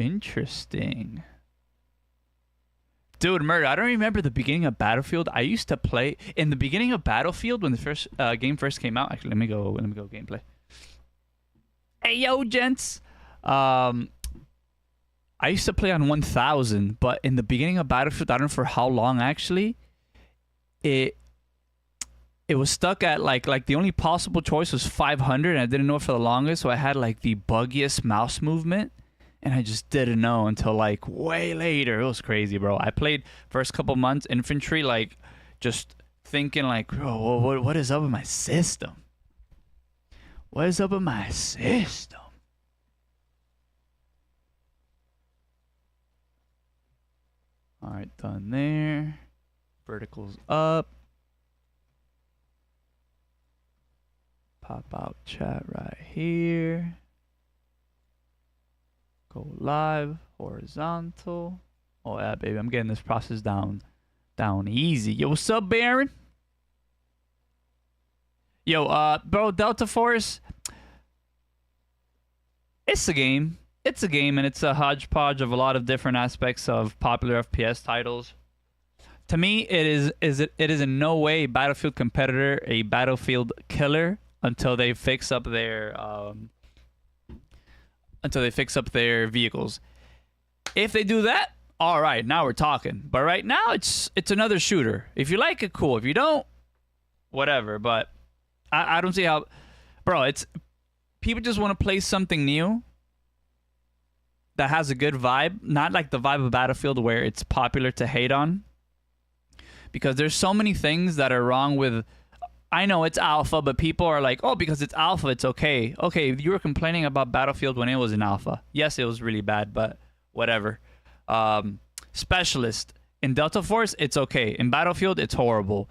Interesting. Dude, Murder, I don't remember the beginning of Battlefield. I used to play in the beginning of Battlefield when the first game first came out. Actually, let me go gameplay. Hey yo, gents. I used to play on 1000, but in the beginning of Battlefield, I don't know for how long actually, it was stuck at like the only possible choice was 500, and I didn't know it for the longest, so I had like the buggiest mouse movement. And I just didn't know until like way later. It was crazy, bro. I played first couple months infantry, like just thinking like, bro, what is up with my system? What is up with my system? All right, done there. Verticals up. Pop out chat right here. Go live, horizontal. Oh yeah, baby, I'm getting this process down easy. Yo, what's up, Baron? Yo, bro, Delta Force. It's a game. It's a game, and it's a hodgepodge of a lot of different aspects of popular FPS titles. To me, it is in no way a Battlefield competitor, a Battlefield killer until they fix up their vehicles. If they do that, all right, now we're talking. But right now, it's another shooter. If you like it, cool. If you don't, whatever. But I don't see how, bro. It's people just want to play something new that has a good vibe, not like the vibe of Battlefield where it's popular to hate on. Because there's so many things that are wrong with. I know it's alpha, but people are like, oh, because it's alpha, it's okay. Okay, you were complaining about Battlefield when it was in alpha. Yes, it was really bad, but whatever. Specialist. In Delta Force, it's okay. In Battlefield, it's horrible.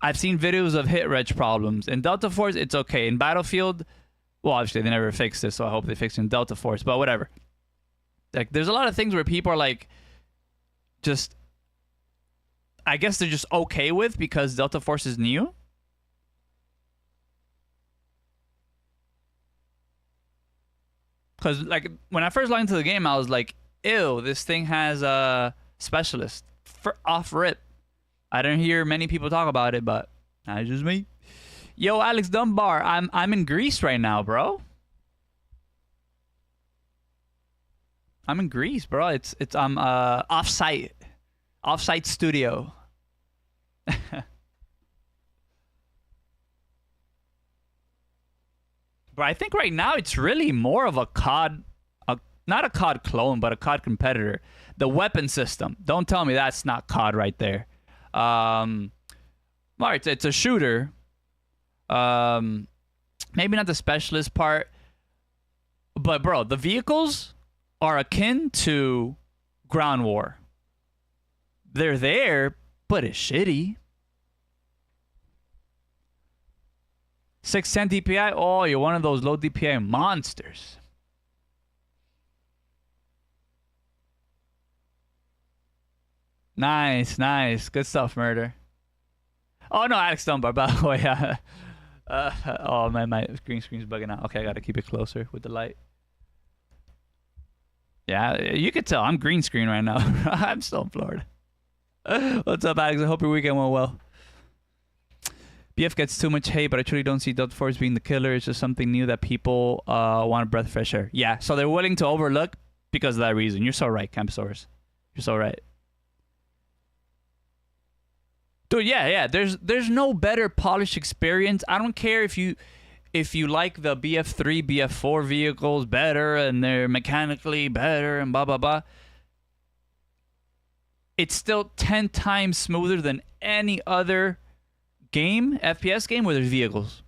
I've seen videos of hit reg problems. In Delta Force, it's okay. In Battlefield, well, obviously, they never fixed it, so I hope they fix it in Delta Force, but whatever. Like, there's a lot of things where people are like, just, I guess they're just okay with because Delta Force is new. Because, like, when I first logged into the game, I was like, ew, this thing has a specialist. Off rip. I didn't hear many people talk about it, but that's just me. Yo, Alex Dunbar, I'm in Greece right now, bro. I'm in Greece, bro. I'm off-site studio. But I think right now it's really more of a COD, not a COD clone, but a COD competitor. The weapon system. Don't tell me that's not COD right there. It's a shooter. Maybe not the specialist part. But, bro, the vehicles are akin to ground war. They're there, but it's shitty. 610 DPI? Oh, you're one of those low DPI monsters. Nice, nice. Good stuff, Murder. Oh, no, Alex Dunbar, by the way. Oh, man, my green screen's bugging out. Okay, I gotta keep it closer with the light. Yeah, you could tell. I'm green screen right now. I'm still in Florida. What's up, Alex? I hope your weekend went well. BF gets too much hate, but I truly don't see Delta Force being the killer. It's just something new that people want a breath of fresh air. Yeah, so they're willing to overlook because of that reason. You're so right, Campsaurus. You're so right. Dude, yeah. There's no better polished experience. I don't care if you like the BF3, BF4 vehicles better and they're mechanically better and blah, blah, blah. It's still 10 times smoother than any other game, FPS game, where there's vehicles.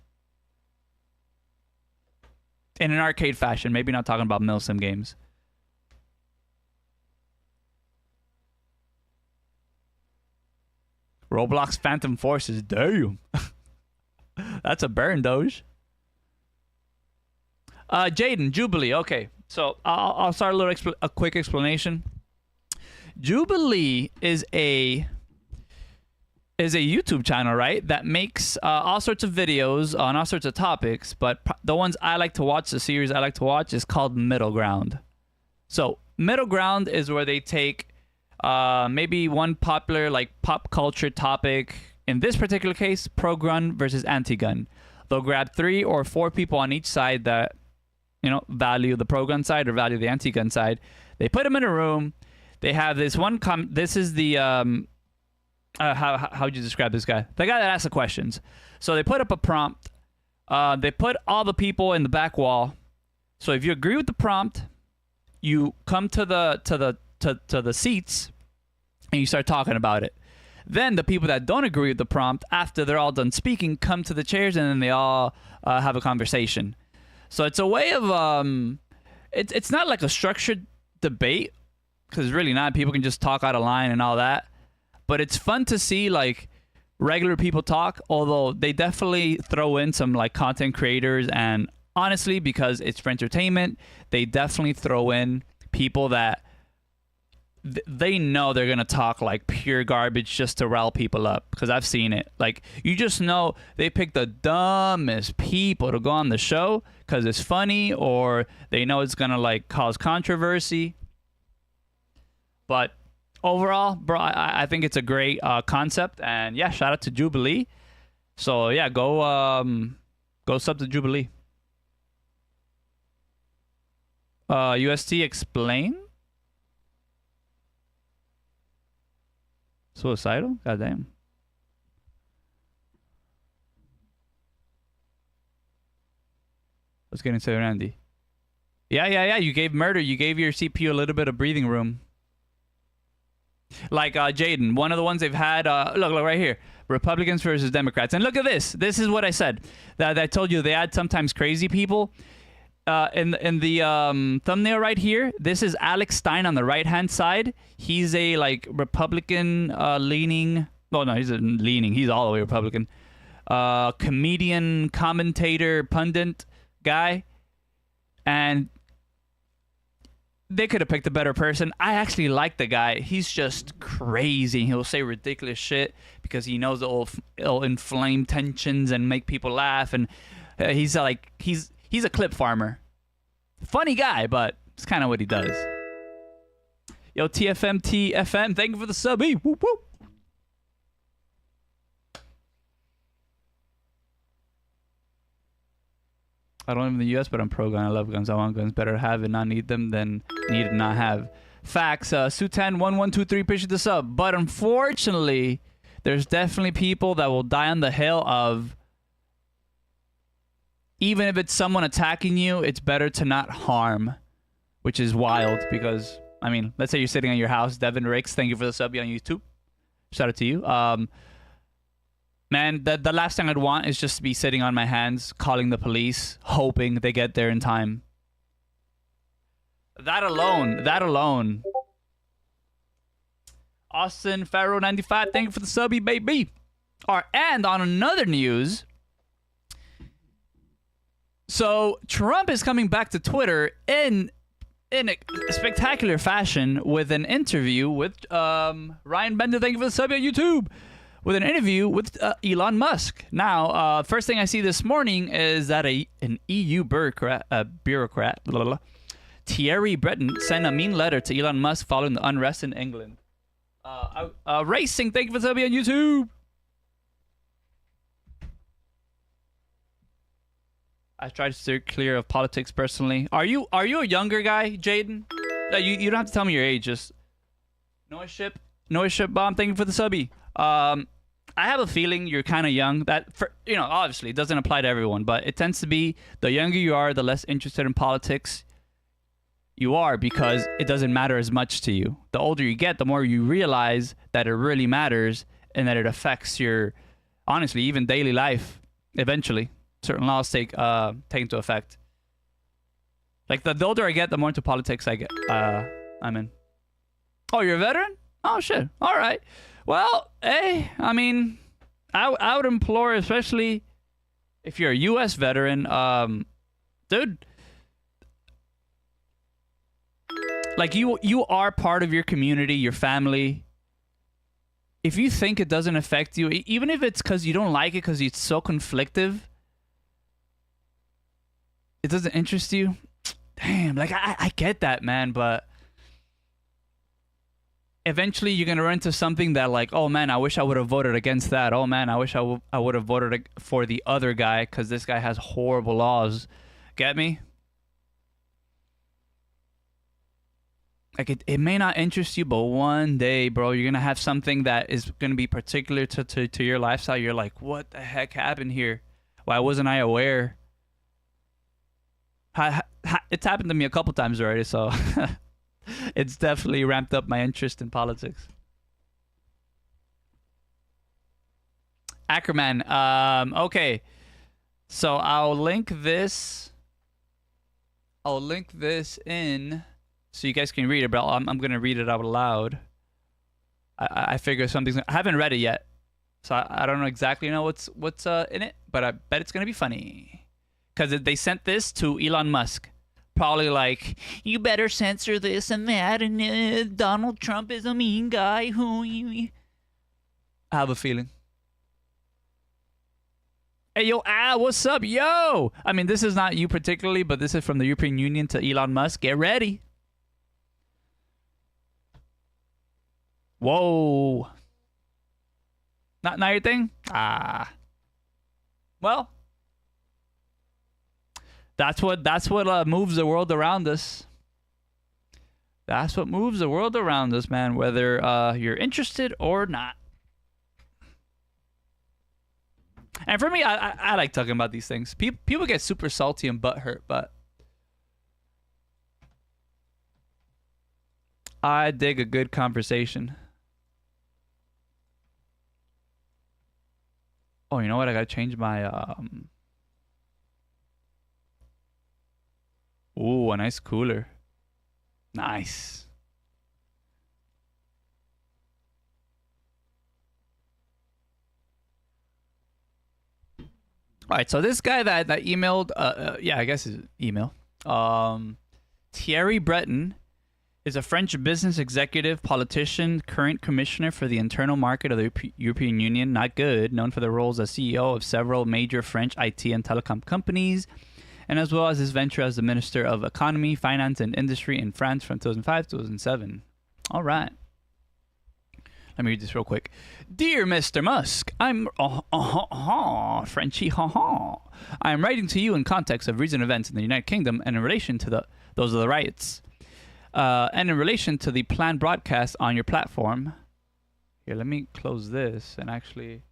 In an arcade fashion. Maybe not talking about milsim games. Roblox Phantom Forces. Damn. That's a burn, Doge. Jaden, Jubilee. Okay, so I'll start a quick explanation. Jubilee is a YouTube channel, right? That makes all sorts of videos on all sorts of topics. But the ones I like to watch, the series I like to watch, is called Middle Ground. So Middle ground is where they take maybe one popular like pop culture topic. In this particular case, pro-gun versus anti-gun. They'll grab 3 or 4 people on each side that, you know, value the pro-gun side or value the anti-gun side. They put them in a room. They have this one this is the how would you describe this guy? The guy that asks the questions. So they put up a prompt. They put all the people in the back wall. So if you agree with the prompt, you come to the seats and you start talking about it. Then the people that don't agree with the prompt, after they're all done speaking, come to the chairs and then they all have a conversation. So it's a way of it's not like a structured debate, because really not. People can just talk out of line and all that. But it's fun to see like regular people talk, although they definitely throw in some like content creators, and honestly, because it's for entertainment, they definitely throw in people that they know they're going to talk like pure garbage just to rile people up, because I've seen it. Like, you just know they pick the dumbest people to go on the show because it's funny, or they know it's going to like cause controversy. But overall, bro, I think it's a great concept, and yeah, shout out to Jubilee. So yeah, go sub to Jubilee. UST explain? Suicidal? Goddamn. Let's get into it, Randy. Yeah. You gave murder. You gave your CPU a little bit of breathing room. Like Jaden, one of the ones they've had. Look right here. Republicans versus Democrats. And look at this. This is what I said. That I told you they add sometimes crazy people. In the thumbnail right here, this is Alex Stein on the right-hand side. He's a like Republican leaning. Oh no, he's leaning. He's all the way Republican. Comedian, commentator, pundit guy, and they could have picked a better person. I actually like the guy. He's just crazy. He'll say ridiculous shit because he knows it'll inflame tensions and make people laugh. And he's a clip farmer. Funny guy, but it's kind of what he does. Yo, TFM, thank you for the sub. Whoop, whoop. I don't live in the U.S., but I'm pro-gun. I love guns. I want guns. Better have and not need them than need and not have. Facts. Sutan1123, appreciate the sub. But unfortunately, there's definitely people that will die on the hill of, even if it's someone attacking you, it's better to not harm, which is wild because, I mean, let's say you're sitting on your house. Devin Ricks, thank you for the sub on YouTube. Shout out to you. Man, the last thing I'd want is just to be sitting on my hands, calling the police, hoping they get there in time. That alone. Austin Pharaoh 95, thank you for the subby, baby. All right, and on another news, so Trump is coming back to Twitter in a spectacular fashion with an interview with Ryan Bender. Thank you for the sub on YouTube. With an interview with Elon Musk. Now, first thing I see this morning is that an EU bureaucrat, blah, blah, blah, Thierry Breton, sent a mean letter to Elon Musk following the unrest in England. Racing, thank you for the sub on YouTube. I try to steer clear of politics personally. Are you a younger guy, Jaden? You don't have to tell me your age. Just noise ship bomb. Thank you for the subby. I have a feeling you're kind of young. That obviously it doesn't apply to everyone, but it tends to be the younger you are, the less interested in politics you are, because it doesn't matter as much to you. The older you get, the more you realize that it really matters and that it affects your, honestly, even daily life. Eventually, certain laws take into effect. Like the older I get, the more into politics I get. I'm in. Oh, you're a veteran? Oh shit. All right. Well, hey, I mean, I would implore, especially if you're a U.S. veteran, dude, like you are part of your community, your family. If you think it doesn't affect you, even if it's because you don't like it because it's so conflictive, it doesn't interest you. Damn, like I get that, man, but eventually you're gonna run into something that like, oh man, I wish I would have voted against that. Oh man, I wish I would have voted for the other guy because this guy has horrible laws. Get me? Like it may not interest you, but one day, bro, you're gonna have something that is gonna be particular to your lifestyle. You're like, what the heck happened here? Why wasn't I aware? It's happened to me a couple times already, so it's definitely ramped up my interest in politics. Ackerman, okay. So I'll link this in so you guys can read it, but I'm gonna read it out loud. I figure something's. I haven't read it yet, so I don't know exactly what's in it, but I bet it's gonna be funny. Because they sent this to Elon Musk, probably like, you better censor this and that, and Donald Trump is a mean guy. I have a feeling. Hey, yo, what's up, yo? I mean, this is not you particularly, but this is from the European Union to Elon Musk. Get ready. Whoa. Not your thing? Well, that's what moves the world around us. That's what moves the world around us, man, whether you're interested or not. And for me, I like talking about these things. People get super salty and butthurt, but I dig a good conversation. Oh, you know what? I gotta change my Ooh, a nice cooler. Nice. All right, so this guy that emailed, yeah, I guess his email. Thierry Breton is a French business executive, politician, current commissioner for the internal market of the European Union, not good, known for the roles as CEO of several major French IT and telecom companies, and as well as his venture as the Minister of Economy, Finance, and Industry in France from 2005 to 2007. All right. Let me read this real quick. Dear Mr. Musk, I'm Frenchie, I am writing to you in context of recent events in the United Kingdom and in relation to those of the riots, and in relation to the planned broadcast on your platform. Here, let me close this and actually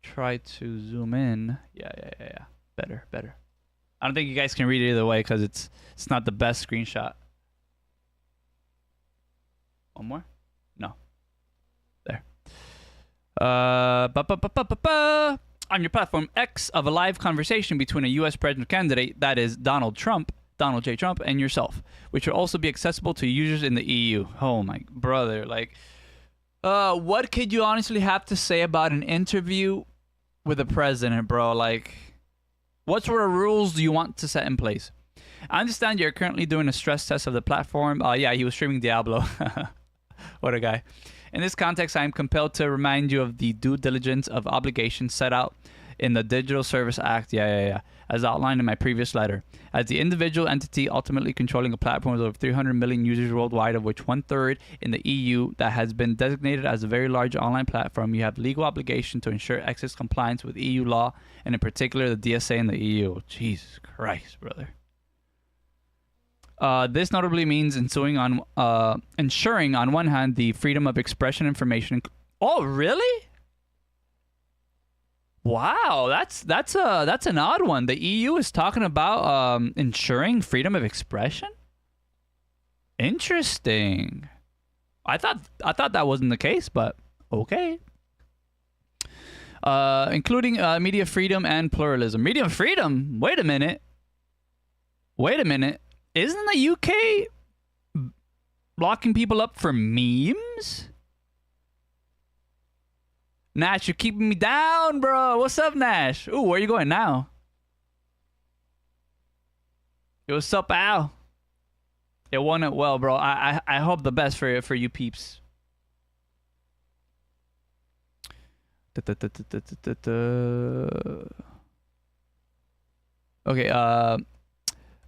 try to zoom in. Yeah. Better. I don't think you guys can read it either way because it's not the best screenshot. One more? No. There. On your platform X of a live conversation between a U.S. presidential candidate, that is Donald J. Trump, and yourself, which will also be accessible to users in the EU. Oh my brother, like, what could you honestly have to say about an interview with the president, bro? Like, what sort of rules do you want to set in place? I understand you're currently doing a stress test of the platform. Yeah, he was streaming Diablo. What a guy. In this context, I am compelled to remind you of the due diligence of obligations set out in the Digital Service Act, as outlined in my previous letter. As the individual entity ultimately controlling a platform with over 300 million users worldwide, of which 1/3 in the EU, that has been designated as a very large online platform, you have legal obligation to ensure access compliance with EU law, and in particular the DSA in the EU. Jesus Christ, brother. This notably means ensuring on one hand the freedom of expression information. Oh, really? Wow, that's an odd one. The EU is talking about ensuring freedom of expression. Interesting. I thought that wasn't the case, but okay. Including media freedom and pluralism. Media freedom? Wait a minute. Isn't the UK locking people up for memes? Nash, you're keeping me down, bro. What's up, Nash? Ooh, where you going now? Yo, what's up, Al? It went well, bro. I hope the best for you peeps. Okay,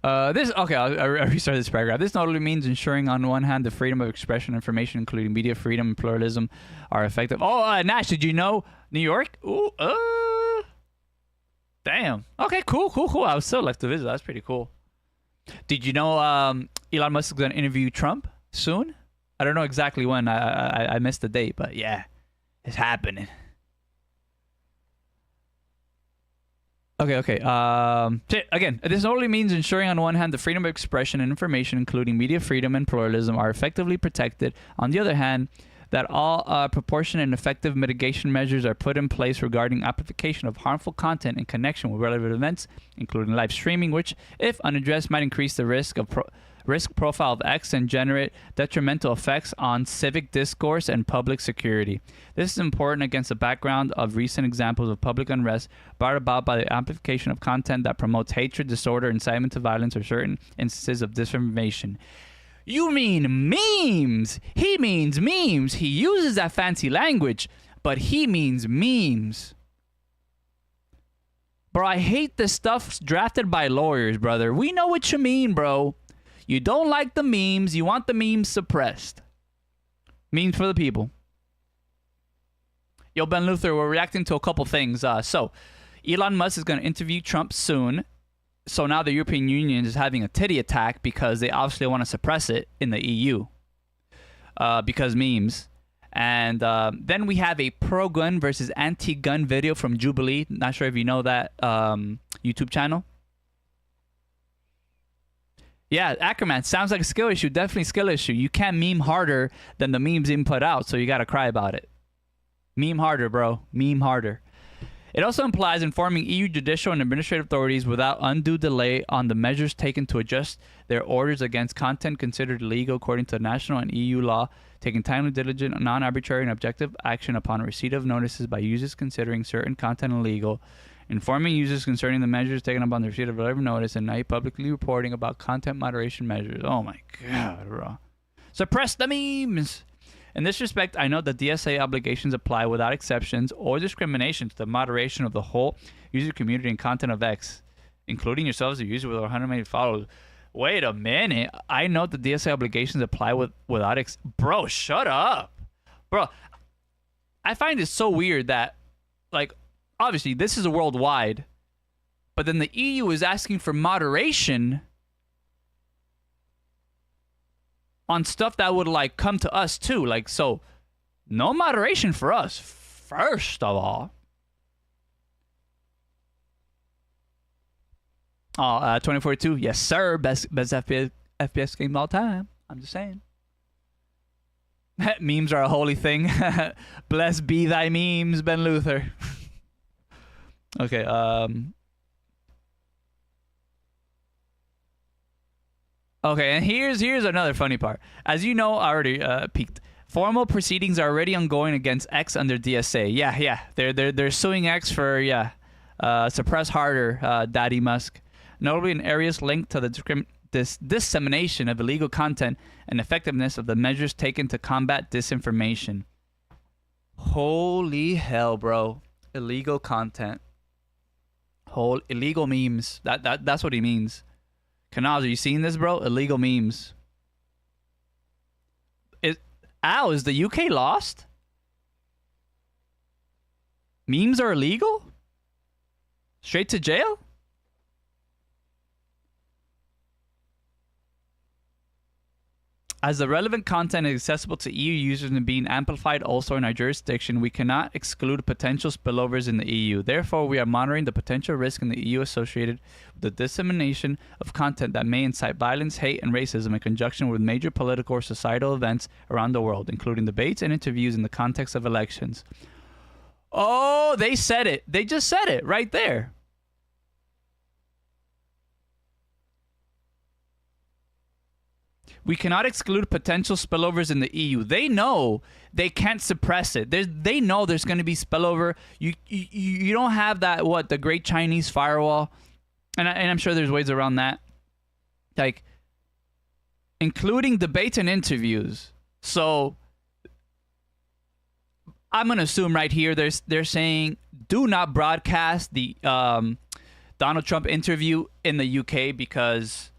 This okay. I'll restart this paragraph. This not only means ensuring, on one hand, the freedom of expression, information, including media freedom and pluralism, are effective. Oh, Nash, did you know New York? Ooh, damn. Okay, cool. I was still left to visit. That's pretty cool. Did you know Elon Musk is gonna interview Trump soon? I don't know exactly when. I missed the date, but yeah, it's happening. Okay. Again, this only means ensuring, on one hand, the freedom of expression and information, including media freedom and pluralism, are effectively protected. On the other hand, that all proportionate and effective mitigation measures are put in place regarding amplification of harmful content in connection with relevant events, including live streaming, which, if unaddressed, might increase the risk profile of X and generate detrimental effects on civic discourse and public security. This is important against the background of recent examples of public unrest brought about by the amplification of content that promotes hatred, disorder, incitement to violence, or certain instances of disinformation. You mean memes? He means memes. He uses that fancy language, but he means memes. Bro, I hate the stuff drafted by lawyers, brother. We know what you mean, bro. You don't like the memes. You want the memes suppressed. Memes for the people. Yo, Ben Luther, we're reacting to a couple things. So, Elon Musk is going to interview Trump soon. So now the European Union is having a titty attack because they obviously want to suppress it in the EU. Because memes. And then we have a pro-gun versus anti-gun video from Jubilee. Not sure if you know that YouTube channel. Yeah, Ackerman, sounds like a skill issue. Definitely skill issue. You can't meme harder than the memes being put out, so you got to cry about it. Meme harder, bro. Meme harder. It also implies informing EU judicial and administrative authorities without undue delay on the measures taken to adjust their orders against content considered illegal according to national and EU law, taking timely, diligent, non-arbitrary, and objective action upon receipt of notices by users considering certain content illegal, informing users concerning the measures taken upon the receipt of whatever notice, and now publicly reporting about content moderation measures. Oh my god, bro. Suppress the memes! In this respect, I note that DSA obligations apply without exceptions or discrimination to the moderation of the whole user community and content of X, including yourselves, the user with 100 million followers. Wait a minute. I note that DSA obligations apply without Bro, shut up. Bro, I find it so weird that, like, obviously, this is a worldwide, but then the EU is asking for moderation on stuff that would, like, come to us, too. Like, so, no moderation for us, first of all. Oh, 2042, yes, sir. Best FPS game of all time. I'm just saying. Memes are a holy thing. Blessed be thy memes, Ben Luther. Okay, okay, and here's another funny part. As you know, I already peeked. Formal proceedings are already ongoing against X under DSA. Yeah. They're suing X for suppress harder, Daddy Musk. Notably in areas linked to the dissemination of illegal content and effectiveness of the measures taken to combat disinformation. Holy hell, bro. Illegal content. Whole illegal memes. That's what he means. Kanaz, are you seeing this, bro? Illegal memes. Is the UK lost? Memes are illegal? Straight to jail? As the relevant content is accessible to EU users and being amplified also in our jurisdiction, we cannot exclude potential spillovers in the EU. Therefore, we are monitoring the potential risk in the EU associated with the dissemination of content that may incite violence, hate, and racism in conjunction with major political or societal events around the world, including debates and interviews in the context of elections. Oh, they said it. They just said it right there. We cannot exclude potential spillovers in the EU. They know they can't suppress it. They know there's going to be spillover. You don't have that, the Great Chinese Firewall. And I'm sure there's ways around that. Like, including debates and interviews. So, I'm going to assume right here they're saying do not broadcast the Donald Trump interview in the UK because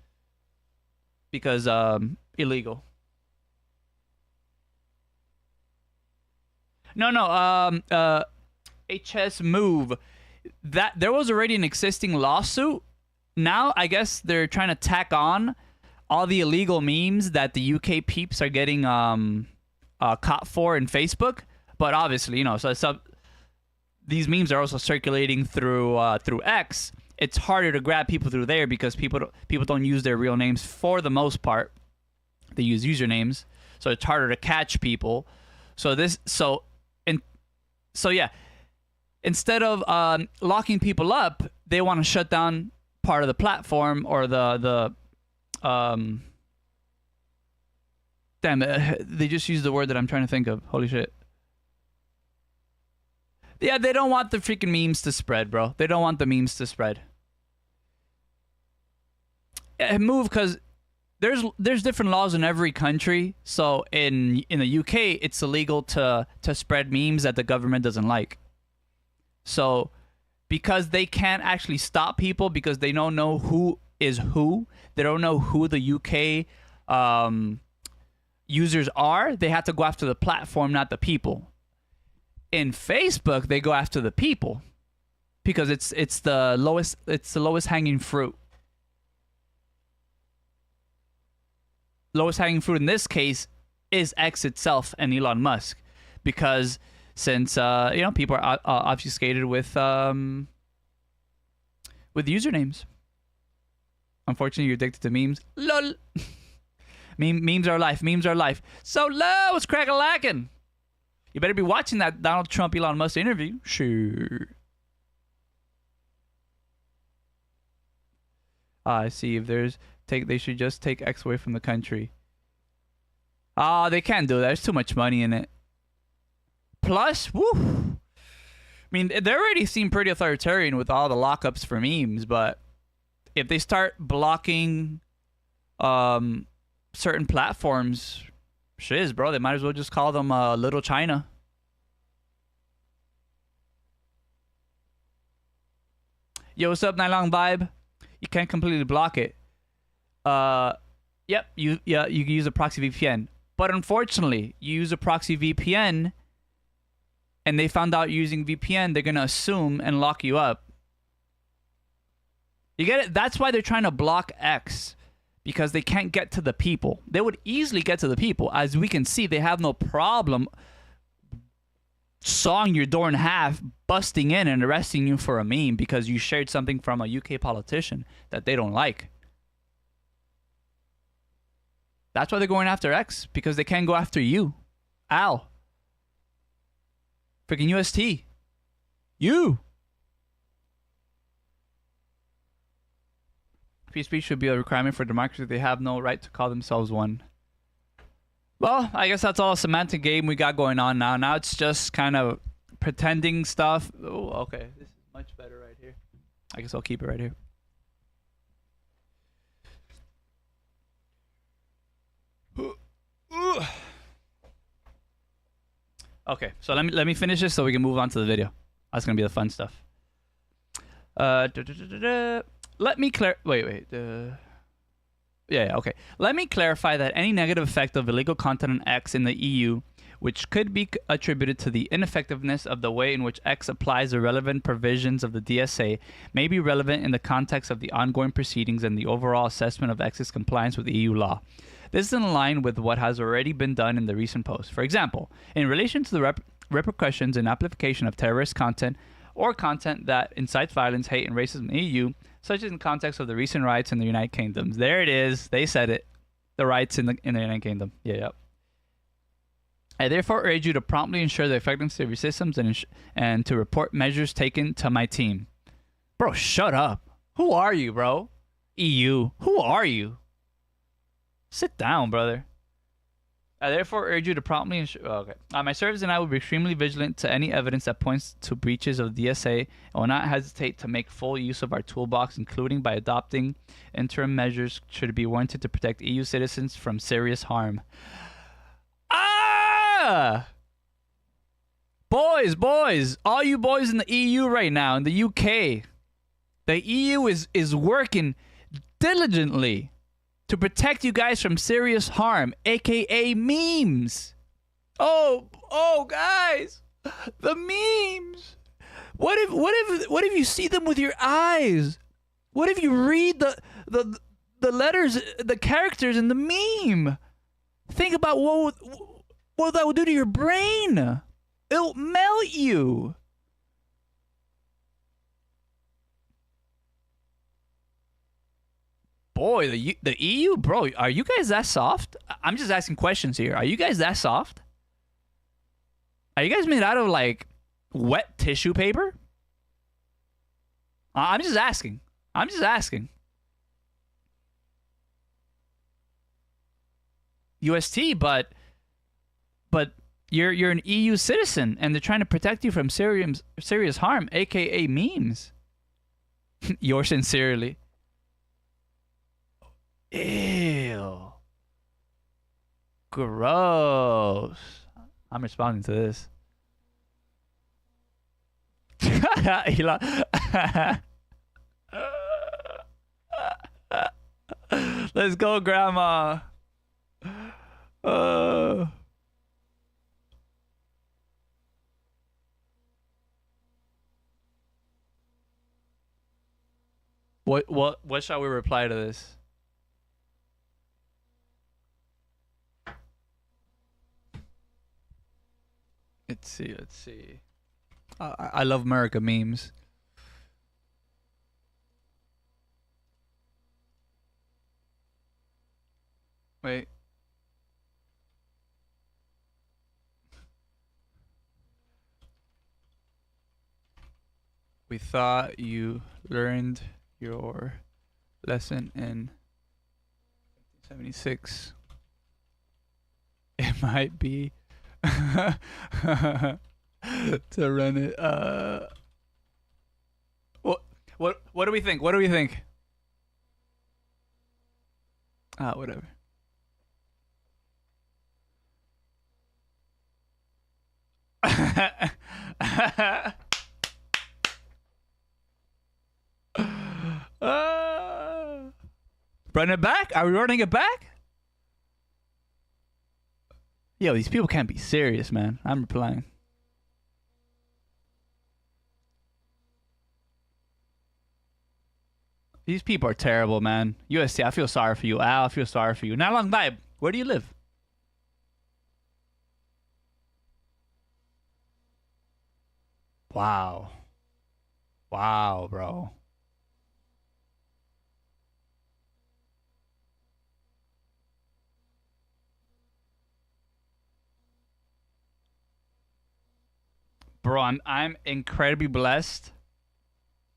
illegal. No. HS Move. That there was already an existing lawsuit. Now I guess they're trying to tack on all the illegal memes that the UK peeps are getting caught for in Facebook. But obviously, these memes are also circulating through X. It's harder to grab people through there because people don't use their real names for the most part. They use usernames, so it's harder to catch people. Instead of locking people up, they want to shut down part of the platform or damn it, they just used the word that I'm trying to think of. Holy shit. Yeah, they don't want the freaking memes to spread, bro. They don't want the memes to spread. Move, because there's different laws in every country. So in the UK, it's illegal to spread memes that the government doesn't like. So because they can't actually stop people because they don't know who is who, they don't know who the UK users are, they have to go after the platform, not the people. In Facebook, they go after the people because it's the lowest hanging fruit. Lowest hanging fruit in this case is X itself and Elon Musk, because since people are obfuscated with usernames. Unfortunately, you're addicted to memes. Lol. Memes are life. Memes are life. So low, it's crack-a-lackin'. You better be watching that Donald Trump Elon Musk interview. Sure. I see. If they should just take X away from the country. They can't do that. There's too much money in it. Plus, woo. I mean, they already seem pretty authoritarian with all the lockups for memes, but if they start blocking certain platforms, shiz, bro, they might as well just call them Little China. Yo, what's up, Nylon Vibe? You can't completely block it. Yep, you can use a proxy VPN. But unfortunately, you use a proxy VPN and they found out using VPN, they're going to assume and lock you up. You get it? That's why they're trying to block X, because they can't get to the people. They would easily get to the people. As we can see, they have no problem sawing your door in half, busting in and arresting you for a meme because you shared something from a UK politician that they don't like. That's why they're going after X, because they can't go after you. Ow. Freaking UST. You. Free speech should be a requirement for democracy. They have no right to call themselves one. Well, I guess that's all a semantic game we got going on now. Now it's just kind of pretending stuff. Oh, okay. This is much better right here. I guess I'll keep it right here. Okay, so let me finish this so we can move on to the video. That's gonna be the fun stuff. Let me okay. Let me clarify that any negative effect of illegal content on X in the EU, which could be attributed to the ineffectiveness of the way in which X applies the relevant provisions of the DSA, may be relevant in the context of the ongoing proceedings and the overall assessment of X's compliance with EU law. This is in line with what has already been done in the recent post. For example, in relation to the repercussions and application of terrorist content or content that incites violence, hate, and racism in the EU, such as in context of the recent riots in the United Kingdom. There it is. They said it. The riots in the United Kingdom. Yeah. I therefore urge you to promptly ensure the effectiveness of your systems and to report measures taken to my team. Bro, shut up. Who are you, bro? EU. Who are you? Sit down, brother. I therefore urge you to promptly ensure... Oh, okay. My service and I will be extremely vigilant to any evidence that points to breaches of the DSA and will not hesitate to make full use of our toolbox, including by adopting interim measures should it be warranted to protect EU citizens from serious harm. Boys, all you boys in the EU right now, in the UK, The EU is working diligently to protect you guys from serious harm, aka memes. Oh, guys, the memes. What if you see them with your eyes? What if you read the letters, the characters in the meme? Think about what that would do to your brain. It'll melt you. Boy, the EU, bro, are you guys that soft? I'm just asking questions here. Are you guys that soft? Are you guys made out of like wet tissue paper? I'm just asking. I'm just asking. UST, but you're an EU citizen, and they're trying to protect you from serious harm, aka memes. Yours sincerely. Ew. Gross. I'm responding to this. Elon. Let's go, Grandma. What shall we reply to this? Let's see. I love America memes. Wait. We thought you learned your lesson in 76. It might be to run it. What do we think? What do we think? Whatever. Run it back? Are we running it back? Yo, these people can't be serious, man. I'm replying. These people are terrible, man. USC, I feel sorry for you. Al, I feel sorry for you. Not long vibe. Where do you live? Wow. Wow, bro. Bro, I'm incredibly blessed.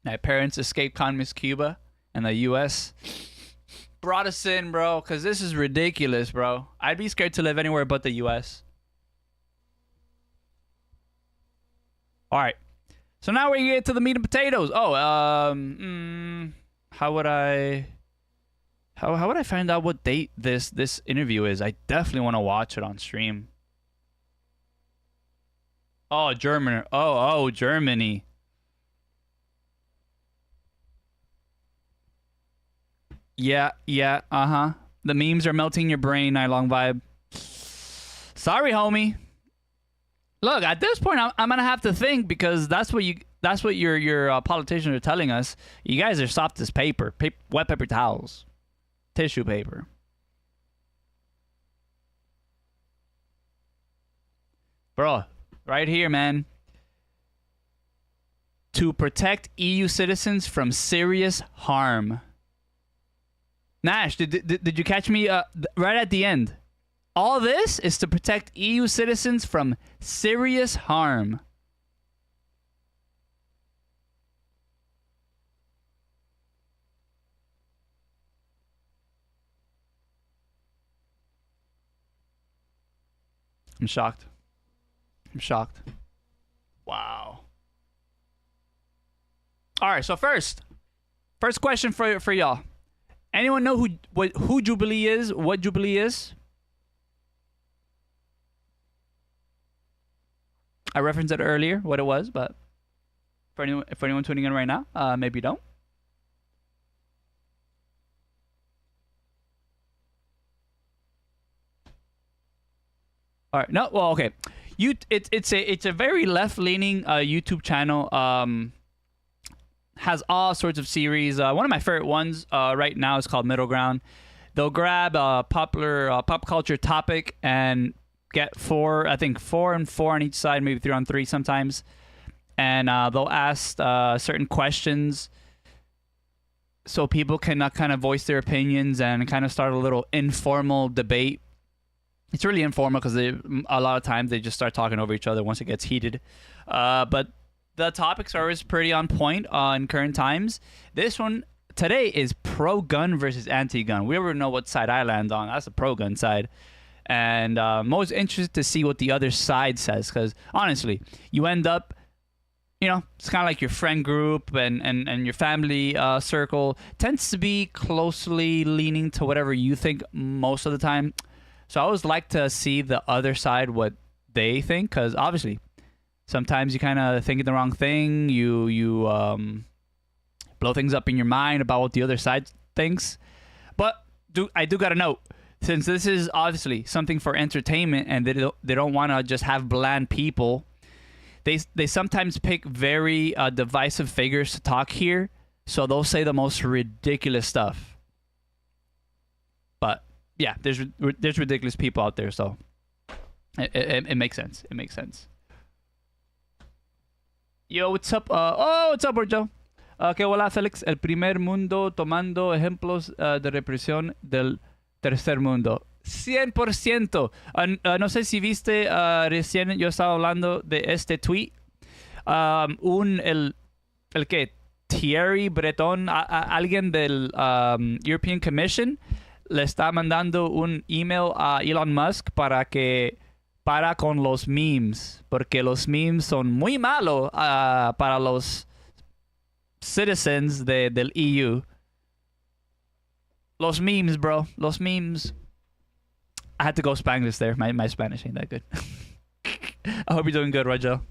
My parents escaped communist Cuba, and the U.S. brought us in, bro, because this is ridiculous, bro. I'd be scared to live anywhere but the U.S. All right. So now we get to the meat and potatoes. Oh, how would I find out what date this interview is? I definitely want to watch it on stream. Oh, Germany. Oh, Germany. Yeah, uh-huh. The memes are melting your brain, Night Long Vibe. Sorry, homie. Look, at this point, I'm gonna have to think, because that's what your politicians are telling us. You guys are soft as paper, wet paper towels, tissue paper. Bro, right here, man. To protect EU citizens from serious harm. Nash, did you catch me right at the end? All this is to protect EU citizens from serious harm. I'm shocked. I'm shocked. Wow. All right, so first question for y'all. Anyone know who Jubilee is? What Jubilee is? I referenced it earlier, what it was, but for anyone tuning in right now, maybe you don't. All right. No. Well, okay. It's a very left leaning YouTube channel. Has all sorts of series. One of my favorite ones right now is called Middle Ground. They'll grab a popular pop culture topic and get four and four on each side, maybe 3 on 3 sometimes, and they'll ask certain questions so people can kind of voice their opinions and kind of start a little informal debate. It's really informal because a lot of times they just start talking over each other once it gets heated. But the topics are always pretty on point in current times. This one today is pro-gun versus anti-gun. We never know what side I land on. That's the pro-gun side. And I'm always interested to see what the other side says because, honestly, you end up, it's kind of like your friend group and your family circle tends to be closely leaning to whatever you think most of the time. So I always like to see the other side, what they think, because obviously sometimes you kind of think the wrong thing. You blow things up in your mind about what the other side thinks. But I do got to note, since this is obviously something for entertainment and they don't want to just have bland people, they sometimes pick very divisive figures to talk here. So they'll say the most ridiculous stuff. But yeah, there's ridiculous people out there, so it makes sense. It makes sense. Yo, what's up? What's up, Joe? Que hola, Felix. El primer mundo tomando ejemplos de represión del tercer mundo. 100%. No sé si viste, recién yo estaba hablando de este tweet. El que Thierry Breton, alguien del European Commission, le está mandando un email a Elon Musk para con los memes, porque los memes son muy malos para los citizens del EU. Los memes, bro. Los memes. I had to go Spanglish there. My Spanish ain't that good. I hope you're doing good, Rojo.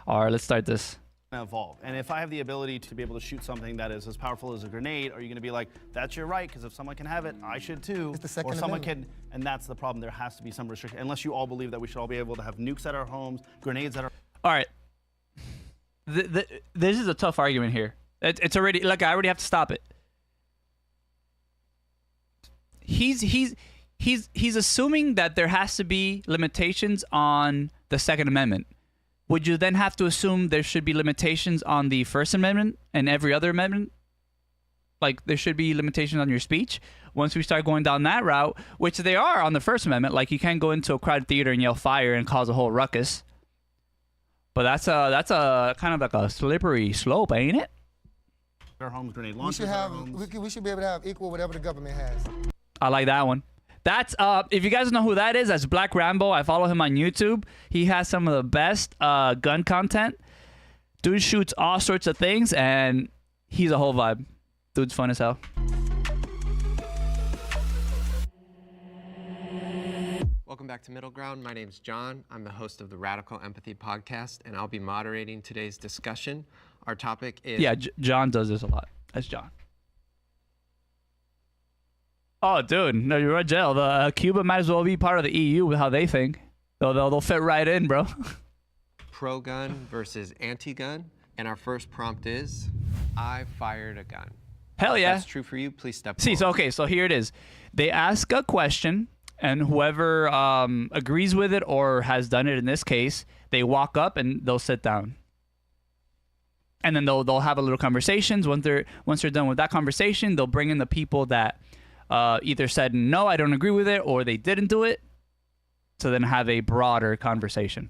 All right, let's start this. Evolve. And if I have the ability to be able to shoot something that is as powerful as a grenade, are you going to be like, that's your right, because if someone can have it, I should too. It's the Second or someone Amendment. can, and that's the problem. There has to be some restriction, unless you all believe that we should all be able to have nukes at our homes, grenades at our... All right. This is a tough argument here. It's already, like, I already have to stop it. He's assuming that there has to be limitations on the Second Amendment. Would you then have to assume there should be limitations on the First Amendment and every other amendment? Like, there should be limitations on your speech? Once we start going down that route, which they are on the First Amendment, like you can't go into a crowded theater and yell fire and cause a whole ruckus. But that's a kind of like a slippery slope, ain't it? Our homes, grenade We launchers should at our have. homes. We should be able to have equal whatever the government has. I like that one. That's if you guys know who that is, that's Black Rambo. I follow him on YouTube. He has some of the best gun content. Dude shoots all sorts of things, and he's a whole vibe. Dude's fun as hell. Welcome back to Middle Ground. My name's John. I'm the host of the Radical Empathy podcast, and I'll be moderating today's discussion. Our topic is... Yeah, John does this a lot. That's John. Oh, dude, no, you're right, jail. Cuba might as well be part of the EU with how they think. They'll fit right in, bro. pro-gun versus anti-gun, and our first prompt is, I fired a gun. Hell yeah. If that's true for you, please step See, forward. so here it is. They ask a question, and whoever agrees with it or has done it in this case, they walk up and they'll sit down. And then they'll have a little conversations. Once they're done with that conversation, they'll bring in the people that either said, no, I don't agree with it, or they didn't do it, to then have a broader conversation.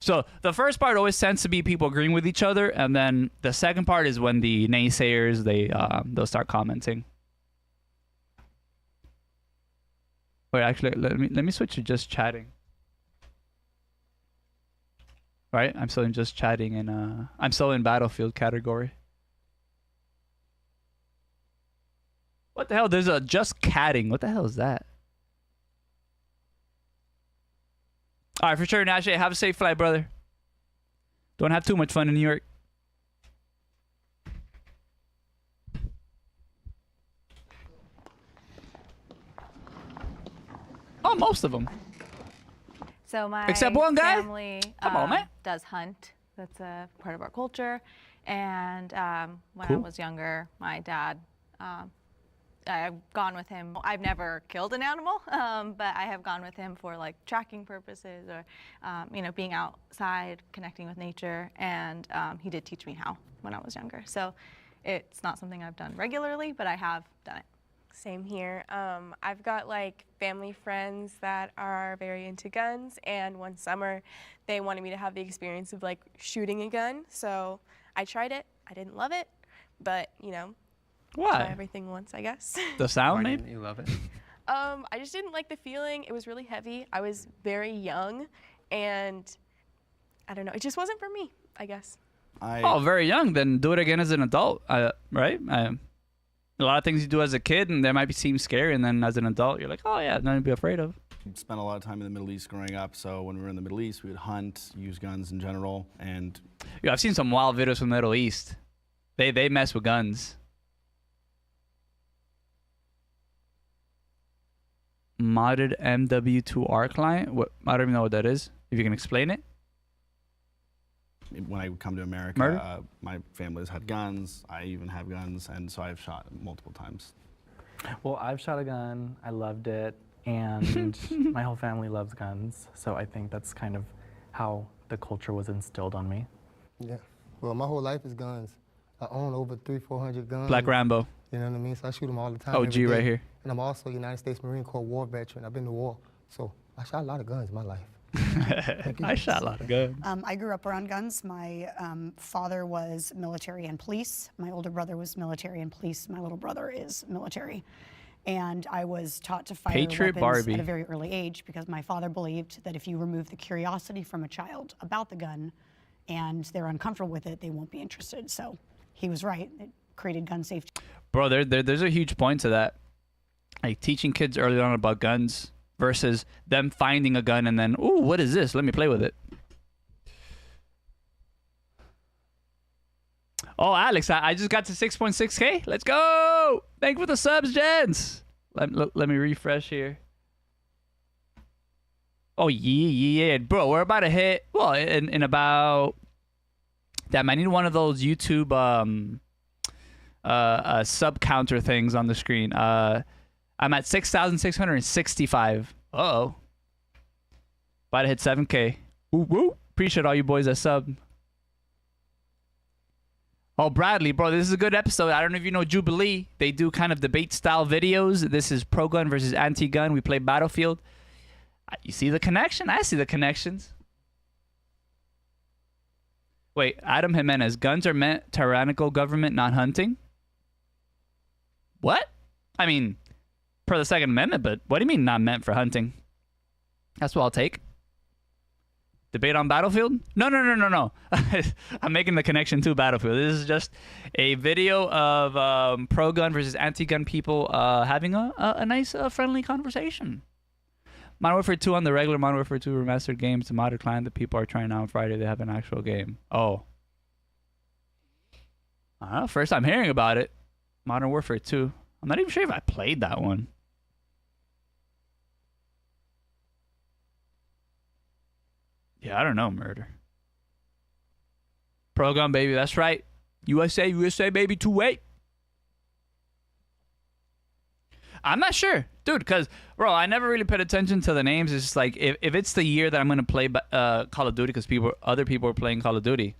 So the first part always tends to be people agreeing with each other, and then the second part is when the naysayers, they'll start commenting. Wait, actually, let me switch to just chatting. Right? I'm still in just chatting, and I'm still in Battlefield category. What the hell? There's a just catting. What the hell is that? All right, for sure, Nash. Have a safe flight, brother. Don't have too much fun in New York. Oh, most of them. So my Except one guy? family Come on, man. does hunt. That's a part of our culture. And when I Cool. was younger, my dad, I've gone with him. I've never killed an animal, but I have gone with him for like tracking purposes or, being outside, connecting with nature. And he did teach me how when I was younger. So it's not something I've done regularly, but I have done it. Same here. I've got like family friends that are very into guns, and one summer they wanted me to have the experience of like shooting a gun. So I tried it. I didn't love it, but try Why? everything once, I guess. The sound, Why maybe? didn't you love it? I just didn't like the feeling. It was really heavy. I was very young, and I don't know. It just wasn't for me, I guess. Oh, very young. Then do it again as an adult, right? A lot of things you do as a kid, and they might seem scary, and then as an adult, you're like, oh yeah, nothing to be afraid of. Spent a lot of time in the Middle East growing up, so when we were in the Middle East, we would hunt, use guns in general, and Yo, I've seen some wild videos from the Middle East. They mess with guns. Modded MW2R client? What? I don't even know what that is. If you can explain it. when I come to America, Murder? my family's had guns. I even have guns, and so I've shot multiple times. Well, I've shot a gun. I loved it, and my whole family loves guns. So I think that's kind of how the culture was instilled on me. Yeah. Well, my whole life is guns. I own over 300-400 guns. Black Rambo. You know what I mean? So I shoot them all the time. OG every day. right here. And I'm also a United States Marine Corps war veteran. I've been to war. So I shot a lot of guns in my life. I shot a lot of guns. I grew up around guns. My father was military and police. My older brother was military and police. My little brother is military. And I was taught to fire Patriot weapons Barbie. at a very early age because my father believed that if you remove the curiosity from a child about the gun and they're uncomfortable with it, they won't be interested. So he was right. It created gun safety. Bro, there's a huge point to that. Like teaching kids early on about guns versus them finding a gun and then, ooh, what is this? Let me play with it. Oh, Alex, I just got to 6.6K. Let's go. Thank you for the subs, gents. Let me refresh here. Oh, yeah. Bro, we're about to hit, well, in about, damn, I need one of those YouTube sub counter things on the screen. I'm at 6,665. Uh-oh. About to hit 7K. Woo woo. Appreciate all you boys that sub. Oh, Bradley, bro, this is a good episode. I don't know if you know Jubilee. They do kind of debate style videos. This is pro-gun versus anti-gun. We play Battlefield. You see the connection? I see the connections. Wait, Adam Jimenez. Guns are meant tyrannical government, not hunting? What? I mean, per the Second Amendment, but what do you mean not meant for hunting? That's what I'll take. Debate on Battlefield? No. I'm making the connection to Battlefield. This is just a video of pro-gun versus anti-gun people having a nice, friendly conversation. Modern Warfare 2 on the regular Modern Warfare 2 remastered game. It's a modded client that people are trying out on Friday. They have an actual game. Oh. I don't know. First time hearing about it. Modern Warfare 2. I'm not even sure if I played that one. Yeah, I don't know, murder. Pro-gun, baby. That's right. USA, baby. 2-8. I'm not sure, dude, because, bro, I never really paid attention to the names. It's just like, if it's the year that I'm going to play Call of Duty because other people are playing Call of Duty,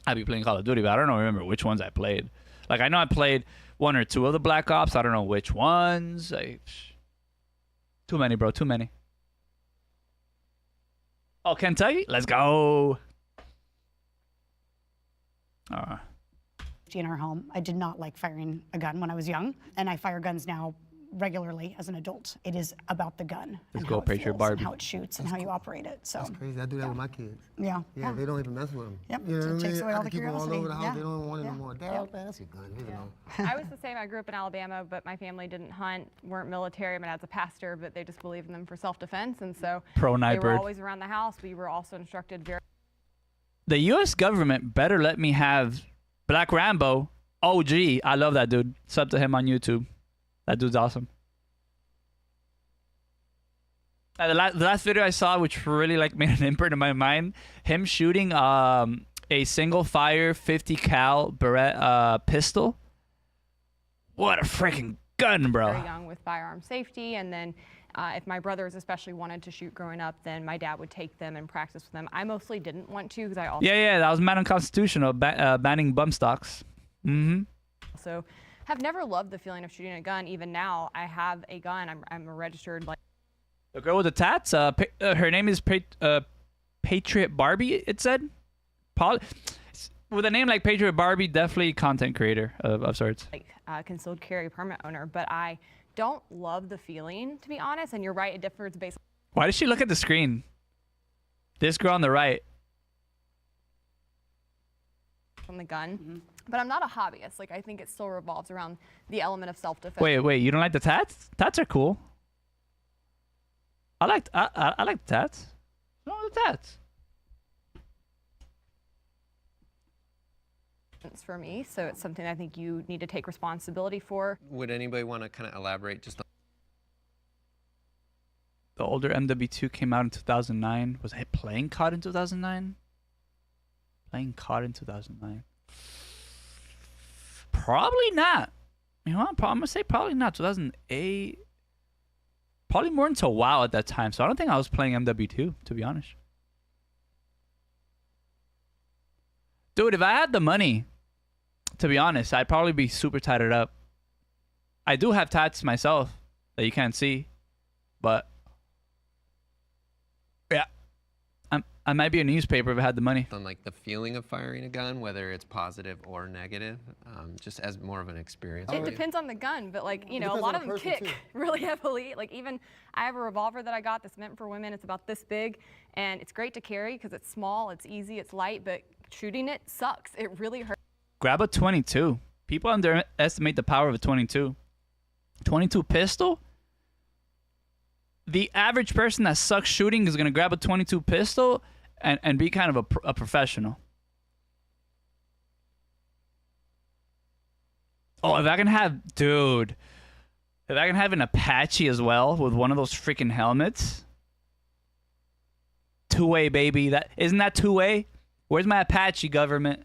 I'd be playing Call of Duty, but I don't remember which ones I played. Like, I know I played one or two of the Black Ops. I don't know which ones. Too many, bro. Too many. Oh, Kentucky? Let's go. In our home, I did not like firing a gun when I was young, and I fire guns now regularly as an adult. It is about the gun Let's and go, how it Patriot feels Barbie. and how it shoots and how you operate it. So That's crazy. I do that with my kids. yeah, Yeah, they don't even mess with them. Yep, You know it what I takes mean? away I all can the keep them all curiosity. over the house. Yeah. They don't want it Yeah. anymore. Dad, man, that's your gun. You know. I was the same. I grew up in Alabama, but my family didn't hunt, weren't military. My dad's a pastor, but they just believed in them for self-defense, and so Pro they night were bird. always around the house. We were also instructed very. The U.S. government better let me have Black Rambo. OG. I love that dude. Sub to him on YouTube. That dude's awesome. The last video I saw, which really like made an imprint in my mind, him shooting a single fire 50 cal Beretta pistol. What a freaking gun, bro! Very young with firearm safety, and then if my brothers especially wanted to shoot growing up, then my dad would take them and practice with them. I mostly didn't want to because I also that was mad unconstitutional, banning bump stocks. also have never loved the feeling of shooting a gun. Even now, I have a gun. I'm a registered like. The girl with the tats, her name is Patriot Barbie, it said. With a name like Patriot Barbie, definitely content creator of sorts. Concealed carry permit owner, but I don't love the feeling, to be honest. And you're right, it differs based Why does she look at the screen? This girl on the right. on the gun. But I'm not a hobbyist. Like, I think it still revolves around the element of self-defense. Wait, you don't like the tats? Tats are cool. I like the tats. No, the tats. For me, so it's something I think you need to take responsibility for. Would anybody want to kind of elaborate just on The older MW2 came out in 2009. Was it playing COD in 2009? Playing COD in 2009. Probably not. You know what? I'm gonna say probably not. 2008. Probably more into WoW at that time. So I don't think I was playing MW2, to be honest. Dude, if I had the money, to be honest, I'd probably be super tatted up. I do have tats myself that you can't see, but yeah, I might be a newspaper if I had the money. like the feeling of firing a gun, whether it's positive or negative, just as more of an experience? It depends on the gun, but like, you know, a depends lot on of the them person, kick too. really heavily. Like even I have a revolver that I got that's meant for women. It's about this big and it's great to carry because it's small, it's easy, it's light, but shooting it sucks. It really hurts. Grab a 22. People underestimate the power of a 22. 22 pistol? The average person that sucks shooting is going to grab a 22 pistol and be kind of a professional. Oh, if I can have an Apache as well with one of those freaking helmets. Two-way, baby. Isn't that two-way? Where's my Apache, government?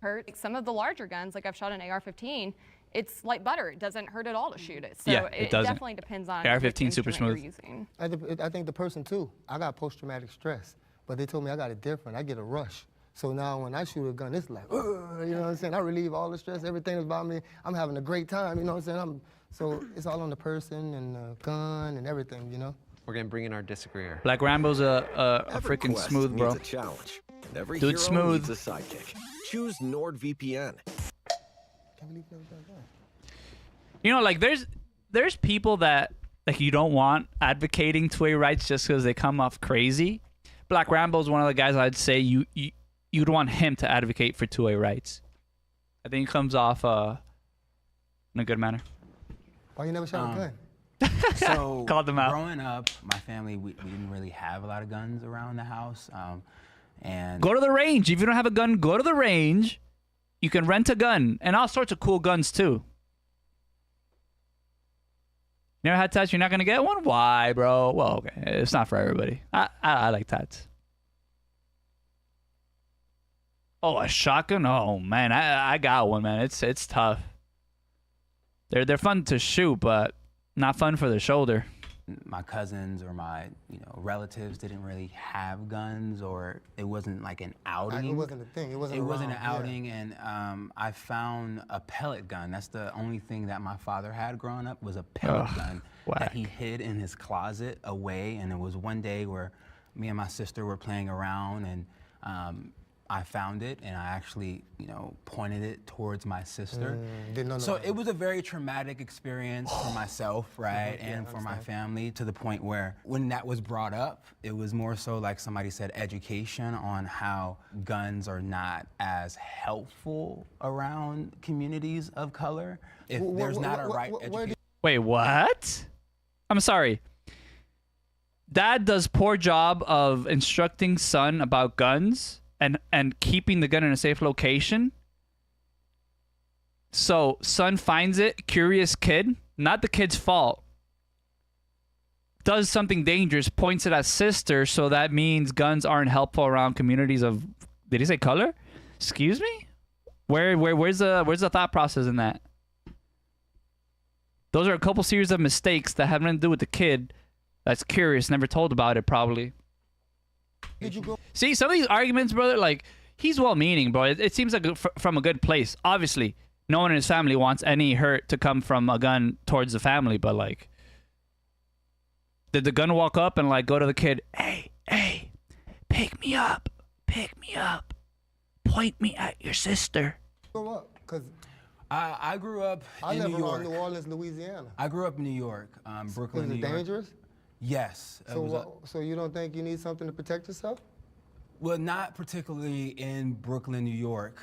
Hurt. Like some of the larger guns, like I've shot an AR-15, it's like butter. It doesn't hurt at all to shoot it. So Yeah, it doesn't. definitely depends on AR-15 which super instrument smooth. you're using. I think the person too. I got post-traumatic stress, but they told me I got it different. I get a rush. So now when I shoot a gun, it's like, you know what I'm saying? I relieve all the stress, everything is about me. I'm having a great time, you know what I'm saying? So it's all on the person and the gun and everything, you know? We're going to bring in our disagreeer. Black Rambo's a freaking Quest smooth, bro. needs a challenge, and every Dude, hero smooth. needs a sidekick. Choose NordVPN. Can't believe you never done that. You know, like there's people that like you don't want advocating two-way rights just because they come off crazy. Black Rambo's one of the guys I'd say you'd want him to advocate for two-way rights. I think he comes off in a good manner. Why you never shot a gun? So Called them out. growing up, my family, we didn't really have a lot of guns around the house. And Go to the range. If you don't have a gun, go to the range. You can rent a gun and all sorts of cool guns too. Never had tats, you're not gonna get one? Why, bro? Well, okay, it's not for everybody. I like tats. Oh, a shotgun? Oh man, I got one, man. It's tough. They're fun to shoot, but not fun for the shoulder. my cousins or my relatives didn't really have guns, or it wasn't like an outing. It wasn't a thing. It wasn't. It wasn't an around, outing, and I found a pellet gun. That's the only thing that my father had growing up, was a pellet gun that he hid in his closet away. And it was one day where me and my sister were playing around, and I found it, and I actually, pointed it towards my sister. So it was a very traumatic experience for myself, right, and for my family, to the point where when that was brought up, it was more so like somebody said, education on how guns are not as helpful around communities of color. If there's not a right education. Wait, what? I'm sorry. Dad does poor job of instructing son about guns and keeping the gun in a safe location. So son finds it, curious kid, not the kid's fault. does something dangerous, points it at sister, so that means guns aren't helpful around communities of, did he say color? Excuse me? Where's the thought process in that? Those are a couple series of mistakes that have nothing to do with the kid that's curious, never told about it probably. Did you go? See, some of these arguments, brother, like, he's well-meaning, bro. It seems like from a good place. Obviously, no one in his family wants any hurt to come from a gun towards the family, but, like, did the gun walk up and, like, go to the kid, hey, pick me up, point me at your sister? Grow up, because I grew up I in live New around York. New Orleans, Louisiana. I grew up in New York, Brooklyn, Is New it York. dangerous? Yes. It was So you don't think you need something to protect yourself? well, not particularly in Brooklyn, New York,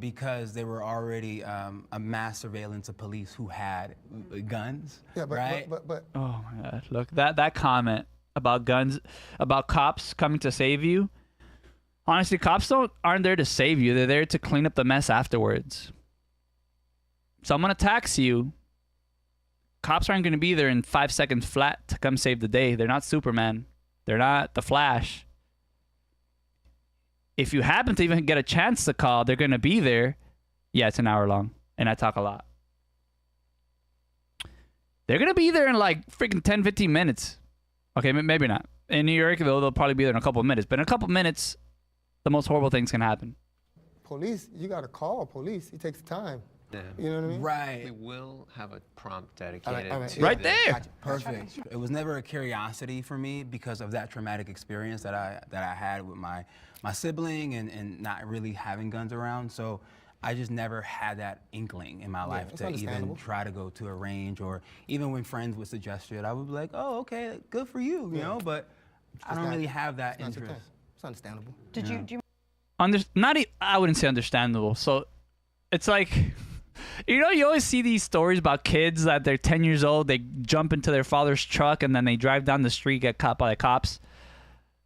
because there were already a mass surveillance of police who had guns, Yeah, but right? but Oh my God! Look, that comment about guns, about cops coming to save you. Honestly, cops aren't there to save you. They're there to clean up the mess afterwards. Someone attacks you. Cops aren't going to be there in 5 seconds flat to come save the day. They're not Superman. They're not the Flash. If you happen to even get a chance to call, they're going to be there. Yeah, it's an hour long, and I talk a lot. They're going to be there in like freaking 10, 15 minutes. Okay, maybe not. In New York, they'll probably be there in a couple of minutes. But in a couple of minutes, the most horrible things can happen. police, you got to call police. It takes time. Yeah. You know what I mean? Right. We will have a prompt dedicated all right. to Right this. there. Gotcha. Perfect. It was never a curiosity for me because of that traumatic experience that I had with my sibling and not really having guns around. So I just never had that inkling in my life it's to even understandable. try to go to a range, or even when friends would suggest it, I would be like, oh, okay, good for you, you know, but I don't not- really have that It's not your interest. thing. It's understandable. Did you do you I wouldn't say understandable. So it's like, you know, you always see these stories about kids that they're 10 years old, they jump into their father's truck and then they drive down the street, get caught by the cops.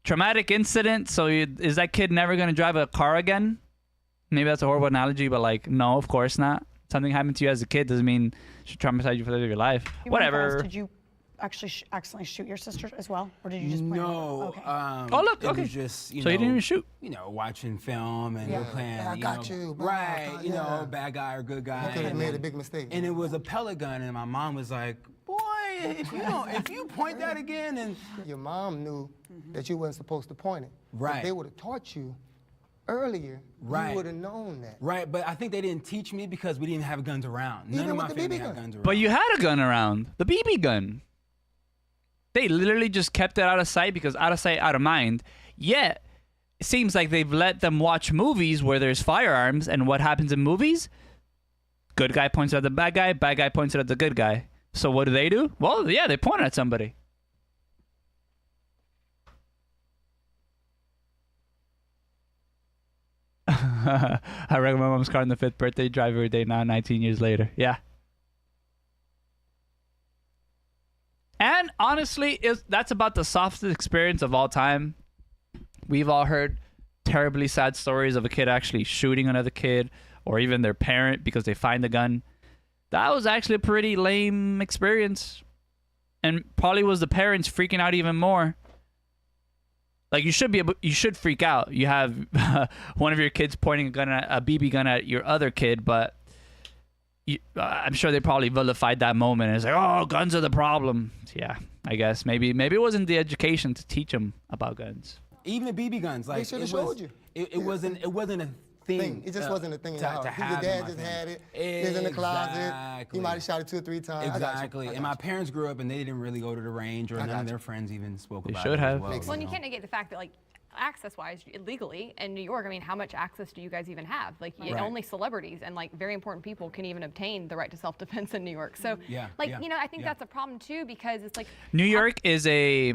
Traumatic incident. So is that kid never going to drive a car again? Maybe that's a horrible analogy, but like, no, of course not. Something happened to you as a kid doesn't mean it should traumatize you for the rest of your life. you want to Whatever. ask, did you actually accidentally shoot your sister as well, or did you just point her? No. Okay. Oh, look, it okay. was just, you So know, you didn't even shoot? You know, watching film and we're playing, I got you, blah, right, blah, you know, yeah. bad guy or good guy. You could have and made a then- big mistake. And it was a pellet gun, and my mom was like, "Boy, if you point that again," and Your mom knew that you wasn't supposed to point it. Right. If they would have taught you earlier, Right. you would have known that. right, but I think they didn't teach me because we didn't have guns around. None Even of with my the family BB had gun. guns around. But you had a gun around, the BB gun. They literally just kept it out of sight because out of sight, out of mind. Yet, it seems like they've let them watch movies where there's firearms, and what happens in movies? Good guy points at the bad guy points it at the good guy. So what do? Well, yeah, they point at somebody. I wrecked my mom's car on the 5th birthday, drive every day now, 19 years later. Yeah. And honestly, that's about the softest experience of all time. We've all heard terribly sad stories of a kid actually shooting another kid or even their parent because they find a gun. That was actually a pretty lame experience. And probably was the parents freaking out even more. Like you should freak out. You have one of your kids pointing a BB gun at your other kid, but I'm sure they probably vilified that moment. It's like, oh, guns are the problem. Yeah, I guess maybe it wasn't the education to teach them about guns. even the BB guns, like should've it was, showed you. It wasn't a thing. It just wasn't a thing in to, your house. to Your have in dad my just family. had it. It was in the closet. Exactly. He might have shot it 2 or 3 times. I got you. Exactly. I And got my you. parents grew up and they didn't really go to the range, or I none got of you. their friends even spoke They about should it have. as well. Makes Well, and you know? can't negate the fact that, like, access-wise, illegally in New York, I mean, how much access do you guys even have? Like, Right. only celebrities and, like, very important people can even obtain the right to self-defense in New York. So, Yeah, like, yeah, you know, I think yeah. that's a problem, too, because it's like... New York is a...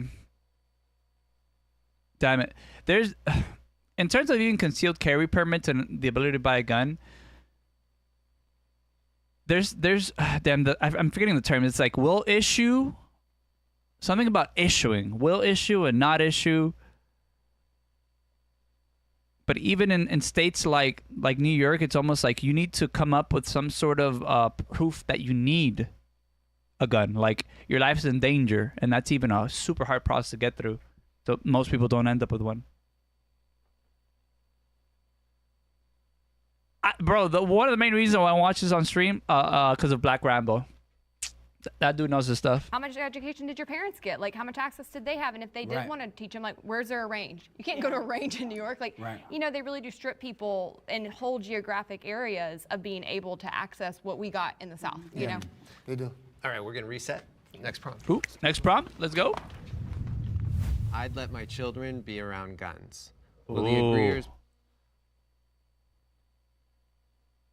Damn it. There's... In terms of even concealed carry permits and the ability to buy a gun, there's I'm forgetting the term. It's like will issue, something about issuing, will issue and not issue. But even in states like New York, it's almost like you need to come up with some sort of proof that you need a gun. Like your life is in danger, and that's even a super hard process to get through. So most people don't end up with one. Bro, one of the main reasons why I watch this on stream, because of Black Rambo. That dude knows his stuff. How much education did your parents get? Like, how much access did they have? And if they did want to teach them, like, where's there a range? You can't go to a range in New York. Like, you know, they really do strip people in whole geographic areas of being able to access what we got in the South, you know? They do. All right, we're going to reset. Next prompt. Ooh, next prompt. Let's go. I'd let my children be around guns. Will the agreeers...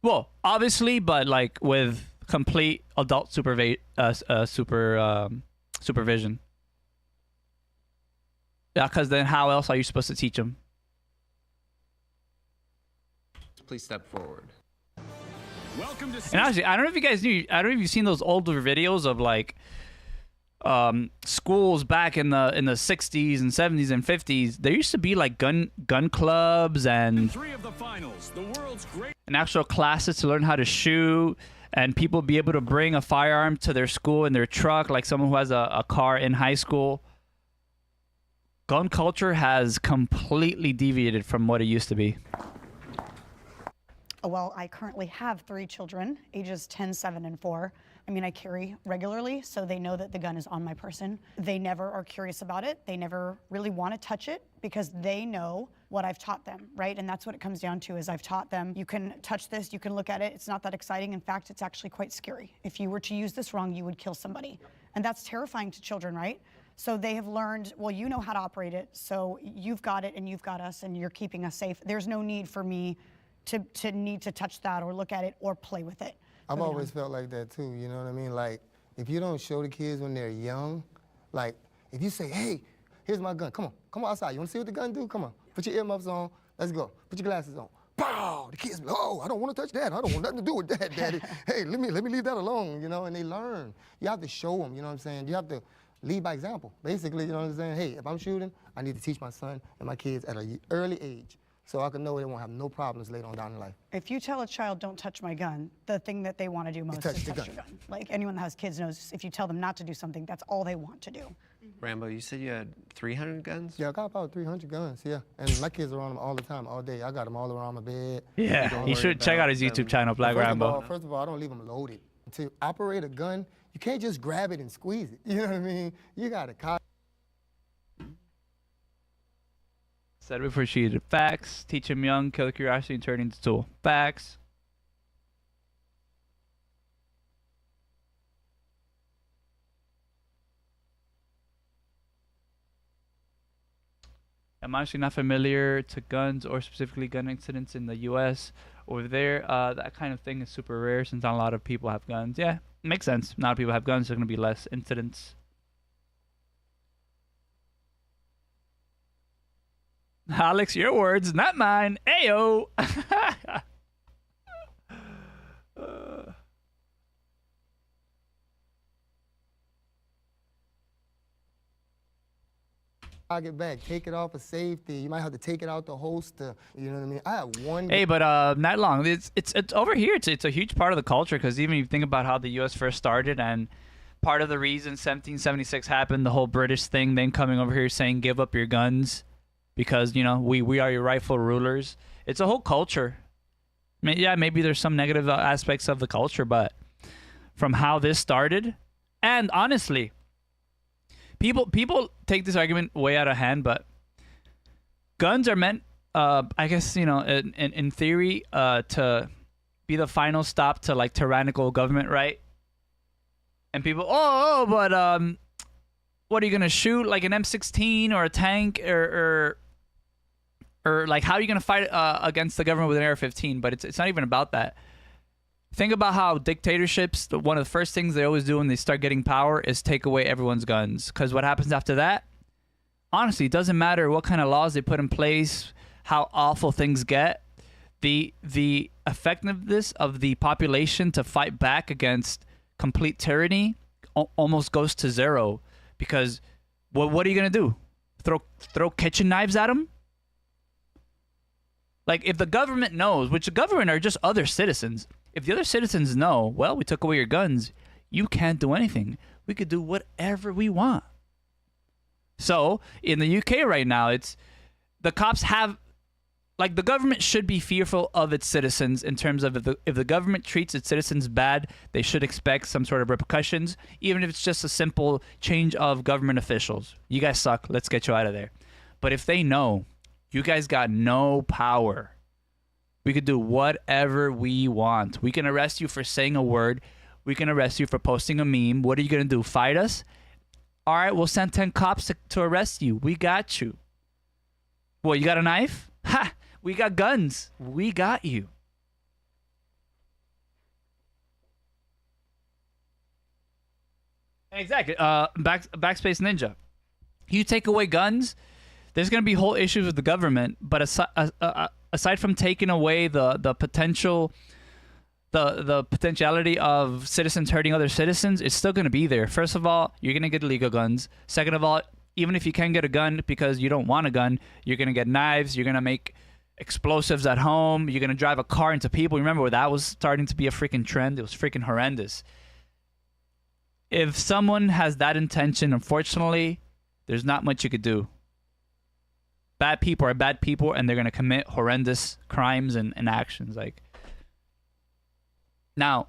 Well, obviously, but like with complete adult supervision. Yeah, because then how else are you supposed to teach them? Please step forward. Welcome to. And actually, I don't know if you guys knew. I don't know if you've seen those older videos of like schools back in the 60s and 70s and 50s. There used to be like gun clubs and actual classes to learn how to shoot, and people be able to bring a firearm to their school in their truck, like someone who has a car in high school. Gun culture has completely deviated from what it used to be. Well, I currently have 3 children, ages 10, 7, and 4. I mean, I carry regularly, so they know that the gun is on my person. They never are curious about it. They never really want to touch it because they know what I've taught them, right? And that's what it comes down to is I've taught them, you can touch this, you can look at it. It's not that exciting. In fact, it's actually quite scary. If you were to use this wrong, you would kill somebody. And that's terrifying to children, right? So they have learned, well, you know how to operate it, so you've got it and you've got us and you're keeping us safe. There's no need for me to need to touch that or look at it or play with it. I've always felt like that too, you know what I mean? Like, if you don't show the kids when they're young, like, if you say, hey, here's my gun, come on outside. You wanna see what the gun do? Come on, put your earmuffs on, let's go. Put your glasses on. Pow! The kids be like, oh, I don't wanna touch that. I don't want nothing to do with that, Daddy. Hey, let me leave that alone, you know, and they learn. You have to show them, you know what I'm saying? You have to lead by example, basically, you know what I'm saying? Hey, if I'm shooting, I need to teach my son and my kids at an early age, so I can know they won't have no problems later on down in life. If you tell a child, don't touch my gun, the thing that they want to do most is touch your gun. Like anyone that has kids knows if you tell them not to do something, that's all they want to do. Rambo, you said you had 300 guns? Yeah, I got about 300 guns, yeah. And my kids are on them all the time, all day. I got them all around my bed. Yeah, you should check out his YouTube channel, Black Rambo. First of all, I don't leave them loaded. To operate a gun, you can't just grab it and squeeze it. You know what I mean? You got to cock. Said before she did facts. Teach him young, kill the curiosity, and turn into tool. Facts. I'm actually not familiar to guns or specifically gun incidents in the U.S. Over there, that kind of thing is super rare since not a lot of people have guns. Yeah, makes sense. Not a lot of people have guns, so there's going to be less incidents. Alex, your words, not mine. Ayo. I'll get back. Take it off of safety. You might have to take it out the holster. You know what I mean? I have one. Hey, but not long. It's over here. It's a huge part of the culture because even if you think about how the U.S. first started and part of the reason 1776 happened, the whole British thing, then coming over here saying give up your guns. Because, you know, we are your rightful rulers. It's a whole culture. I mean, yeah, maybe there's some negative aspects of the culture, but from how this started, and honestly, people take this argument way out of hand, but guns are meant, I guess, you know, in theory, to be the final stop to like tyrannical government, right? And people, but what are you gonna shoot, like an M16 or a tank or like how are you gonna fight against the government with an AR-15? But it's not even about that. Think about how dictatorships, one of the first things they always do when they start getting power is take away everyone's guns. Because what happens after that, honestly, it doesn't matter what kind of laws they put in place, how awful things get. The effectiveness of the population to fight back against complete tyranny almost goes to zero. Because what are you going to do? Throw kitchen knives at them? Like, if the government knows, which the government are just other citizens, if the other citizens know, well, we took away your guns, You can't do anything. We could do whatever we want. So in the UK right now, it's the cops have, like, the government should be fearful of its citizens in terms of if the government treats its citizens bad, they should expect some sort of repercussions, even if it's just a simple change of government officials. You guys suck. Let's get you out of there. But if they know you guys got no power, we could do whatever we want. We can arrest you for saying a word. We can arrest you for posting a meme. What are you going to do? Fight us? All right, we'll send 10 cops to arrest you. We got you. What, you got a knife? Ha! We got guns. We got you. Exactly. Backspace Ninja. You take away guns, there's going to be whole issues with the government. But aside from taking away the potential, the potentiality of citizens hurting other citizens, it's still going to be there. First of all, you're going to get illegal guns. Second of all, even if you can get a gun because you don't want a gun, you're going to get knives. You're going to make explosives at home. You're going to drive a car into people. Remember when that was starting to be a freaking trend? It was freaking horrendous. If someone has that intention, unfortunately, there's not much you could do. Bad people are bad people, and they're going to commit horrendous crimes and actions. Like, now,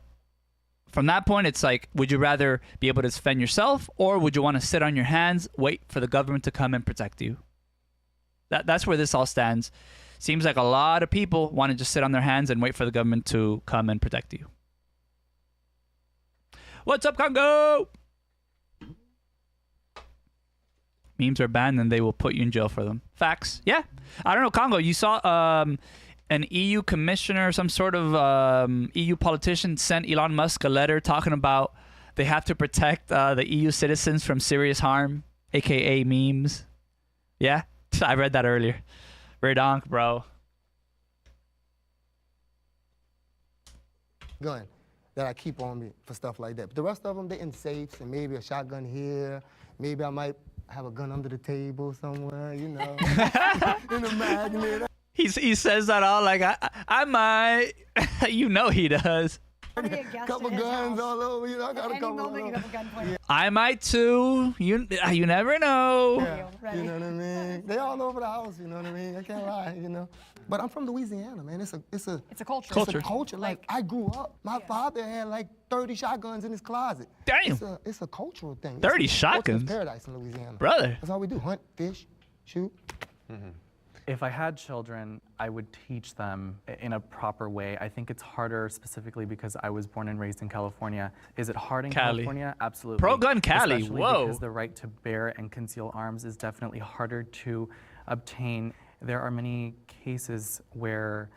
from that point, it's like, would you rather be able to defend yourself, or would you want to sit on your hands, wait for the government to come and protect you? That's where this all stands. Seems like a lot of people want to just sit on their hands and wait for the government to come and protect you. What's up, Congo? Memes are banned and they will put you in jail for them. Facts. Yeah. I don't know, Congo, you saw an EU commissioner, some sort of EU politician sent Elon Musk a letter talking about they have to protect the EU citizens from serious harm, aka memes. Yeah? I read that earlier. Redonk, bro. Gun that I keep on me for stuff like that. But the rest of them, they're in safes, and maybe a shotgun here. Maybe I might have a gun under the table somewhere, you know, in a magnet. He says that all like, I might. You know he does. Couple guns all over, you know, I got a couple of them. Yeah. I might too. You never know. Yeah, you know what I mean? They all over the house, you know what I mean? I can't lie, you know. But I'm from Louisiana, man. It's a culture. It's a culture. Like, I grew up. My father had like 30 shotguns in his closet. Damn. It's a cultural thing. 30 it's shotguns? Paradise in Louisiana. Brother. That's all we do. Hunt, fish, shoot. Mm-hmm. If I had children, I would teach them in a proper way. I think it's harder specifically because I was born and raised in California. Is it hard in California? Absolutely. Pro-gun Cali, Especially whoa. because the right to bear and conceal arms is definitely harder to obtain. There are many cases where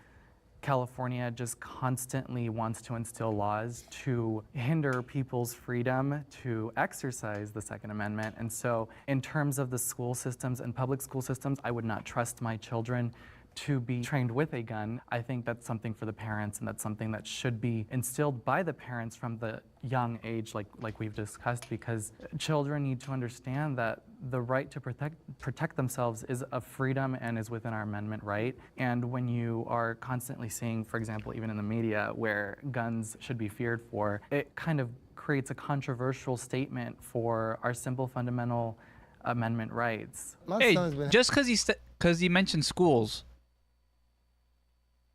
California just constantly wants to instill laws to hinder people's freedom to exercise the Second Amendment. And so in terms of the school systems and public school systems, I would not trust my children to be trained with a gun. I think that's something for the parents, and that's something that should be instilled by the parents from the young age, like we've discussed, because children need to understand that the right to protect themselves is a freedom and is within our amendment right. And when you are constantly seeing, for example, even in the media, where guns should be feared for, it kind of creates a controversial statement for our simple fundamental amendment rights. Hey, just because he mentioned schools,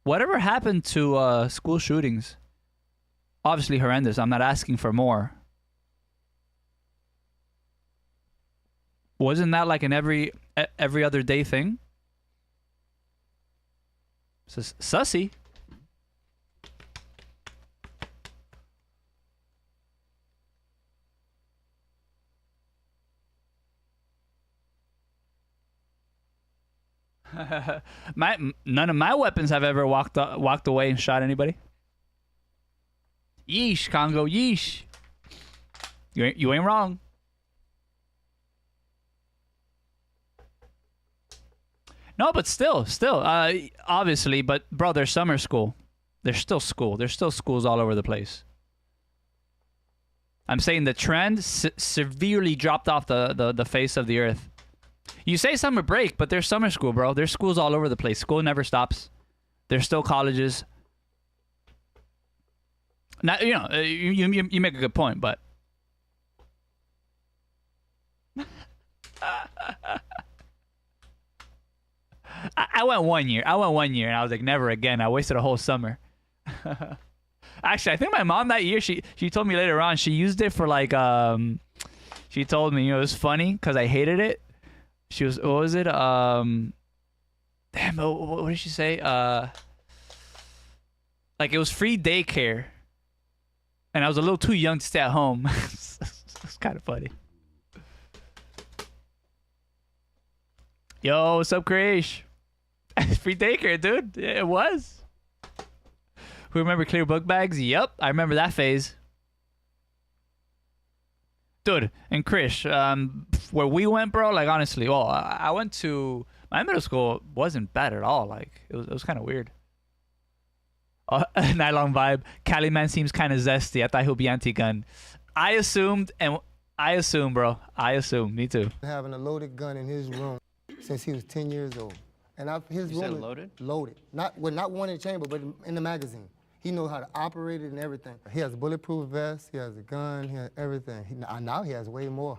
whatever happened to school shootings? Obviously horrendous. I'm not asking for more. Wasn't that like an every other day thing? Sussy. None of my weapons have ever walked away and shot anybody. Yeesh, Congo, yeesh. You ain't wrong. No, but still, obviously, but bro, there's summer school. There's still school. There's still schools all over the place. I'm saying the trend severely dropped off the face of the earth. You say summer break, but there's summer school, bro. There's schools all over the place. School never stops. There's still colleges. Now, you make a good point, but I went 1 year. And I was like, never again. I wasted a whole summer. Actually, I think my mom that year, she told me later on, she used it for like, she told me, it was funny because I hated it. She was, what was it? Damn, what did she say? Like it was free daycare. And I was a little too young to stay at home. It's kind of funny. Yo, what's up, Krish? Free daycare, dude. Yeah, it was. Who remember clear book bags? Yep, I remember that phase. Dude, and Krish, where we went, bro, like honestly, well, I went to, my middle school wasn't bad at all. Like, it was kind of weird. Nylon vibe. Cali man seems kind of zesty. I thought he'll be anti-gun. I assumed, bro. I assumed. Me too. Having a loaded gun in his room since he was 10 years old. And his You room said is loaded? Loaded. Not one in the chamber, but in the magazine. He knows how to operate it and everything. He has a bulletproof vest. He has a gun. He has everything. Now he has way more.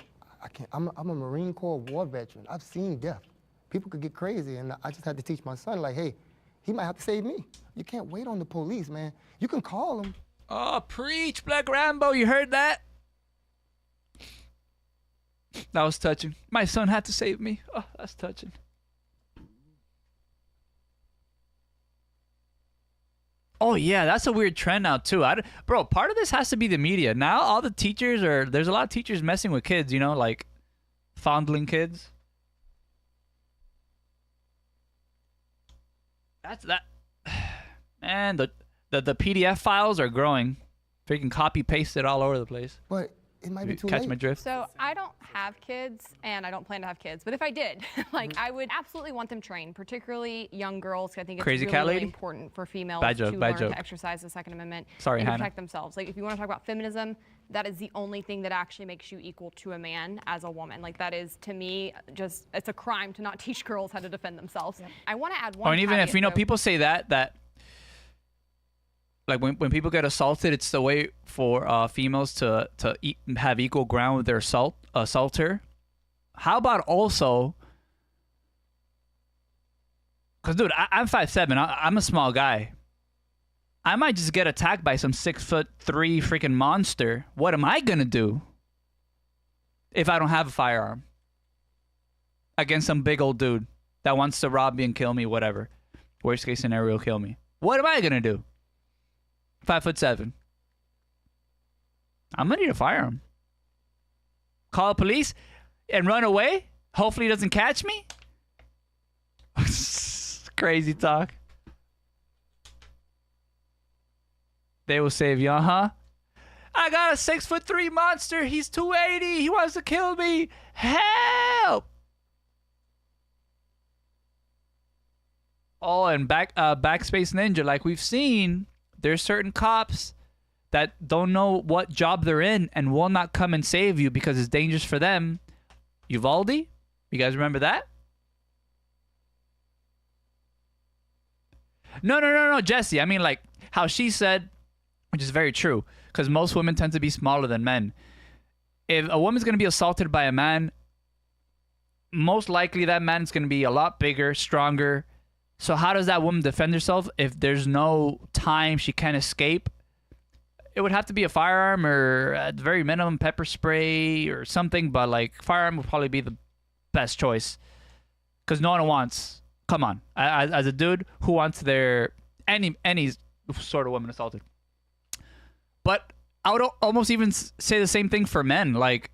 I'm a Marine Corps war veteran. I've seen death. People could get crazy, and I just had to teach my son, like, hey, he might have to save me. You can't wait on the police, man. You can call them. Oh, preach, Black Rambo. You heard that? That was touching. My son had to save me. Oh, that's touching. Oh, yeah, that's a weird trend now, too. Bro, part of this has to be the media. Now, all the teachers there's a lot of teachers messing with kids, like fondling kids. Man, the PDF files are growing. Freaking copy paste it all over the place. But it might be too Catch late. my drift? So I don't have kids, and I don't plan to have kids. But if I did, I would absolutely want them trained, particularly young girls. 'Cause I think it's Crazy really, cat really lady? important for females Bad joke, to bad learn joke. to exercise the Second Amendment Sorry, and to Hannah. protect themselves. Like, if you want to talk about feminism, that is the only thing that actually makes you equal to a man as a woman. Like, that is, to me, it's a crime to not teach girls how to defend themselves. Yep. I want to add one. And even if caveat, though. people say that like when people get assaulted, it's the way for females to have equal ground with their assaulter. How about also, because dude, I'm 5'7", I'm a small guy. I might just get attacked by some 6'3" freaking monster. What am I gonna do if I don't have a firearm against some big old dude that wants to rob me and kill me? Whatever. Worst case scenario, kill me. What am I gonna do? 5'7". I'm gonna need a firearm. Call the police and run away. Hopefully he doesn't catch me. Crazy talk. They will save you, huh? I got a 6'3" monster. He's 280. He wants to kill me. Help! Oh, and Backspace Ninja, like we've seen, there's certain cops that don't know what job they're in and will not come and save you because it's dangerous for them. Uvalde? You guys remember that? No, Jesse. I mean, like how she said, which is very true, because most women tend to be smaller than men. If a woman's going to be assaulted by a man, most likely that man's going to be a lot bigger, stronger. So how does that woman defend herself if there's no time she can escape? It would have to be a firearm or at the very minimum pepper spray or something, but like firearm would probably be the best choice because no one wants, come on, as a dude, who wants their any sort of woman assaulted? But I would almost even say the same thing for men. Like,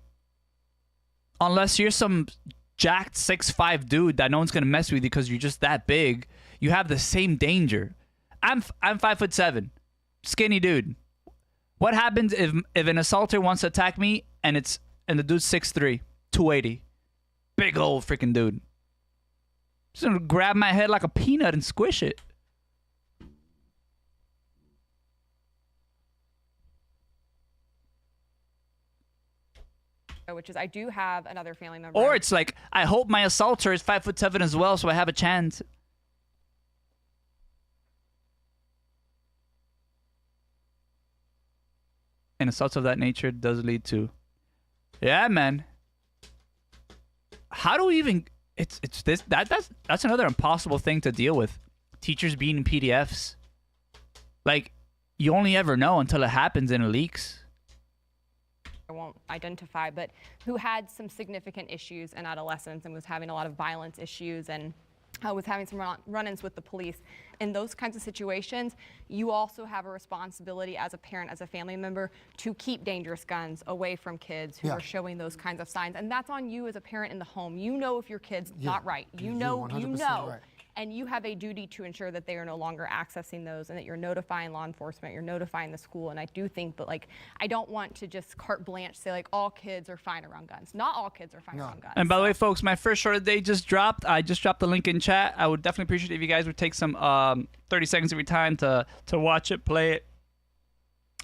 unless you're some jacked 6'5" dude that no one's gonna mess with you because you're just that big, you have the same danger. I'm 5'7", skinny dude. What happens if an assaulter wants to attack me and the dude's 6'3", 280, big old freaking dude? Just gonna grab my head like a peanut and squish it. Which is, I do have another family member. Or it's like, I hope my assaulter is 5'7" as well, so I have a chance. and assaults of that nature does lead to. Yeah, man. How do we even? That's another impossible thing to deal with. Teachers being PDFs. Like, you only ever know until it happens and it leaks. I won't identify, but who had some significant issues in adolescence and was having a lot of violence issues and was having some run-ins with the police. In those kinds of situations, you also have a responsibility as a parent, as a family member, to keep dangerous guns away from kids who are showing those kinds of signs. And that's on you as a parent in the home. You know if your kid's not right. You know. Right. And you have a duty to ensure that they are no longer accessing those and that you're notifying law enforcement, you're notifying the school. And I do think that, like, I don't want to just carte blanche say, like, all kids are fine around guns. Not all kids are fine around guns. And by the way, folks, my first short of the day just dropped. I just dropped the link in chat. I would definitely appreciate it if you guys would take some 30 seconds of your time to watch it, play it,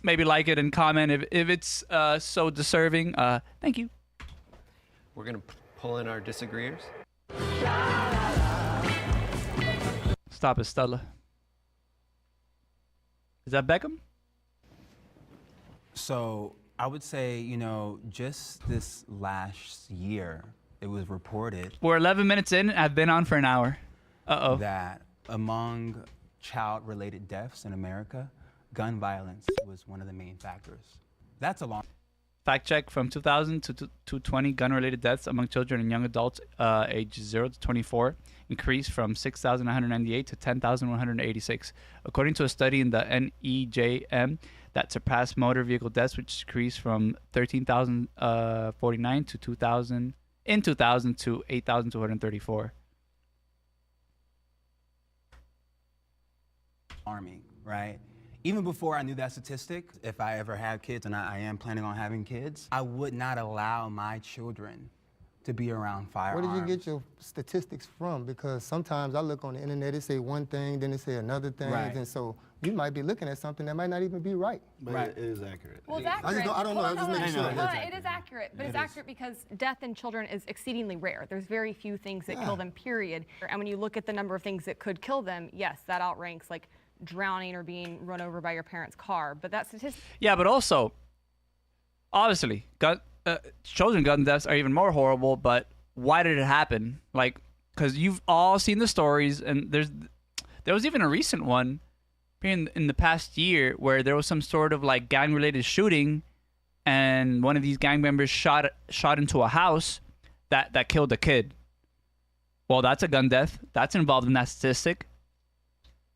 maybe like it and comment if it's so deserving. Thank you. We're going to pull in our disagreeers. Stop it, Stella. Is that Beckham? So I would say, you know, just this last year, it was reported. We're 11 minutes in. I've been on for an hour. Uh-oh. That among child-related deaths in America, gun violence was one of the main factors. That's a long. Fact check from 2000 to 2020, gun-related deaths among children and young adults ages 0 to 24 increased from 6,998 to 10,186. According to a study in the NEJM that surpassed motor vehicle deaths, which decreased from 13,049 to 2000 to 8,234. Alarming, right? Even before I knew that statistic, if I ever have kids, and I am planning on having kids, I would not allow my children to be around firearms. Where did you get your statistics from? Because sometimes I look on the internet, it say one thing, then it say another thing, Right. and so you might be looking at something that might not even be right. But Right. it is accurate. Well, it's accurate. I don't know. I'm just making sure. Hold on, it is accurate, but it's accurate because death in children is exceedingly rare. There's very few things that kill them, period. And when you look at the number of things that could kill them, yes, that outranks like drowning or being run over by your parents' car. But that statistic. Yeah, but also, obviously, children gun deaths are even more horrible. But why did it happen? Like, because you've all seen the stories, and there was even a recent one in the past year where there was some sort of like gang-related shooting, and one of these gang members shot into a house that killed a kid. Well, that's a gun death. That's involved in that statistic.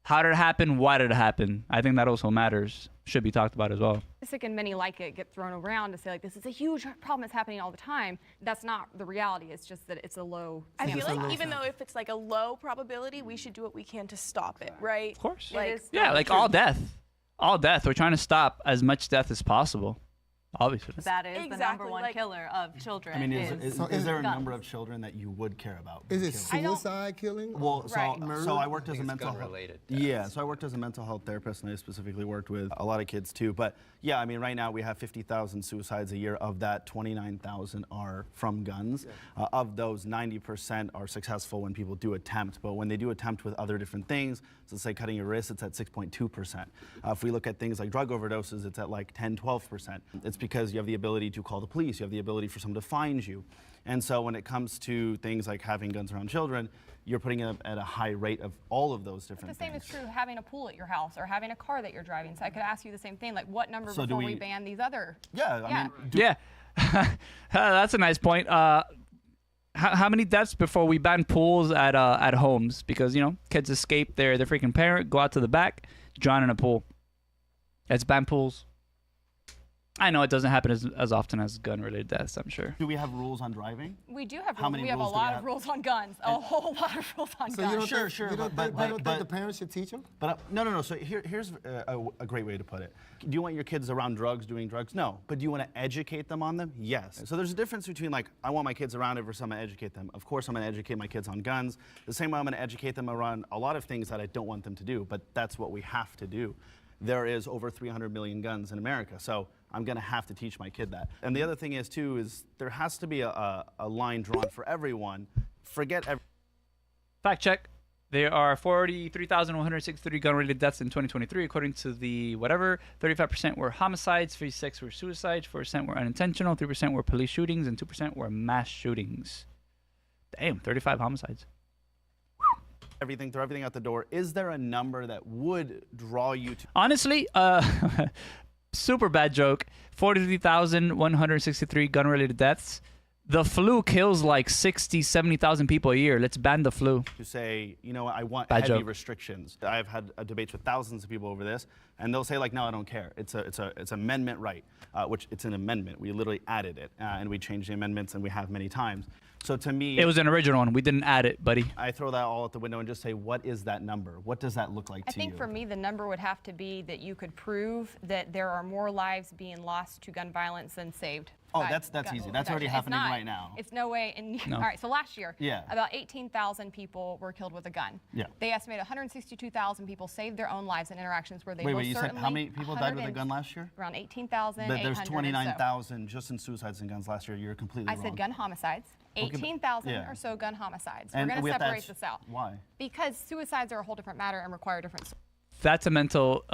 How did it happen? Why did it happen? I think that also matters. Should be talked about as well. Statistic and many like it get thrown around to say like this is a huge problem that's happening all the time. That's not the reality. It's just that it's a low. I feel sample like size. even though if it's like a low probability, we should do what we can to stop it, right? Of course. Like, Yeah, like all death. All death. We're trying to stop as much death as possible. Obviously. That is the number Exactly, one like- killer of children. I mean, is there a guns. number of children that you would care about? Is it killing? suicide killing? Well, Right. so I worked as a it's mental health. gun-related Yeah, so I worked as a mental health therapist, and I specifically worked with a lot of kids too. But yeah, I mean, right now we have 50,000 suicides a year. Of that, 29,000 are from guns. Of those, 90% are successful when people do attempt. But when they do attempt with other different things, so let's say cutting your wrist, it's at 6.2%. If we look at things like drug overdoses, it's at like 10, 12%. It's because you have the ability to call the police. You have the ability for someone to find you. And so when it comes to things like having guns around children, you're putting it at a high rate of all of those different The same things. is true having a pool at your house or having a car that you're driving. So I could ask you the same thing, like what number So do before we we- ban these other? Yeah, I mean, Yeah. That's a nice point. How many deaths before we ban pools at homes? Because, you know, kids escape their freaking parent, go out to the back, drown in a pool. Let's ban pools. I know it doesn't happen as often as gun-related deaths, I'm sure. do we have rules on driving? We do have How rules. many We have a rules do we lot have? of rules on guns. A whole lot of rules on So guns. you don't Sure, think, sure, you don't but- think, but- you don't but- think the parents should teach them? But no. So here's a great way to put it. Do you want your kids around drugs, doing drugs? No. But do you want to educate them on them? Yes. So there's a difference between like, I want my kids around it versus I'm going to educate them. Of course, I'm going to educate my kids on guns. The same way I'm going to educate them around a lot of things that I don't want them to do, but that's what we have to do. There is over 300 million guns in America, so I'm going to have to teach my kid that. And the other thing is, too, is there has to be a line drawn for everyone. Forget Fact check. There are 43,163 gun-related deaths in 2023, according to the whatever. 35% were homicides, 56% were suicides, 4% were unintentional, 3% were police shootings, and 2% were mass shootings. Damn, 35 homicides. Throw everything out the door. Is there a number that would draw you to? Honestly, super bad joke. 43,163 gun-related deaths. The flu kills like 60, 70,000 people a year. Let's ban the flu. To say, you know what, I want Bad heavy joke. restrictions. I've had debates with thousands of people over this, and they'll say like, no, I don't care. It's amendment right, which it's an amendment. We literally added it, and we changed the amendments, and we have many times. So to me, It was an original one. We didn't add it, buddy. I throw that all out the window and just say, what is that number? What does that look like I to you? think for me, the number would have to be that you could prove that there are more lives being lost to gun violence than saved. Oh, by that's gun easy. That's already protection. It's happening not. right now. It's no way. And No. all right, so last year, Yeah. about 18,000 people were killed with a gun. Yeah. They estimate 162,000 people saved their own lives in interactions where they Wait, most you said certainly how many people died with a gun last year? Around 18,800. But there's or so. 29,000 just in suicides and guns last year. You're completely I wrong. said gun homicides. Okay, but- 18,000 yeah. or so gun homicides. And We're going with to that, separate this out. Why? Because suicides are a whole different matter and require different. That's a mental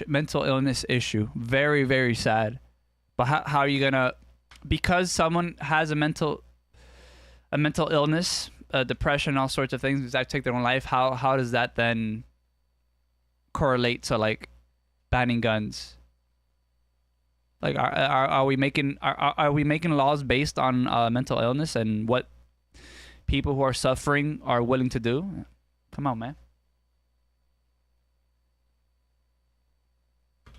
mental illness issue. Very, very sad. But how are you gonna? Because someone has a mental illness, depression, all sorts of things, that take their own life. How does that then correlate to like banning guns? Like, are we making laws based on mental illness and what people who are suffering are willing to do? Come on, man.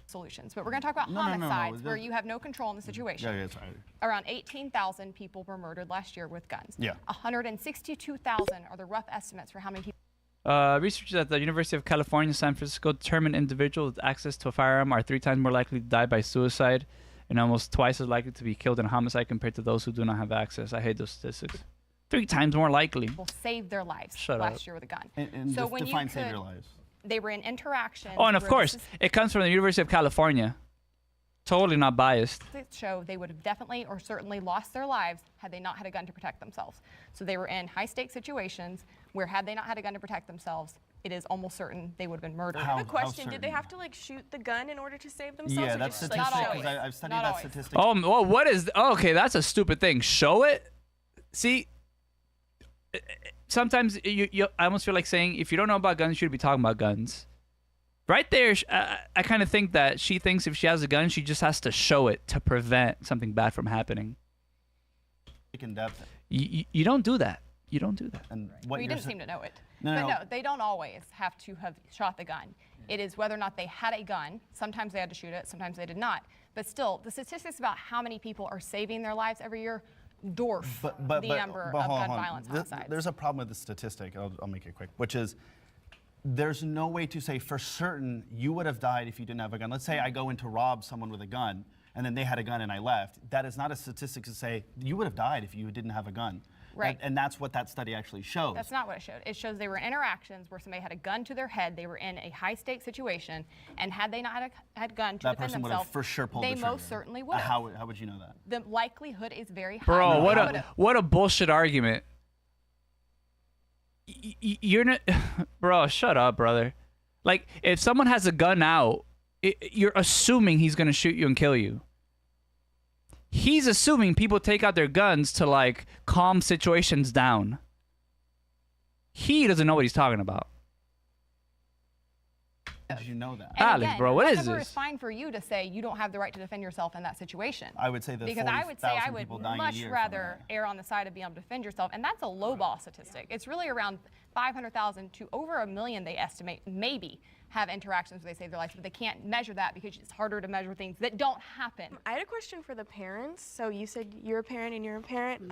Solutions, but we're going to talk about No. homicides where you have no control in the situation. Yeah, sorry. Around 18,000 people were murdered last year with guns. Yeah. 162,000 are the rough estimates for how many people. Researchers at the University of California, San Francisco determined individuals with access to a firearm are 3 times more likely to die by suicide and almost twice as likely to be killed in a homicide compared to those who do not have access. I hate those statistics. 3 times more likely. People saved their lives Shut last up. year with a gun. And so when define you save could, your lives. they were in interactions. Oh, and of where course, this is- it comes from the University of California. Totally not biased. show they would have definitely or certainly lost their lives had they not had a gun to protect themselves. So they were in high-stakes situations where had they not had a gun to protect themselves, it is almost certain they would have been murdered. I have a question. Did they have to like shoot the gun in order to save themselves? Yeah, or that's just, statistic. not always. I've studied Not that always. statistic. Oh, well, what is? Okay, that's a stupid thing. Show it. See, sometimes I almost feel like saying, if you don't know about guns, you should be talking about guns. Right there, I kind of think that she thinks if she has a gun, she just has to show it to prevent something bad from happening. In depth. You don't do that. You don't do that. And what Well, you you're didn't seem to know it. No, but no. no, they don't always have to have shot the gun. It is whether or not they had a gun. Sometimes they had to shoot it, sometimes they did not. But still, the statistics about how many people are saving their lives every year dwarf the number of gun violence homicides. There's a problem with the statistic. I'll make it quick, which is there's no way to say for certain you would have died if you didn't have a gun. Let's say I go in to rob someone with a gun, and then they had a gun and I left. That is not a statistic to say you would have died if you didn't have a gun. Right. And that's what that study actually shows. That's not what it showed. It shows they were in interactions where somebody had a gun to their head. They were in a high-stakes situation, and had they not had a gun to that defend person would have themselves, for sure pulled they the trigger. most certainly would have. How would you know that? The likelihood is very high. Bro, that they what a bullshit argument. You're not, bro. Shut up, brother. Like, if someone has a gun out, you're assuming he's gonna shoot you and kill you. He's assuming people take out their guns to like calm situations down. He doesn't know what he's talking about. How did you know that? And Alex, again, bro, what is whatever this? It's fine for you to say you don't have the right to defend yourself in that situation. I would say that because I would say I 40,000 would people dying a much year from rather that. err on the side of being able to defend yourself, and that's a lowball statistic. It's really around 500,000 to over 1 million they estimate maybe have interactions where they save their lives, but they can't measure that because it's harder to measure things that don't happen. I had a question for the parents. So you said you're a parent and you're a parent.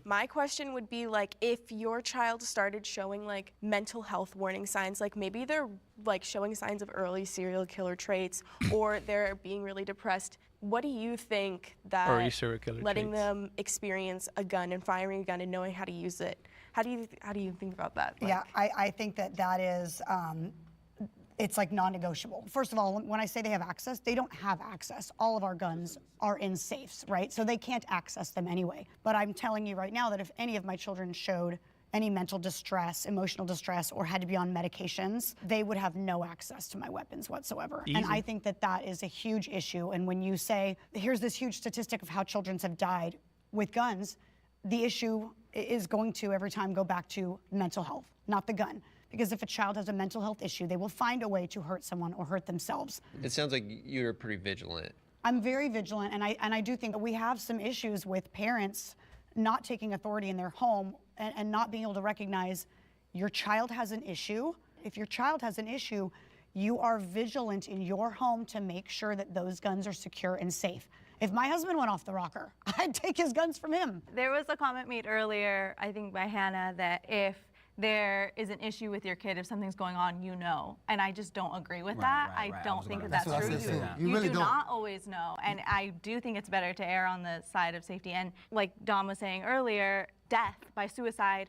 My question would be like, if your child started showing like mental health warning signs, like maybe they're like showing signs of early serial killer traits, or they're being really depressed, what do you think that Early serial killer letting traits. them experience a gun and firing a gun and knowing how to use it, how do you think about that? Like, Yeah, I think that is, it's like non-negotiable. First of all, when I say they have access, they don't have access. All of our guns are in safes, right? So they can't access them anyway. But I'm telling you right now that if any of my children showed any mental distress, emotional distress, or had to be on medications, they would have no access to my weapons whatsoever. Easy. And I think that that is a huge issue. And when you say, here's this huge statistic of how children have died with guns, the issue is going to every time go back to mental health, not the gun. Because if a child has a mental health issue, they will find a way to hurt someone or hurt themselves. It sounds like you're pretty vigilant. I'm very vigilant, and I do think that we have some issues with parents not taking authority in their home and not being able to recognize your child has an issue. If your child has an issue, you are vigilant in your home to make sure that those guns are secure and safe. If my husband went off the rocker, I'd take his guns from him. There was a comment made earlier, I think by Hannah, that if there is an issue with your kid, if something's going on, you know. And I just don't agree with that. I don't think that that's true. You really do don't. not always know. And I do think it's better to err on the side of safety. And like Dom was saying earlier, death by suicide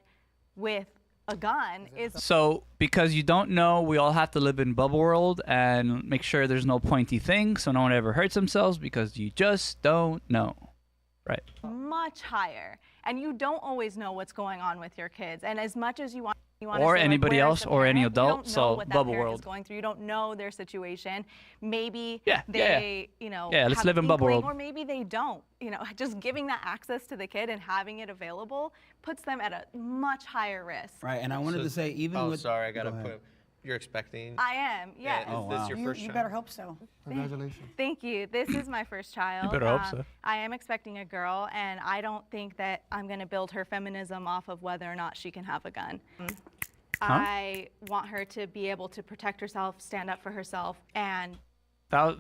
with a gun is... So because you don't know, we all have to live in bubble world and make sure there's no pointy thing so no one ever hurts themselves because you just don't know. Right. Much higher, and you don't always know what's going on with your kids. And as much as you want Or to say, anybody like, else, or any adult, you don't know so what that bubble parent world. is going through. You don't know their situation. Maybe Yeah, they, you know, let's have live an in bubble inkling, world. or maybe they don't. You know, just giving that access to the kid and having it available puts them at a much higher risk. Right, and I wanted to say even Oh, with... sorry, I gotta Go ahead. put. You're expecting. I am, yes. Is this your first You child? better hope so. Congratulations. Thank you. This is my first child. better hope so. I am expecting a girl, and I don't think that I'm going to build her feminism off of whether or not she can have a gun. I want her to be able to protect herself, stand up for herself, and... That...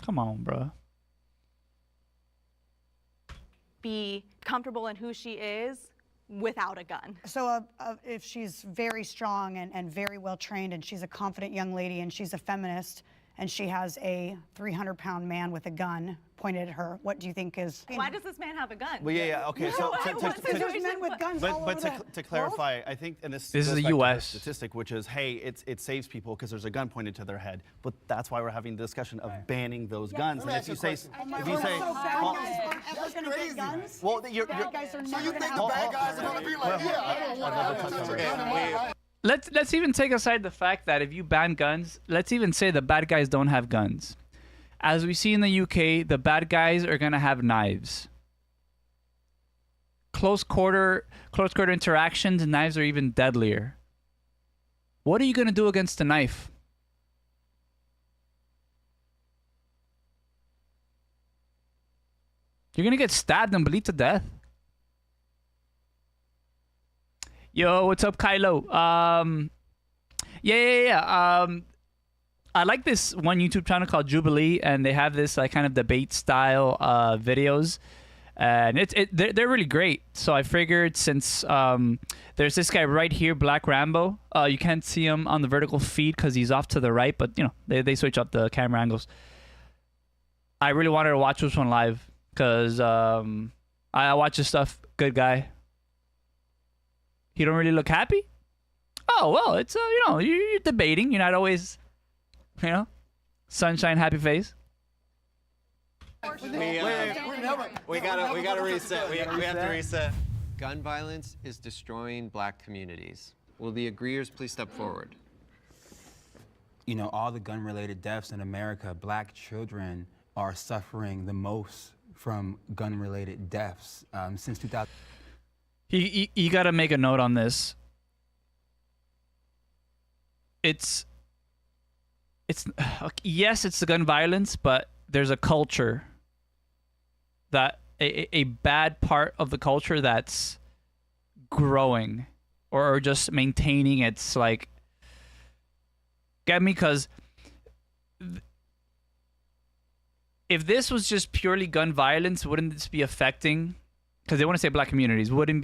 Come on, bro. be comfortable in who she is without a gun. So if she's very strong and very well trained and she's a confident young lady and she's a feminist and she has a 300-pound man with a gun pointed at her, what do you think is... Why does this man have a gun? Well, yeah, okay. So There's men with guns all over to clarify, I think, and this is goes the back to her US statistic, which is, hey, it saves people because there's a gun pointed to their head. But that's why we're having the discussion of banning those guns. And if you say, guns? well, Bad guys are So never you gonna think have the bad guns. guys are gonna be like, yeah, I don't want to touch a gun. Let's even take aside the fact that if you ban guns, let's even say the bad guys don't have guns. As we see in the UK, the bad guys are gonna have knives. Close quarter interactions, knives are even deadlier. What are you gonna do against a knife? You're gonna get stabbed and bleed to death. Yo, what's up, Kylo? Yeah. I like this one YouTube channel called Jubilee, and they have this like kind of debate style videos, and they're really great. So I figured since there's this guy right here, Black Rambo. You can't see him on the vertical feed because he's off to the right, but you know they switch up the camera angles. I really wanted to watch this one live because I watch his stuff. Good guy. He don't really look happy. Oh well, it's you know you're debating. You're not always. You know, sunshine, happy face. We gotta reset. We have to reset. Gun violence is destroying black communities. Will the agreeers please step forward? You know, all the gun-related deaths in America, black children are suffering the most from gun-related deaths since 2000. You gotta make a note on this. Yes, it's the gun violence, but there's a culture that a bad part of the culture that's growing or just maintaining its like. Get me? Because if this was just purely gun violence, wouldn't this be affecting? Because they want to say black communities. Wouldn't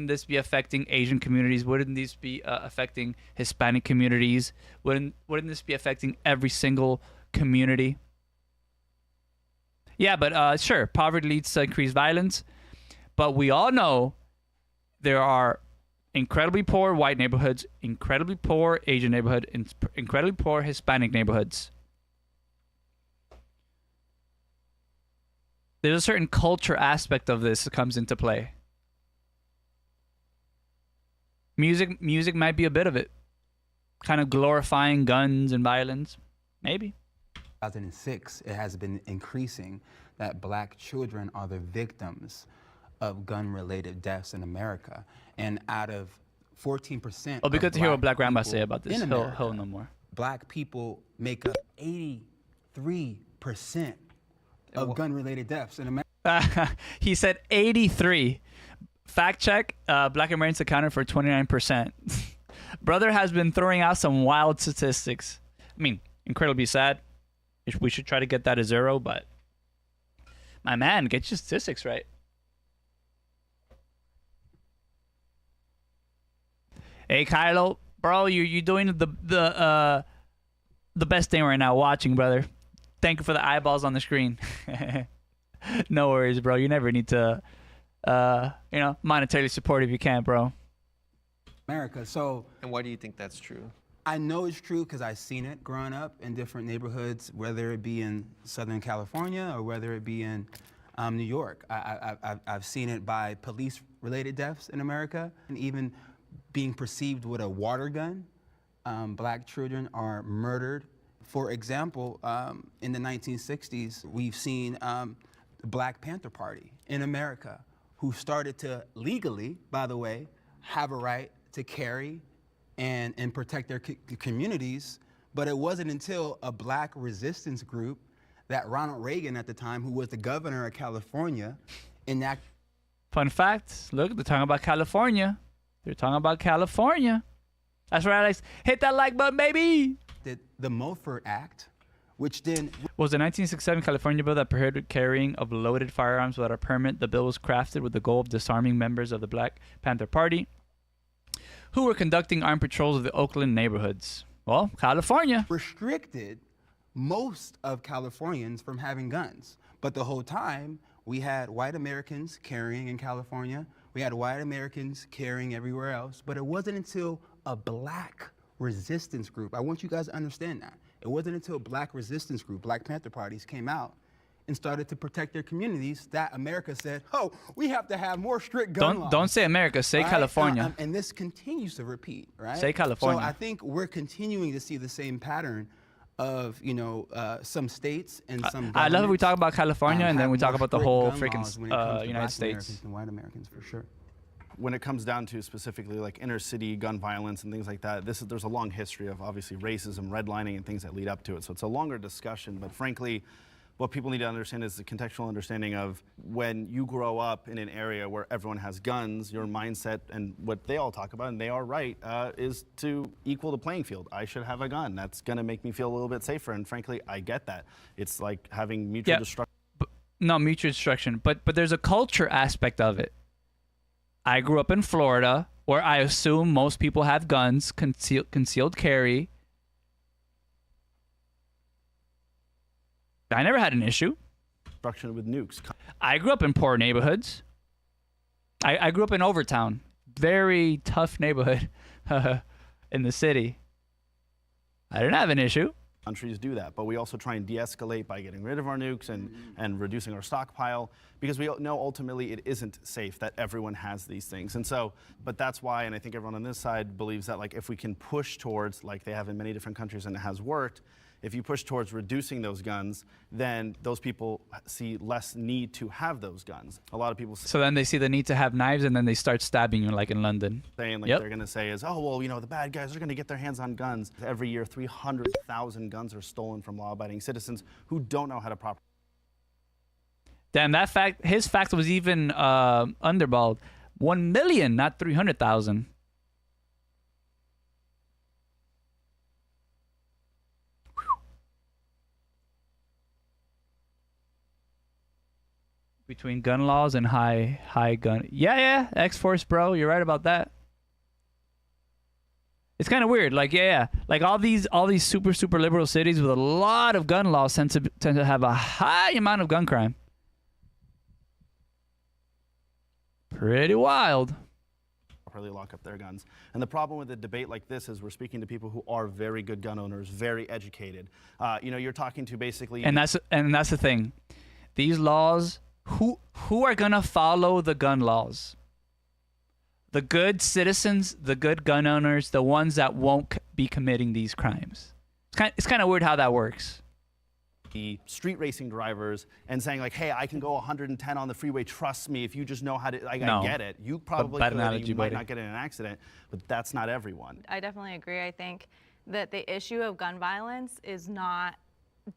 this be affecting Asian communities? Wouldn't this be affecting Hispanic communities? Wouldn't this be affecting every single community? Yeah, but sure, poverty leads to increased violence. But we all know there are incredibly poor white neighborhoods, incredibly poor Asian neighborhood, incredibly poor Hispanic neighborhoods. There's a certain culture aspect of this that comes into play. Music might be a bit of it. Kind of glorifying guns and violence. Maybe. 2006, it has been increasing that black children are the victims of gun-related deaths in America. And out of 14%. It'll be good to hear what Black Grandma people say about this. in America, He'll know more. Black people make up 83% of gun-related deaths in America. He said 83. Fact check, black Americans accounted for 29%. Brother has been throwing out some wild statistics. I mean, incredibly sad. We should try to get that to 0, but my man, get your statistics right. Hey, Kylo, bro, you're doing the best thing right now, watching, brother. Thank you for the eyeballs on the screen. No worries, bro. You never need to, monetarily support if you can, bro. America. So. And why do you think that's true? I know it's true because I've seen it growing up in different neighborhoods, whether it be in Southern California or whether it be in New York. I've seen it by police-related deaths in America, and even being perceived with a water gun. Black children are murdered. For example, in the 1960s, we've seen the Black Panther Party in America, who started to legally, by the way, have a right to carry and protect their communities. But it wasn't until a black resistance group that Ronald Reagan at the time, who was the governor of California, enacted. Fun fact, look, they're talking about California. They're talking about California. That's right, Alex. Hit that like button, baby. The Mulford Act, which then was the 1967 California bill that prohibited carrying of loaded firearms without a permit. The bill was crafted with the goal of disarming members of the Black Panther Party who were conducting armed patrols of the Oakland neighborhoods. Well, California restricted most of Californians from having guns. But the whole time, we had white Americans carrying in California. We had white Americans carrying everywhere else. But it wasn't until a black resistance group, I want you guys to understand that. It wasn't until a black resistance group, Black Panther parties, came out and started to protect their communities that America said, oh, we have to have more strict gun laws. Don't say America, say California. And this continues to repeat, right? Say California. So I think we're continuing to see the same pattern of, some states and some I love it we talk about California and then we talk about the whole freaking United States. Americans and white Americans, for sure. When it comes down to specifically like inner city gun violence and things like that, there's a long history of obviously racism, redlining, and things that lead up to it. So it's a longer discussion, but frankly, what people need to understand is the contextual understanding of when you grow up in an area where everyone has guns, your mindset and what they all talk about, and they are right, is to equal the playing field. I should have a gun. That's going to make me feel a little bit safer. And frankly, I get that. It's like having mutual destruction. No, mutual destruction. But there's a culture aspect of it. I grew up in Florida, where I assume most people have guns, concealed carry. I never had an issue. Destruction with nukes. I grew up in poor neighborhoods. I grew up in Overtown, very tough neighborhood in the city. I didn't have an issue. Countries do that, but we also try and de-escalate by getting rid of our nukes and reducing our stockpile, because we know ultimately it isn't safe that everyone has these things. And so, but that's why, and I think everyone on this side believes that, like, if we can push towards, like they have in many different countries and it has worked, if you push towards reducing those guns, then those people see less need to have those guns. A lot of people So then they see the need to have knives and then they start stabbing you, like in London. Saying, like, they're going to say is, oh, well, the bad guys are going to get their hands on guns. Every year, 300,000 guns are stolen from law-abiding citizens who don't know how to properly. Damn, his fact was even underballed. 1 million, not 300,000. Between gun laws and high gun. Yeah, X-Force, bro. You're right about that. It's kind of weird. Like, like all these super liberal cities with a lot of gun laws tend to have a high amount of gun crime. Pretty wild. Properly lock up their guns. And the problem with a debate like this is we're speaking to people who are very good gun owners, very educated. You're talking to basically. And that's the thing. These laws. Who are gonna follow the gun laws? The good citizens, the good gun owners, the ones that won't be committing these crimes. It's kind of weird how that works. The street racing drivers and saying like, hey, I can go 110 on the freeway. Trust me, if you just know how to, I get it. You probably could, and you might not get in an accident, but that's not everyone. I definitely agree. I think that the issue of gun violence is not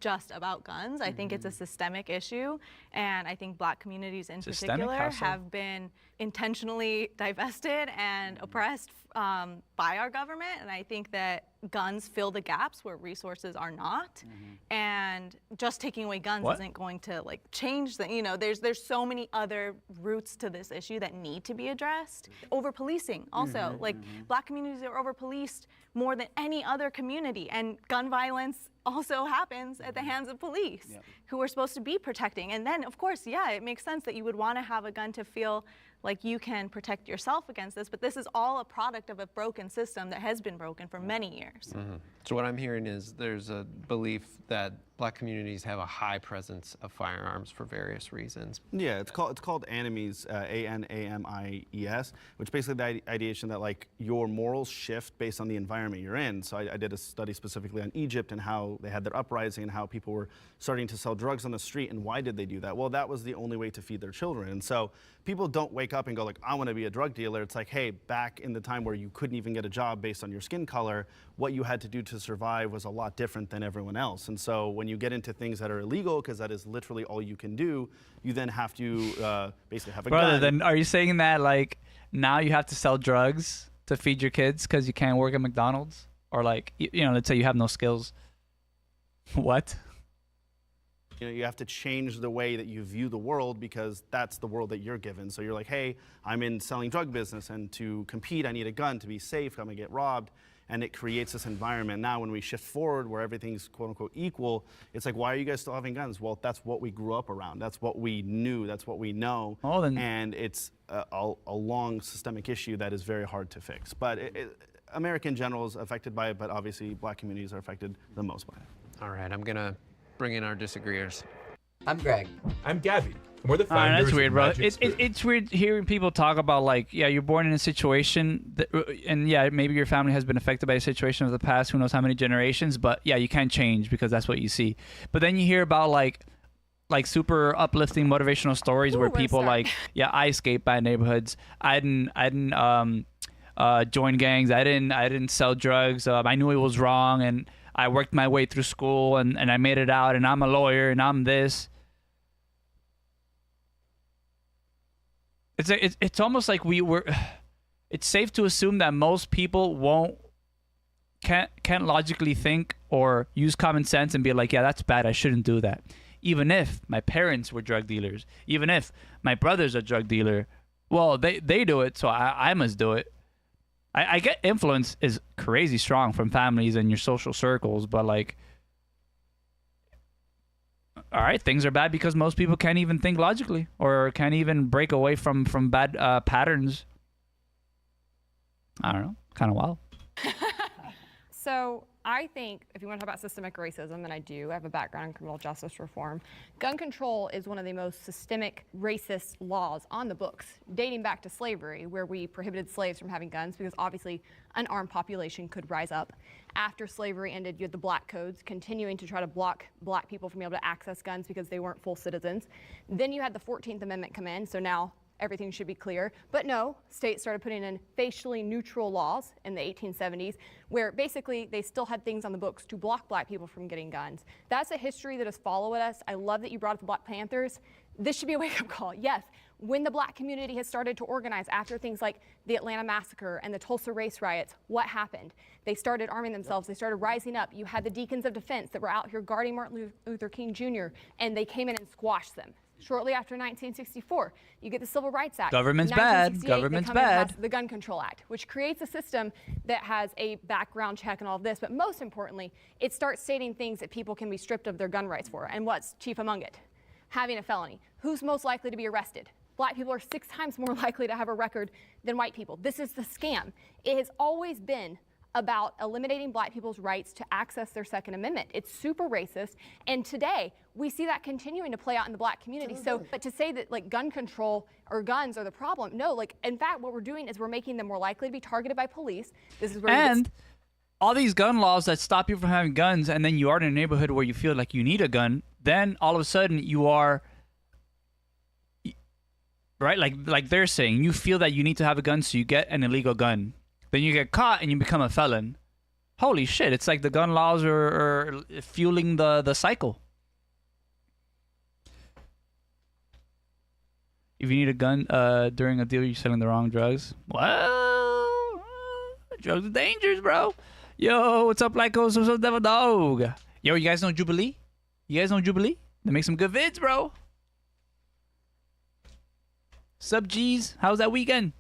just about guns. I think it's a systemic issue, and I think Black communities in particular have been intentionally divested and oppressed by our government, and I think that guns fill the gaps where resources are not, and just taking away guns isn't going to like change the, you know, there's so many other roots to this issue that need to be addressed. Over policing also, like Black communities are over policed more than any other community, and gun violence also happens at the hands of police who are supposed to be protecting. And then of course, yeah, it makes sense that you would want to have a gun to feel like you can protect yourself against this, but this is all a product of a broken system that has been broken for many years. So what I'm hearing is there's a belief that Black communities have a high presence of firearms for various reasons. Yeah, it's called ANAMIES, ANAMIES, which basically the ideation that like your morals shift based on the environment you're in. So I did a study specifically on Egypt and how they had their uprising and how people were starting to sell drugs on the street, and why did they do that? Well, that was the only way to feed their children. And so people don't wake up and go like, I want to be a drug dealer. It's like, hey, back in the time where you couldn't even get a job based on your skin color, what you had to do to survive was a lot different than everyone else. And so when you get into things that are illegal, because that is literally all you can do, you then have to basically have a gun. Then are you saying that like now you have to sell drugs to feed your kids because you can't work at McDonald's? Or like, you know, let's say you have no skills. What? You know, you have to change the way that you view the world because that's the world that you're given. So you're like, hey, I'm in selling drug business, and to compete, I need a gun to be safe. I'm gonna get robbed. And it creates this environment. Now, when we shift forward where everything's quote unquote equal, it's like, why are you guys still having guns? Well, that's what we grew up around. That's what we knew. That's what we know. And it's a long systemic issue that is very hard to fix. But America in general is affected by it, but obviously Black communities are affected the most by it. All right, I'm gonna bring in our disagreeers. I'm Greg. I'm Gabby. We're the founders. That's weird, bro. Magic Spoon. It's weird hearing people talk about like, yeah, you're born in a situation that, and yeah, maybe your family has been affected by a situation of the past, who knows how many generations, but yeah, you can't change because that's what you see. But then you hear about like super uplifting motivational stories where people like, yeah, I escaped bad neighborhoods. I didn't join gangs. I didn't sell drugs. I knew it was wrong, and I worked my way through school, and I made it out, and I'm a lawyer, and I'm this. It's almost like it's safe to assume that most people can't logically think or use common sense and be like, yeah, that's bad, I shouldn't do that. Even if my parents were drug dealers, even if my brother's a drug dealer, well, they do it, so I must do it. I get influence is crazy strong from families and your social circles, but like, all right, things are bad because most people can't even think logically or can't even break away from bad patterns. I don't know, kind of wild. So I think if you want to talk about systemic racism, and I do, I have a background in criminal justice reform, gun control is one of the most systemic racist laws on the books, dating back to slavery, where we prohibited slaves from having guns because obviously an armed population could rise up. After slavery ended, you had the black codes continuing to try to block black people from being able to access guns because they weren't full citizens. Then you had the 14th Amendment come in, so now everything should be clear. But no, states started putting in facially neutral laws in the 1870s, where basically they still had things on the books to block black people from getting guns. That's a history that has followed us. I love that you brought up the Black Panthers. This should be a wake-up call. Yes, when the black community has started to organize after things like the Atlanta massacre and the Tulsa race riots, what happened? They started arming themselves. They started rising up. You had the Deacons of Defense that were out here guarding Martin Luther King Jr., and they came in and squashed them. Shortly after 1964, you get the Civil Rights Act. Government's bad. Government's bad. The Gun Control Act, which creates a system that has a background check and all of this, but most importantly, it starts stating things that people can be stripped of their gun rights for. And what's chief among it? Having a felony. Who's most likely to be arrested? Black people are 6 times more likely to have a record than white people. This is the scam. It has always been about eliminating black people's rights to access their Second Amendment. It's super racist. And today, we see that continuing to play out in the black community. So, but to say that like gun control or guns are the problem, no, like in fact, what we're doing is we're making them more likely to be targeted by police. This is where and all these gun laws that stop you from having guns, and then you are in a neighborhood where you feel like you need a gun, then all of a sudden you are, right? Like they're saying, you feel that you need to have a gun, so you get an illegal gun. Then you get caught and you become a felon. Holy shit, it's like the gun laws are fueling the cycle. If you need a gun during a deal, you're selling the wrong drugs. Well, drugs are dangerous, bro. Yo, what's up, Lycos? What's up, Devil Dog? Yo, you guys know Jubilee? You guys know Jubilee? They make some good vids, bro. Sup, G's? How's that weekend?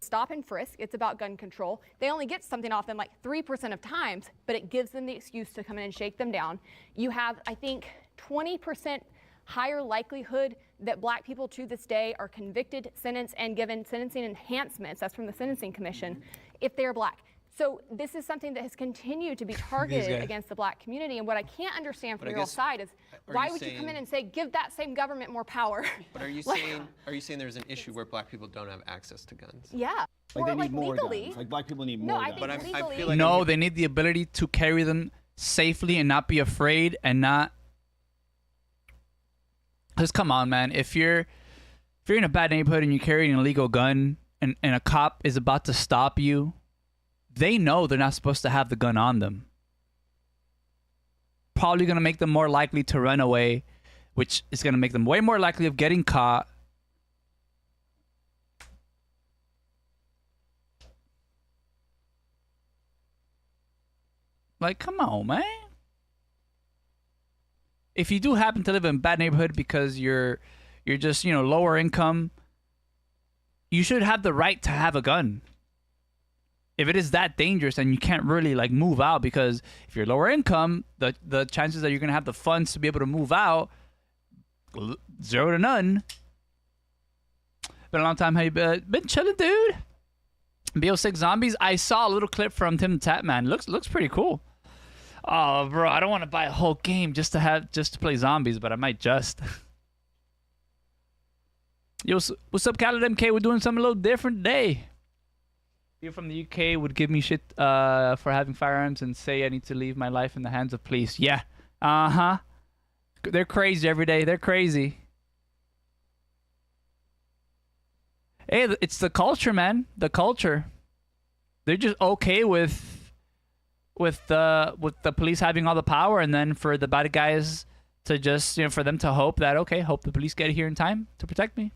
Stop and frisk. It's about gun control. They only get something off them like 3% of times, but it gives them the excuse to come in and shake them down. You have, I think, 20% higher likelihood that black people to this day are convicted, sentenced, and given sentencing enhancements. That's from the Sentencing Commission, if they're black. So this is something that has continued to be targeted against the black community. And what I can't understand from your side is why would you come in and say, give that same government more power? But are you saying there's an issue where black people don't have access to guns? Yeah. Like they or need more legally. guns. Like black people need No, more I guns. think But legally. I feel like No, they need the ability to carry them safely and not be afraid and not. Because come on, man, if you're in a bad neighborhood and you're carrying an illegal gun and a cop is about to stop you, they know they're not supposed to have the gun on them. Probably going to make them more likely to run away, which is going to make them way more likely of getting caught. Like, come on, man. If you do happen to live in a bad neighborhood because you're just, lower income, you should have the right to have a gun. If it is that dangerous and you can't really like move out, because if you're lower income, the chances that you're gonna have the funds to be able to move out, 0 to none. Been a long time. How you been chilling, dude? BO6 Zombies. I saw a little clip from Tim the Tatman. Looks pretty cool. Oh, bro, I don't want to buy a whole game just to play zombies, but I might just. Yo, what's up, Khaled MK? We're doing something a little different today. People from the UK would give me shit for having firearms and say I need to leave my life in the hands of police. Yeah. Uh-huh. They're crazy every day. They're crazy. Hey, it's the culture, man. The culture. They're just okay with the police having all the power, and then for the bad guys to just, for them to hope that, okay, hope the police get here in time to protect me.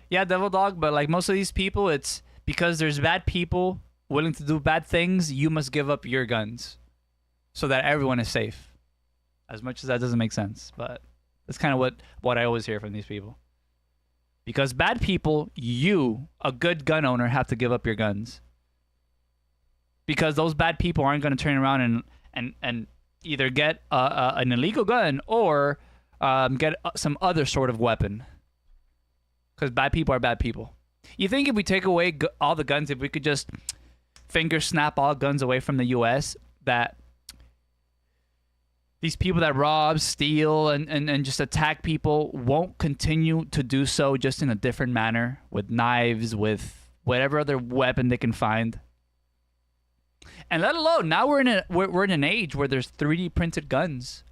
Yeah, Devil Dog, but like most of these people, it's because there's bad people willing to do bad things, you must give up your guns so that everyone is safe. As much as that doesn't make sense, but that's kind of what I always hear from these people. Because bad people, you, a good gun owner, have to give up your guns. Because those bad people aren't going to turn around and either get an illegal gun or get some other sort of weapon. Because bad people are bad people. You think if we take away all the guns, if we could just finger snap all guns away from the U.S., that these people that rob, steal, and just attack people won't continue to do so, just in a different manner, with knives, with whatever other weapon they can find. And let alone, now we're in an age where there's 3D printed guns.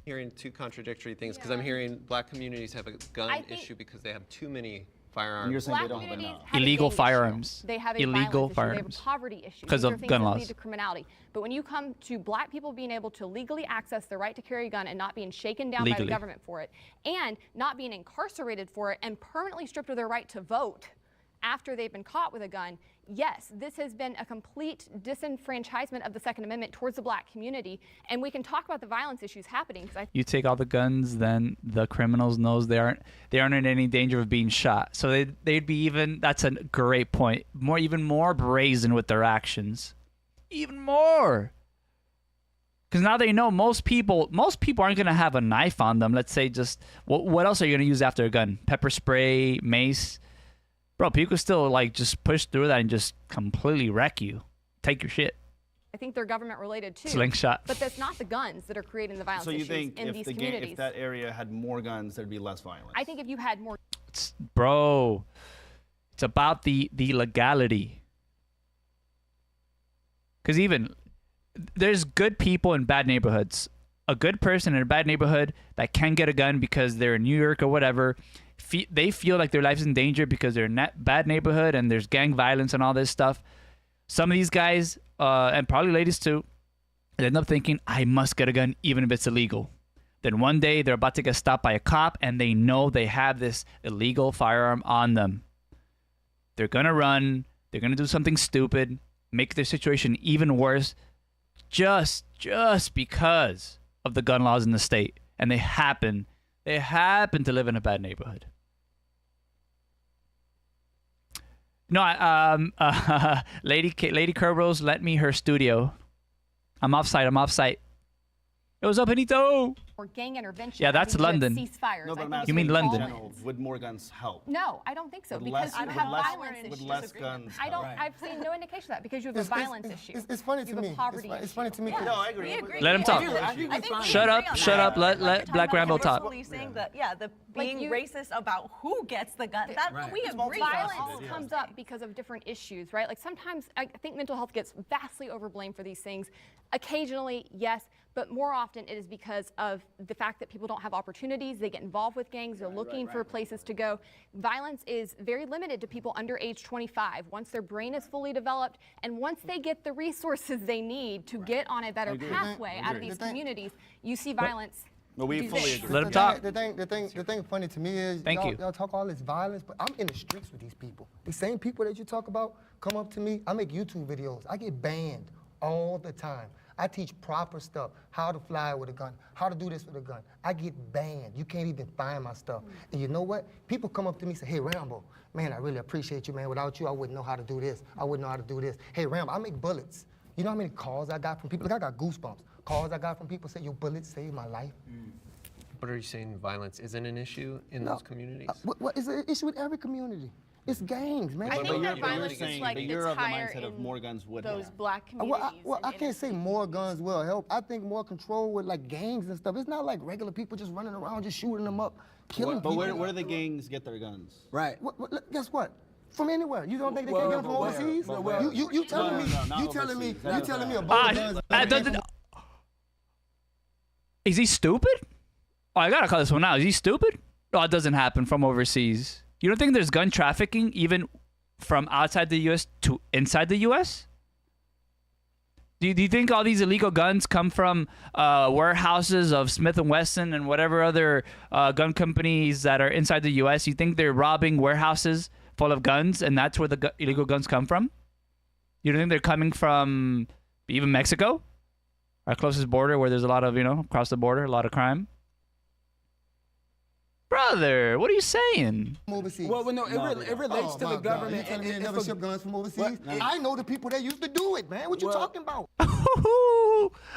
Hearing two contradictory things, because I'm hearing black communities have a gun issue because they have too many firearms. And you're saying Black they don't have communities enough. have a Illegal gang firearms. issue. They have a Illegal violence issue. firearms. They have a poverty issue. Because These of are things gun that laws. lead to criminality. But when you come to black people being able to legally access the right to carry a gun and not being shaken down by Legally. the government for it, and not being incarcerated for it and permanently stripped of their right to vote after they've been caught with a gun, yes, this has been a complete disenfranchisement of the Second Amendment towards the black community. And we can talk about the violence issues happening. You take all the guns, then the criminals knows they aren't in any danger of being shot. So they'd be even. That's a great point. Even more brazen with their actions. Even more. Because now they know most people aren't going to have a knife on them. Let's say just, what else are you going to use after a gun? Pepper spray, mace. Bro, people could still like just push through that and just completely wreck you. Take your shit. I think they're government related too. Slingshot. But that's not the guns that are creating the violence So you issues think in these communities. if that area had more guns, there'd be less violence? I think if you had more. Bro, it's about the legality. Because even there's good people in bad neighborhoods. A good person in a bad neighborhood that can get a gun because they're in New York or whatever, they feel like their life's in danger because they're in that bad neighborhood and there's gang violence and all this stuff. Some of these guys, and probably ladies too, they end up thinking, I must get a gun even if it's illegal. Then one day they're about to get stopped by a cop and they know they have this illegal firearm on them. They're going to run. They're going to do something stupid, make their situation even worse just because of the gun laws in the state. And they happen to live in a bad neighborhood. No, Lady Kerbros lent me her studio. I'm off-site. It was up, Benito. Or gang intervention. Yeah, that's London. Ceasefires. No, but You mean London? Would more guns help? No, I don't think so. Would Because less- you would have less- violence would issues. less guns I don't. help? I've seen no indication of that because you have a violence issue. It's funny You to have a me. poverty It's funny to me. issue. No, I agree. We agree. Let him talk. I think we Shut agree up, on shut that. up. Let Like, Black you're Rambo talk. policing the being you- racist about who gets the gun. That we agree. Violence comes up because of different issues, right? Like sometimes I think mental health gets vastly overblamed for these things. Occasionally, yes, but more often it is because of the fact that people don't have opportunities. They get involved with gangs. They're looking for places to go. Violence is very limited to people under age 25. Once their brain is fully developed and once they get the resources they need to get on a better pathway out of these communities, you see violence. But we do fully this. agree. Let him talk. The thing funny to me is Thank you. y'all talk all this violence, but I'm in the streets with these people. The same people that you talk about come up to me. I make YouTube videos. I get banned all the time. I teach proper stuff, how to fly with a gun, how to do this with a gun. I get banned. You can't even find my stuff. And you know what? People come up to me and say, hey, Rambo, man, I really appreciate you, man. Without you, I wouldn't know how to do this. I wouldn't know how to do this. Hey, Rambo, I make bullets. You know how many calls I got from people? Like, I got goosebumps. Calls I got from people say, your bullets saved my life. But are you saying violence isn't an issue in those communities? What is an issue with every community? It's gangs, man. I think that you're violence saying- is like but you're it's of the higher mindset of in more guns would those help. black communities. I can't say more guns will help. I think more control with like gangs and stuff. It's not like regular people just running around, just shooting them up, killing But people. where do the gangs get their guns? Right. Guess what? From anywhere. You don't think they can get them from overseas? You telling me? not You telling me? overseas. You telling me a bullet guns? Is he stupid? Oh, I gotta call this one out. Is he stupid? Oh, it doesn't happen from overseas. You don't think there's gun trafficking even from outside the U.S. to inside the U.S.? Do you think all these illegal guns come from warehouses of Smith & Wesson and whatever other gun companies that are inside the U.S.? You think they're robbing warehouses full of guns and that's where the illegal guns come from? You don't think they're coming from even Mexico? Our closest border where there's a lot of, across the border, a lot of crime? Brother, what are you saying? From overseas. Well, no, it relates to the government. You telling me they and never for- ship guns from overseas? I know the people that used to do it, man. What you talking about?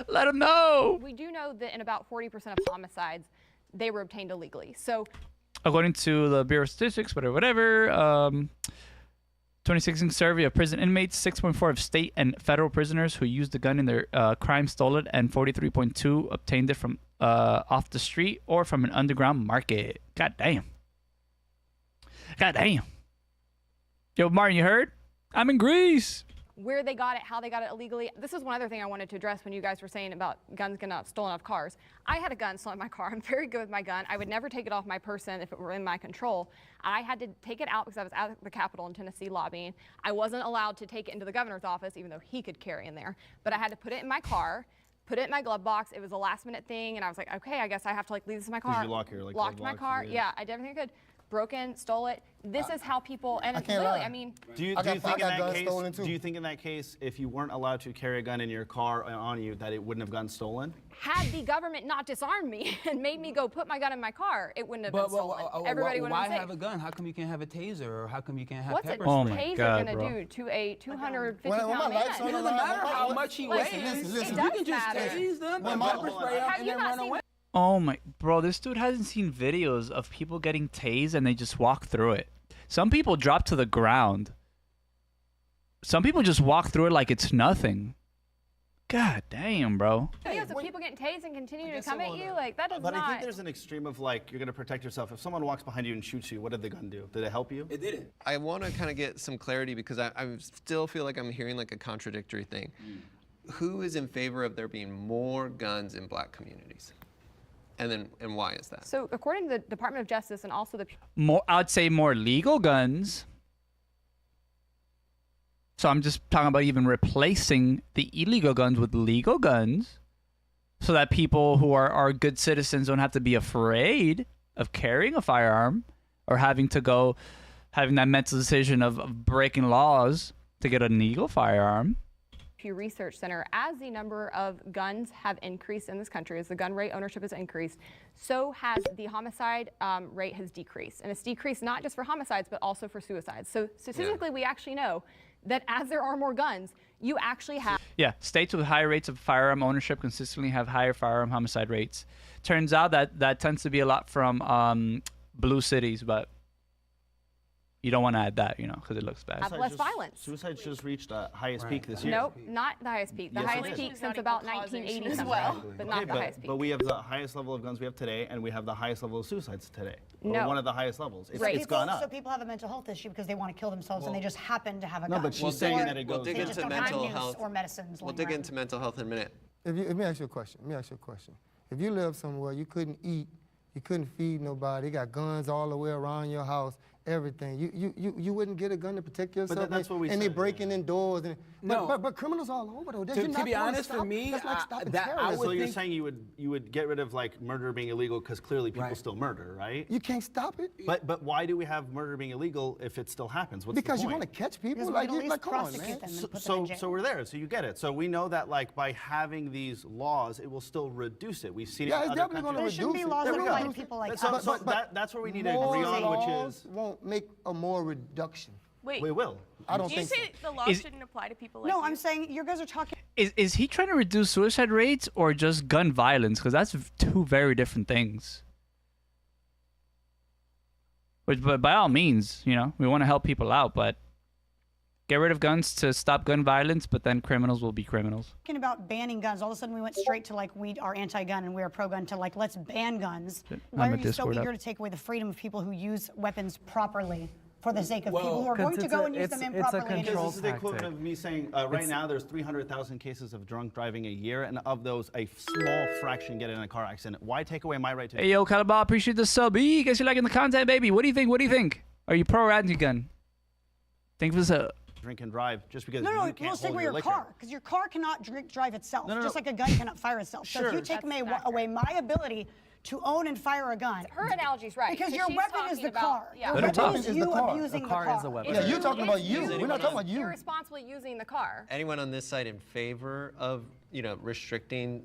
Let them know. We do know that in about 40% of homicides, they were obtained illegally. So According to the Bureau of Statistics, whatever, 2016 survey of prison inmates, 6.4 of state and federal prisoners who used the gun in their crime stole it, and 43.2 obtained it from off the street or from an underground market. God damn. Yo, Martin, you heard? I'm in Greece. where they got it, how they got it illegally. This is one other thing I wanted to address when you guys were saying about guns getting stolen off cars. I had a gun stolen in my car. I'm very good with my gun. I would never take it off my person if it were in my control. I had to take it out because I was at the Capitol in Tennessee lobbying. I wasn't allowed to take it into the governor's office, even though he could carry in there. But I had to put it in my car, put it in my glove box. It was a last minute thing, and I was like, okay, I guess I have to leave this in my car. Did you lock your Locked glove my box? car. Yeah, I did everything I could. broke in, stole it. This is how people, and it's literally, I mean. Do you think in that case, if you weren't allowed to carry a gun in your car on you, that it wouldn't have gotten stolen? Had the government not disarmed me and made me go put my gun in my car, it wouldn't have been stolen. Everybody would have been safe. Why have a gun? How come you can't have a taser, or how come you can't have What's pepper a spray? taser gonna do to a 250-pound man? It doesn't matter how much he weighs. Listen, You can just tase them, put pepper spray out, and then run away. Oh my, bro, this dude hasn't seen videos of people getting tased and they just walk through it. Some people drop to the ground. Some people just walk through it like it's nothing. God damn, bro. Videos of people getting tased and continue to come at you, like that does not. But I think there's an extreme of like, you're gonna protect yourself. If someone walks behind you and shoots you, what did the gun do? Did it help you? It didn't. I want to kind of get some clarity because I still feel like I'm hearing like a contradictory thing. Who is in favor of there being more guns in black communities? And why is that? So according to the Department of Justice and also the I'd say more legal guns. So I'm just talking about even replacing the illegal guns with legal guns so that people who are good citizens don't have to be afraid of carrying a firearm or having that mental decision of breaking laws to get an illegal firearm. Pew Research Center, as the number of guns have increased in this country, as the gun rate ownership has increased, so has the homicide rate has decreased. And it's decreased not just for homicides, but also for suicides. So statistically, we actually know that as there are more guns, you actually have... Yeah, states with higher rates of firearm ownership consistently have higher firearm homicide rates. Turns out that tends to be a lot from blue cities, but you don't want to add that, because it looks bad. Have less violence. Suicides just reached the highest peak this year. Nope, not the highest peak. The highest peak since about 1980 as well, but not the highest peak. But we have the highest level of guns we have today, and we have the highest level of suicides today. No. Or one of the highest levels. It's gone up. So people have a mental health issue because they want to kill themselves and they just happen to have a gun. No, but she's saying that it goes. We'll dig into mental health. Or medicines. We'll dig into mental health in a minute. Let me ask you a question. If you live somewhere you couldn't eat, you couldn't feed nobody, you got guns all the way around your house, everything. You wouldn't get a gun to protect yourself. But that's what we said. And they breaking in doors. No. But criminals all over though. To be honest, for me, that's like stopping that I terrorism. So you're saying you would get rid of like murder being illegal because clearly people still murder, right? You can't stop it. But why do we have murder being illegal if it still happens? What's Because the point? you want to catch people. Because Come on, man. So we're there. So you get it. So we know that like by having these laws, it will still reduce it. We've seen it in it's other definitely going to countries. reduce There shouldn't be it. laws There that we apply go. to people like So us. that's where we need to agree on, which is won't make a more reduction. Wait, we will. I don't did you think say the law shouldn't apply to people like No, you? I'm saying you guys are talking. Is he trying to reduce suicide rates or just gun violence? Because that's two very different things. But by all means, we want to help people out, but get rid of guns to stop gun violence, but then criminals will be criminals. Talking about banning guns, all of a sudden we went straight to like we are anti-gun and we are pro-gun to like let's ban guns. Why are you so eager to take away the freedom of people who use weapons properly for the sake of people who are going to go and use them improperly? This is the equivalent of me saying right now there's 300,000 cases of drunk driving a year, and of those a small fraction get in a car accident. Why take away my right to? Hey yo, Calabar, appreciate the sub. Hey, guess you're liking the content, baby. What do you think? Are you pro or anti-gun? Think of this drink and drive just because no, you can't let's take hold away your your liquor. car, because your car cannot drive itself, just like a gun cannot fire itself. So if you take away my ability to own and fire a gun. Her analogy's right. Because your weapon is the car. Yeah. Your weapon is you abusing the car. The car is a weapon. Yeah, you're talking about you. We're not talking about you. Irresponsibly using the car. Anyone on this side in favor of, restricting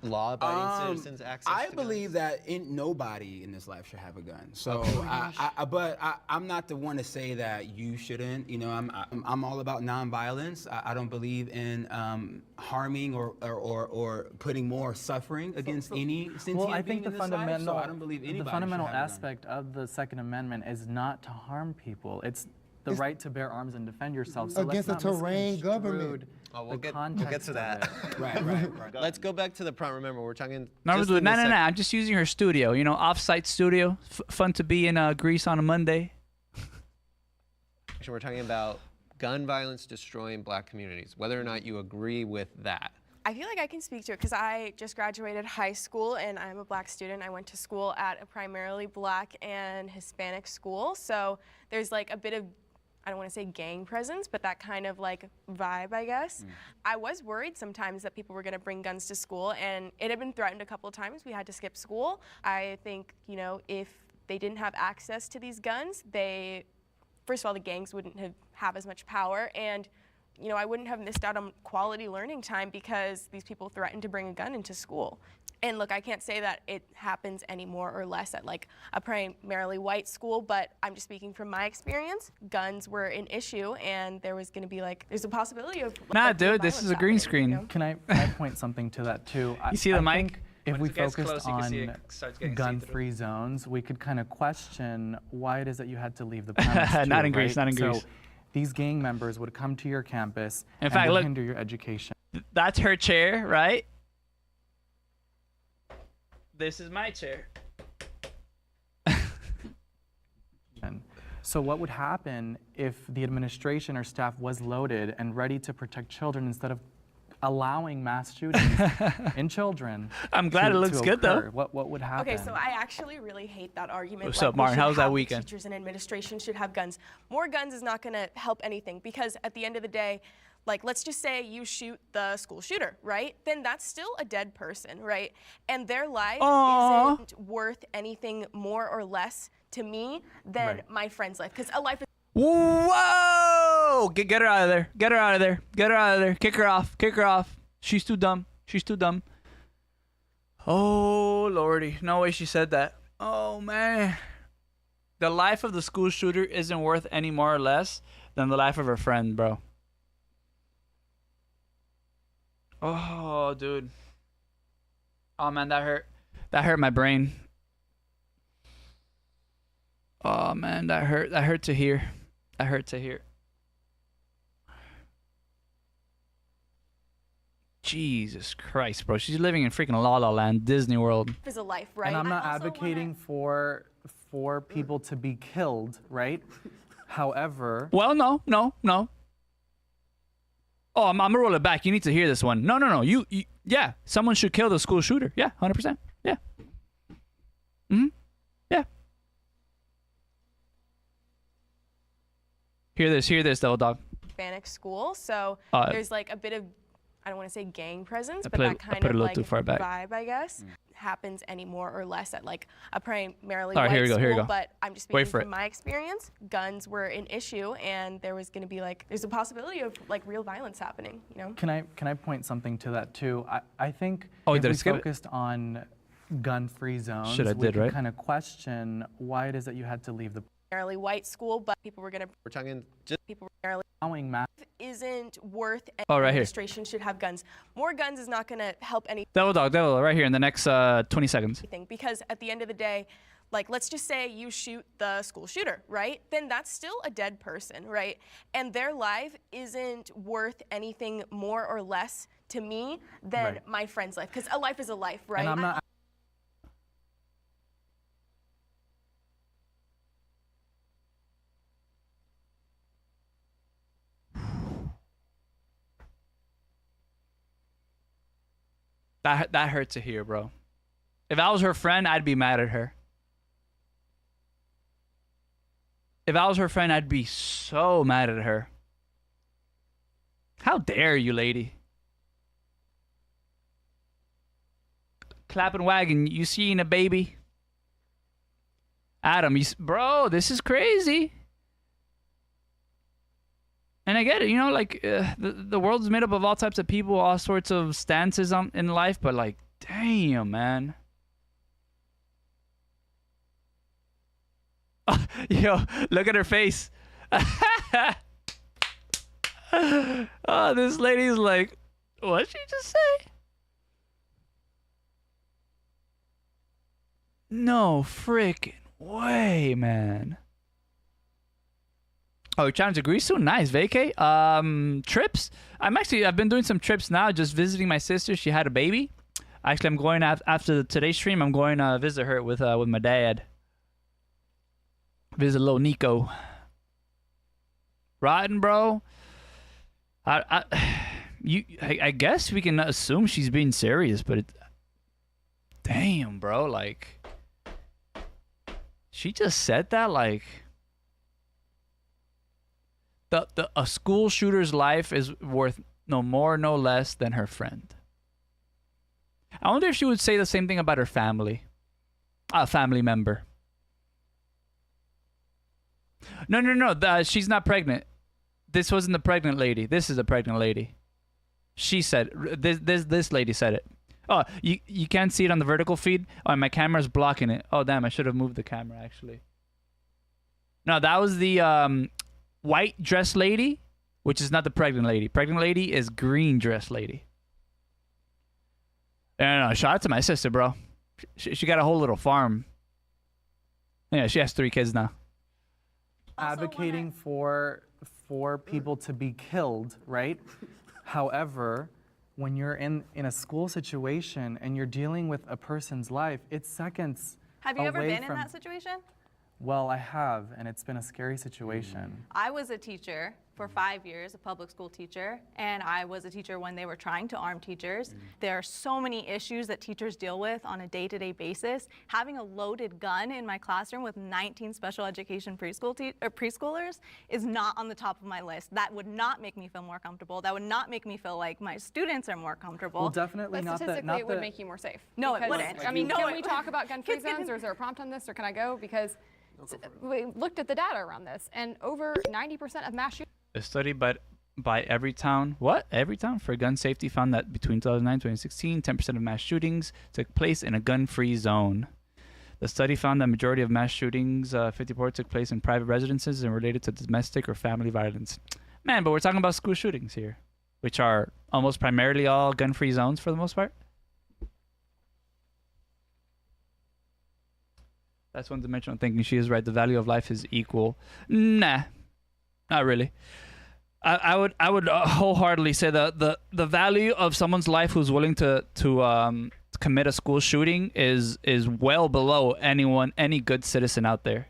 law-abiding citizens' access I to believe guns? that nobody in this life should have a gun. So, I'm not the one to say that you shouldn't. I'm all about nonviolence. I don't believe in harming or putting more suffering against any sentient Well, I being think the in this life, fundamental, so I don't believe anybody the fundamental should have a gun. aspect of the Second Amendment is not to harm people. It's the right to bear arms and defend yourself. So against a terrain government. We'll get to that. Right. Let's go back to the prompt. Remember, we're talking. No. I'm just using her studio. Off-site studio. Fun to be in Greece on a Monday. We're talking about gun violence destroying black communities. Whether or not you agree with that. I feel like I can speak to it because I just graduated high school and I'm a black student. I went to school at a primarily black and Hispanic school. So there's like a bit of, I don't want to say gang presence, but that kind of like vibe, I guess. I was worried sometimes that people were going to bring guns to school, and it had been threatened a couple of times. We had to skip school. I think, if they didn't have access to these guns, first of all, the gangs wouldn't have as much power, and I wouldn't have missed out on quality learning time because these people threatened to bring a gun into school. And look, I can't say that it happens any more or less at like a primarily white school, but I'm just speaking from my experience. Guns were an issue, and there was going to be there's a possibility of dude, this is a green screen. Can I point something to that too? You see the I mic? think if we focused on gun-free zones, we could kind of question why it is that you had to leave the premise too, Not in Greece, right? not in Greece. So these gang members would come to your campus in fact, and look, hinder your education. That's her chair, right? This is my chair. So what would happen if the administration or staff was loaded and ready to protect children instead of allowing mass shootings in children? I'm glad it looks good though. What would happen? Okay, so I actually really hate that argument. What's up, Martin? How's that weekend? Teachers and administration should have guns. More guns is not going to help anything because at the end of the day, let's just say you shoot the school shooter, right? Then that's still a dead person, right? And their life isn't worth anything more or less to me than my friend's life. Because a life is... Whoa! Get her out of there. Get her out of there. Get her out of there. Kick her off. Kick her off. She's too dumb. She's too dumb. Oh, Lordy. No way she said that. Oh, man. The life of the school shooter isn't worth any more or less than the life of her friend, bro. Oh, dude. Oh, man, that hurt. That hurt my brain. Oh, man, that hurt. That hurt to hear. That hurt to hear. Jesus Christ, bro. She's living in freaking La La Land, Disney World. Is a life, right? And I'm not advocating for people to be killed, right? However... Well, no. Oh, I'm gonna roll it back. You need to hear this one. No. You yeah. Someone should kill the school shooter. Yeah, 100%. Yeah. Yeah. Hear this, though, dog. Hispanic school, so there's a bit of, I don't want to say gang presence, but that kind of vibe, I guess, happens any more or less at a primarily white here we school. go. But I'm just speaking from my experience. Guns were an issue, and there was going to be there's a possibility of real violence happening. Can I point something to that too? I think if we focused on gun-free zones, we could kind of question why it is that you had to leave the primarily white school, but people were going to. We're talking just people primarily. Math Isn't worth. Oh, right here. Administration should have guns. More guns is not going to help any. Devil, right here in the next 20 seconds. Because at the end of the day, let's just say you shoot the school shooter, right? Then that's still a dead person, right? And their life isn't worth anything more or less to me than my friend's life. Because a life is a life, right? And I'm not. That hurt to hear, bro. If I was her friend, I'd be mad at her. If I was her friend, I'd be so mad at her. How dare you, lady? Clapping wagon, you seeing a baby? Adam, bro, this is crazy. And I get it, the world's made up of all types of people, all sorts of stances in life, but damn, man. Yo, look at her face. Oh, this lady's like, what'd she just say? No freaking way, man. Oh, you're trying to Greece soon? Nice. Vacay? Trips? I've been doing some trips now, just visiting my sister. She had a baby. Actually, I'm going after today's stream, I'm going to visit her with my dad. Visit little Nico. Riding, bro. I guess we can assume she's being serious, but damn, bro, she just said that a school shooter's life is worth no more, no less than her friend. I wonder if she would say the same thing about her family. A family member. No. She's not pregnant. This wasn't the pregnant lady. This is a pregnant lady. She said this lady said it. Oh, you can't see it on the vertical feed. Oh, my camera's blocking it. Oh, damn! I should have moved the camera actually. No, that was the white dress lady, which is not the pregnant lady. Pregnant lady is green dress lady. No. Shout out to my sister, bro. She got a whole little farm. Yeah, she has 3 kids now. Advocating for people to be killed, right? However, when you're in a school situation and you're dealing with a person's life, it's seconds. Have you ever away been in that situation? Well, I have, and it's been a scary situation. I was a teacher for 5 years, a public school teacher, and I was a teacher when they were trying to arm teachers. There are so many issues that teachers deal with on a day-to-day basis. Having a loaded gun in my classroom with 19 special education preschoolers is not on the top of my list. That would not make me feel more comfortable. That would not make me feel like my students are more comfortable. Well, definitely but not statistically, it would make you more safe. No, it Because, wouldn't. I mean, No, can it we talk about gun-free zones, or is there a prompt on this, or can I go? Because we looked at the data around this, and over 90% of mass shootings. A study by Everytown for gun safety found that between 2009 and 2016, 10% of mass shootings took place in a gun-free zone. The study found that majority of mass shootings, 54, took place in private residences and related to domestic or family violence. Man, but we're talking about school shootings here, which are almost primarily all gun-free zones for the most part. That's one-dimensional thinking. She is right. The value of life is equal. Nah, not really. I would wholeheartedly say that the value of someone's life who's willing to commit a school shooting is well below any good citizen out there.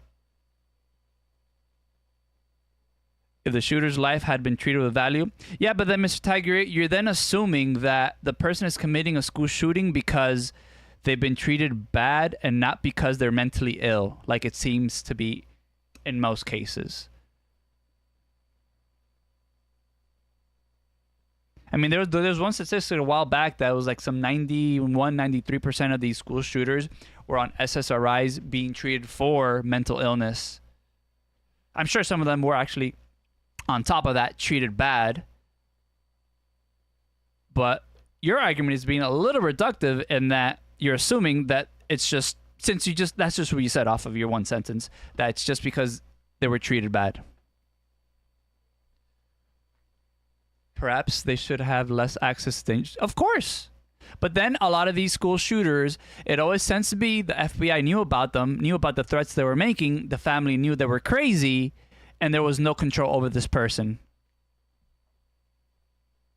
If the shooter's life had been treated with value, yeah, but then Mr. Tiger, you're then assuming that the person is committing a school shooting because they've been treated bad and not because they're mentally ill, like it seems to be in most cases. I mean, there was one statistic a while back that was like some 93% of these school shooters were on SSRIs being treated for mental illness. I'm sure some of them were actually, on top of that, treated bad. But your argument is being a little reductive in that you're assuming that it's just, that's just what you said off of your one sentence, that it's just because they were treated bad. Perhaps they should have less access to things. Of course. But then a lot of these school shooters, it always tends to be the FBI knew about them, knew about the threats they were making, the family knew they were crazy, and there was no control over this person.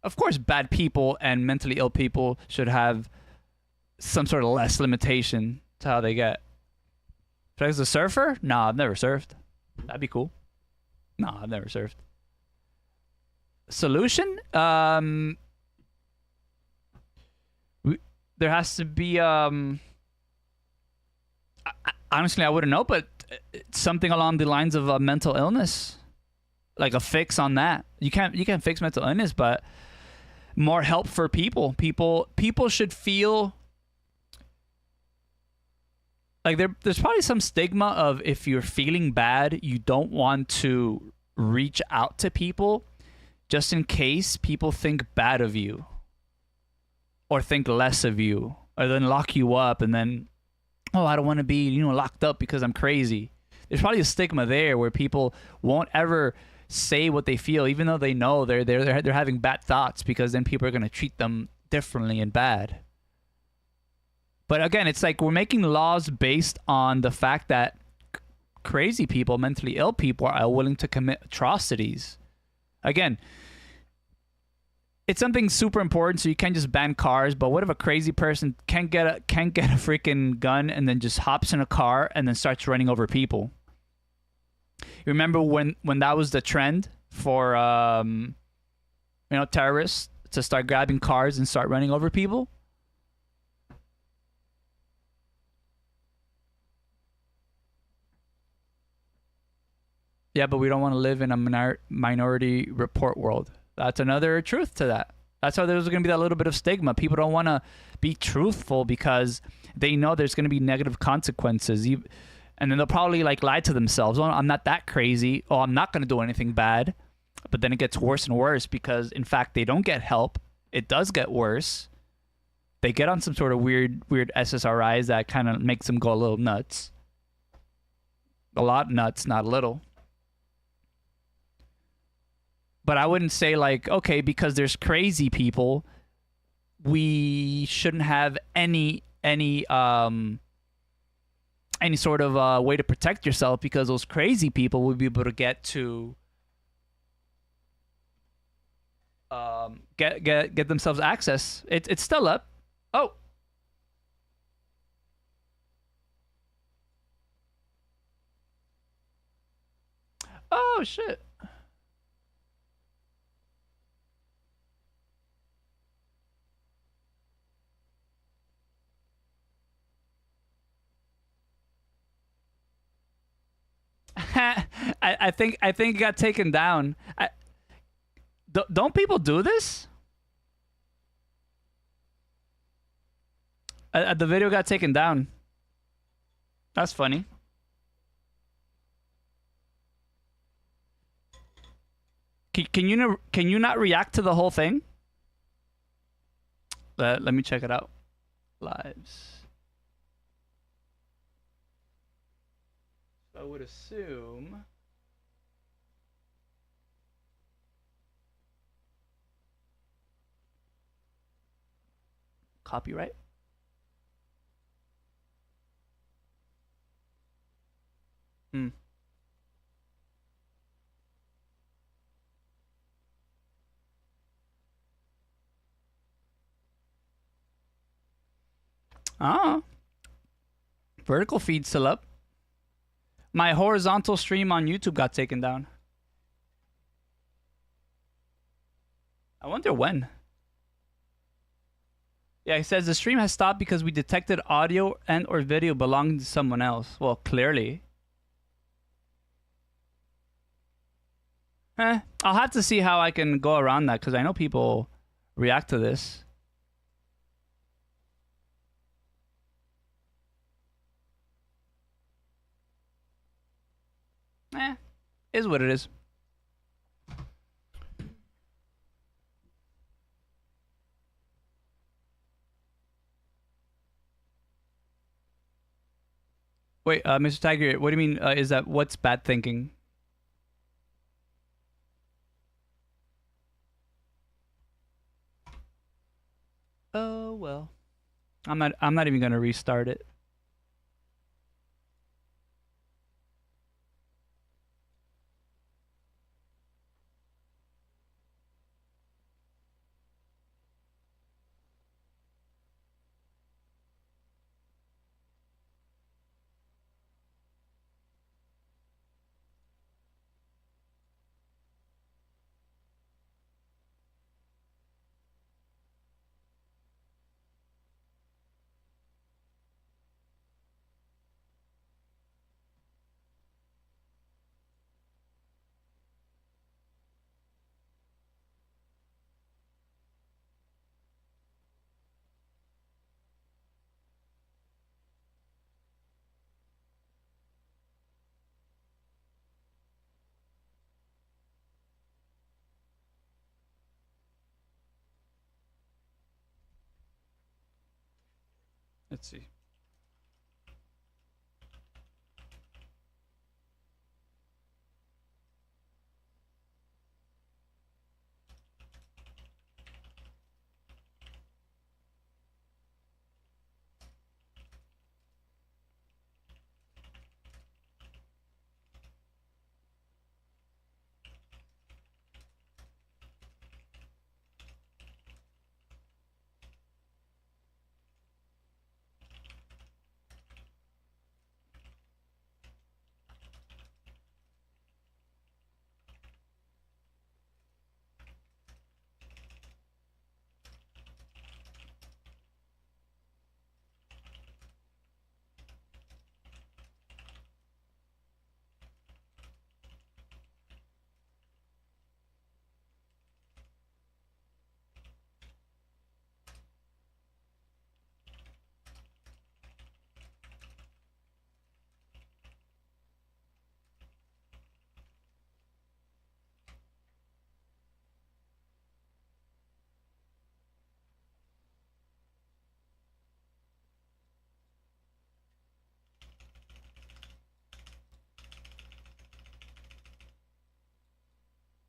Of course, bad people and mentally ill people should have some sort of less limitation to how they get. If I was a surfer? Nah, I've never surfed. That'd be cool. Nah, I've never surfed. Solution? There has to be honestly, I wouldn't know, but something along the lines of a mental illness, like a fix on that. You can't fix mental illness, but more help for people. People should feel like there's probably some stigma of, if you're feeling bad, you don't want to reach out to people just in case people think bad of you or think less of you, or then lock you up and then, oh, I don't want to be, locked up because I'm crazy. There's probably a stigma there where people won't ever say what they feel, even though they know they're having bad thoughts, because then people are going to treat them differently and bad. But again, it's like we're making laws based on the fact that crazy people, mentally ill people, are willing to commit atrocities. Again, it's something super important, so you can't just ban cars. But what if a crazy person can't get a freaking gun and then just hops in a car and then starts running over people? You remember when that was the trend for terrorists to start grabbing cars and start running over people? Yeah, but we don't want to live in a minority report world. That's another truth to that. That's why there's going to be that little bit of stigma. People don't want to be truthful because they know there's going to be negative consequences. And then they'll probably like lie to themselves. Oh, I'm not that crazy. Oh, I'm not going to do anything bad. But then it gets worse and worse because, in fact, they don't get help. It does get worse. They get on some sort of weird SSRIs that kind of makes them go a little nuts. A lot nuts, not a little. But I wouldn't say like, okay, because there's crazy people, we shouldn't have any sort of way to protect yourself because those crazy people will be able to get to get themselves access. It's still up. Oh. Oh shit. I think it got taken down. Don't people do this? The video got taken down. That's funny. Can you not react to the whole thing? Let me check it out. Lives. I would assume. Copyright. Oh. Vertical feed still up. My horizontal stream on YouTube got taken down. I wonder when. Yeah, he says the stream has stopped because we detected audio and or video belonging to someone else. Well, clearly. I'll have to see how I can go around that because I know people react to this. Is what it is. Wait, Mr. Tiger, what do you mean? Is that what's bad thinking? Oh well, I'm not even gonna restart it. Let's see.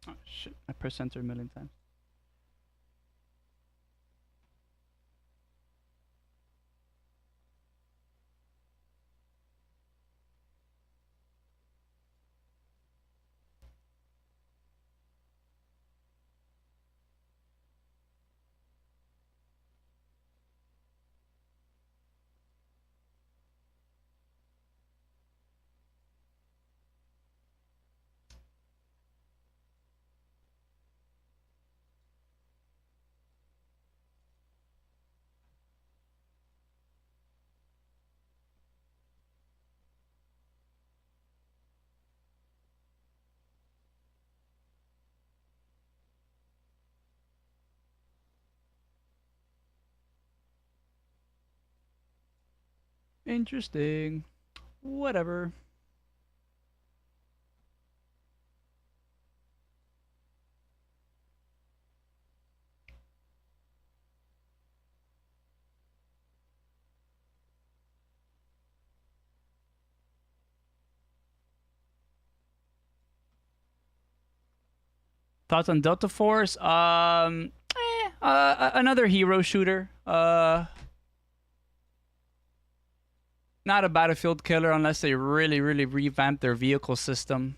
Oh shit! I pressed enter a million times. Interesting. Whatever. Thoughts on Delta Force? Another hero shooter. Not a battlefield killer unless they really, really revamp their vehicle system.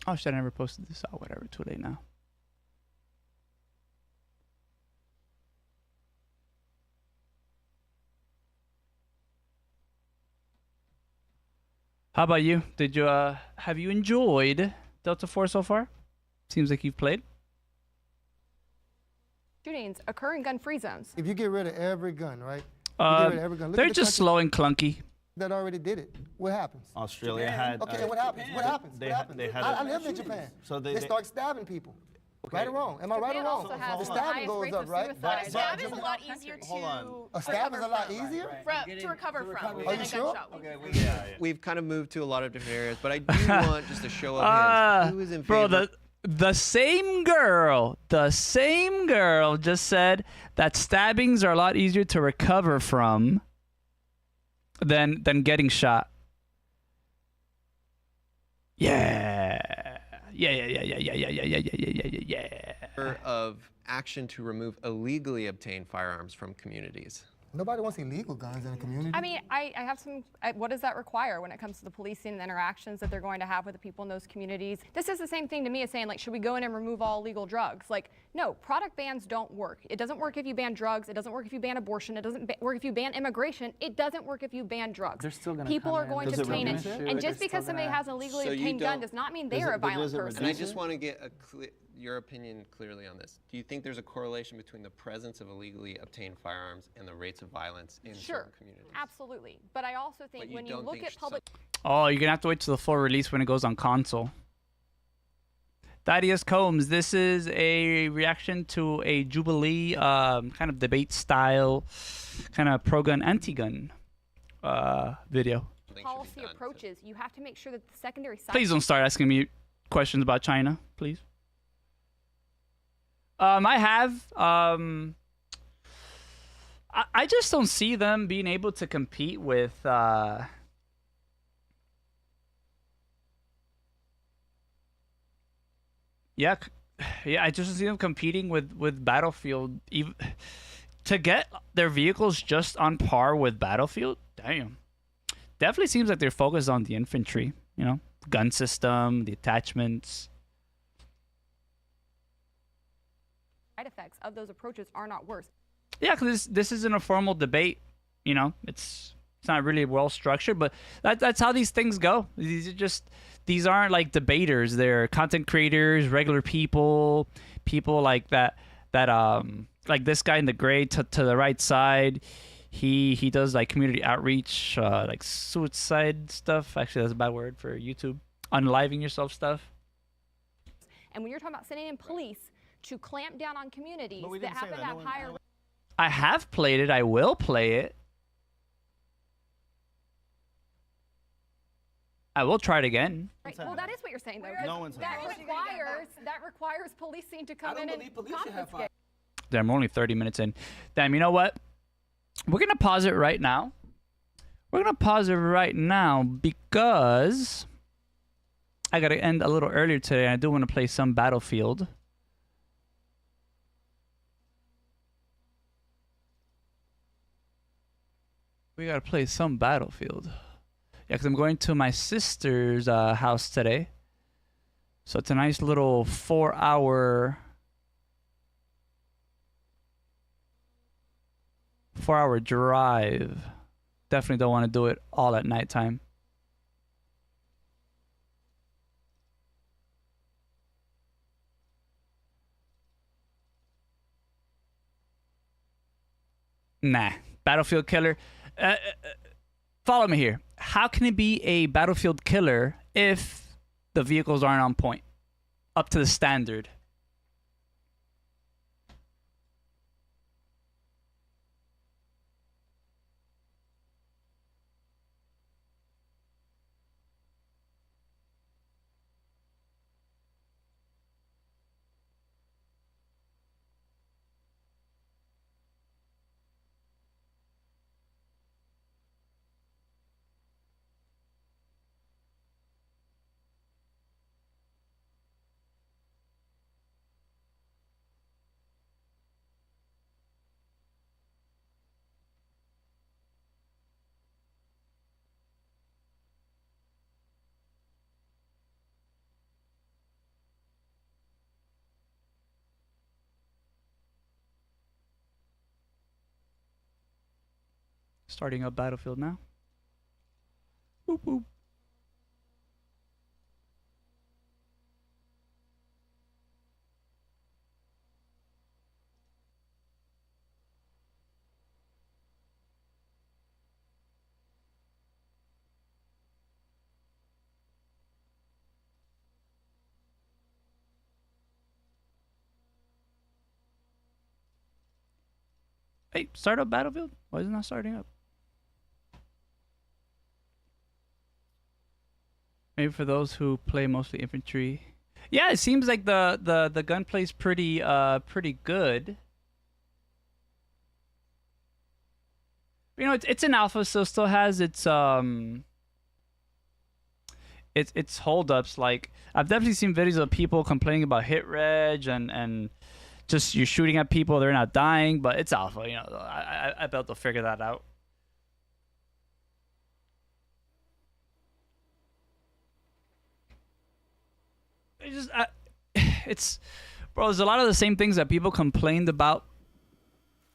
Oh shit, I never posted this out. Whatever, too late now. How about you? Did you have you enjoyed Delta Force so far? Seems like you've played. Shootings occur in gun-free zones. If you get rid of every gun, right? You get rid of every gun. Look They're at the just country slow and clunky. that already did it. What happens? Australia had. Okay, what happens? What happens? They What happens? they had. I lived in Japan. So they they start stabbing people. Right or wrong? Am I right or Japan wrong? also has The the stabbing highest goes rates up, of right? suicide. Stab is a lot easier Hold on. to A stab is a lot easier? to recover from Are than you a sure? gunshot wound. We've kind of moved to a lot of different areas, but I do want just a show of hands. Who is in favor? Bro, the same girl just said that stabbings are a lot easier to recover from than getting shot. Yeah. Of action to remove illegally obtained firearms from communities. Nobody wants illegal guns in the community. I mean, I have some, what does that require when it comes to the policing and the interactions that they're going to have with the people in those communities? This is the same thing to me as saying, like, should we go in and remove all illegal drugs? Like, no, product bans don't work. It doesn't work if you ban drugs. It doesn't work if you ban abortion. It doesn't work if you ban immigration. It doesn't work if you ban drugs. They're still gonna People come are in. going to Does it obtain reduce it. it? And They're just because still somebody gonna- has an illegally So you obtained gun don't- does not mean they are a violent person. And I just want to get your opinion clearly on this. Do you think there's a correlation between the presence of illegally obtained firearms and the rates of violence in certain communities? Absolutely. But I also think when you look at public... Oh, you're gonna have to wait till the full release when it goes on console. Thaddeus Combs, this is a reaction to a Jubilee kind of debate style, kind of pro-gun, anti-gun video. policy approaches, you have to make sure that the secondary side... Please don't start asking me questions about China, please. I have. I just don't see them being able to compete with. Yeah, I just don't see them competing with Battlefield. Even to get their vehicles just on par with Battlefield. Damn. Definitely seems like they're focused on the infantry. You know, gun system, the attachments. Side effects of those approaches are not worse. Yeah, because this isn't a formal debate. You know, it's not really well structured, but that's how these things go. These aren't like debaters. They're content creators, regular people like that like this guy in the gray to the right side. He does like community outreach, like suicide stuff. Actually, that's a bad word for YouTube. Unaliving yourself stuff. And when you're talking about sending in police to clamp down on communities that happen to have higher... I have played it. I will play it. I will try it again. Right. Well, that is what you're saying, though. No one's that requires policing to come in and confiscate. Damn, we're only 30 minutes in. Damn, you know what? We're going to pause it right now. We're going to pause it right now because I got to end a little earlier today. I do want to play some Battlefield. We got to play some Battlefield. Yeah, because I'm going to my sister's house today. So it's a nice little 4-hour drive. Definitely don't want to do it all at nighttime. Nah, Battlefield killer. Follow me here. How can it be a Battlefield killer if the vehicles aren't on point, up to the standard? Starting up Battlefield now. Boop, boop. Hey, start up Battlefield? Why is it not starting up? Maybe for those who play mostly infantry. Yeah, it seems like the gunplay's pretty good. You know, it's an alpha, so still has its holdups. Like, I've definitely seen videos of people complaining about hit reg and just you're shooting at people, they're not dying, but it's alpha. You know, I bet they'll figure that out. It's bro, there's a lot of the same things that people complained about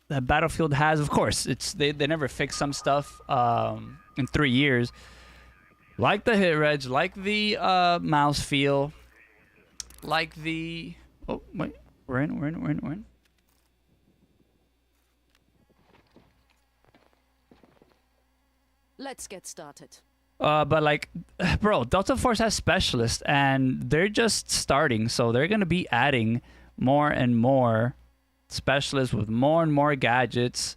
that Battlefield has. Of course, they never fix some stuff in 3 years, like the hit reg, like the mouse feel, like the we're in. Let's get started. But like, bro, Delta Force has specialists, and they're just starting, so they're gonna be adding more and more specialists with more and more gadgets.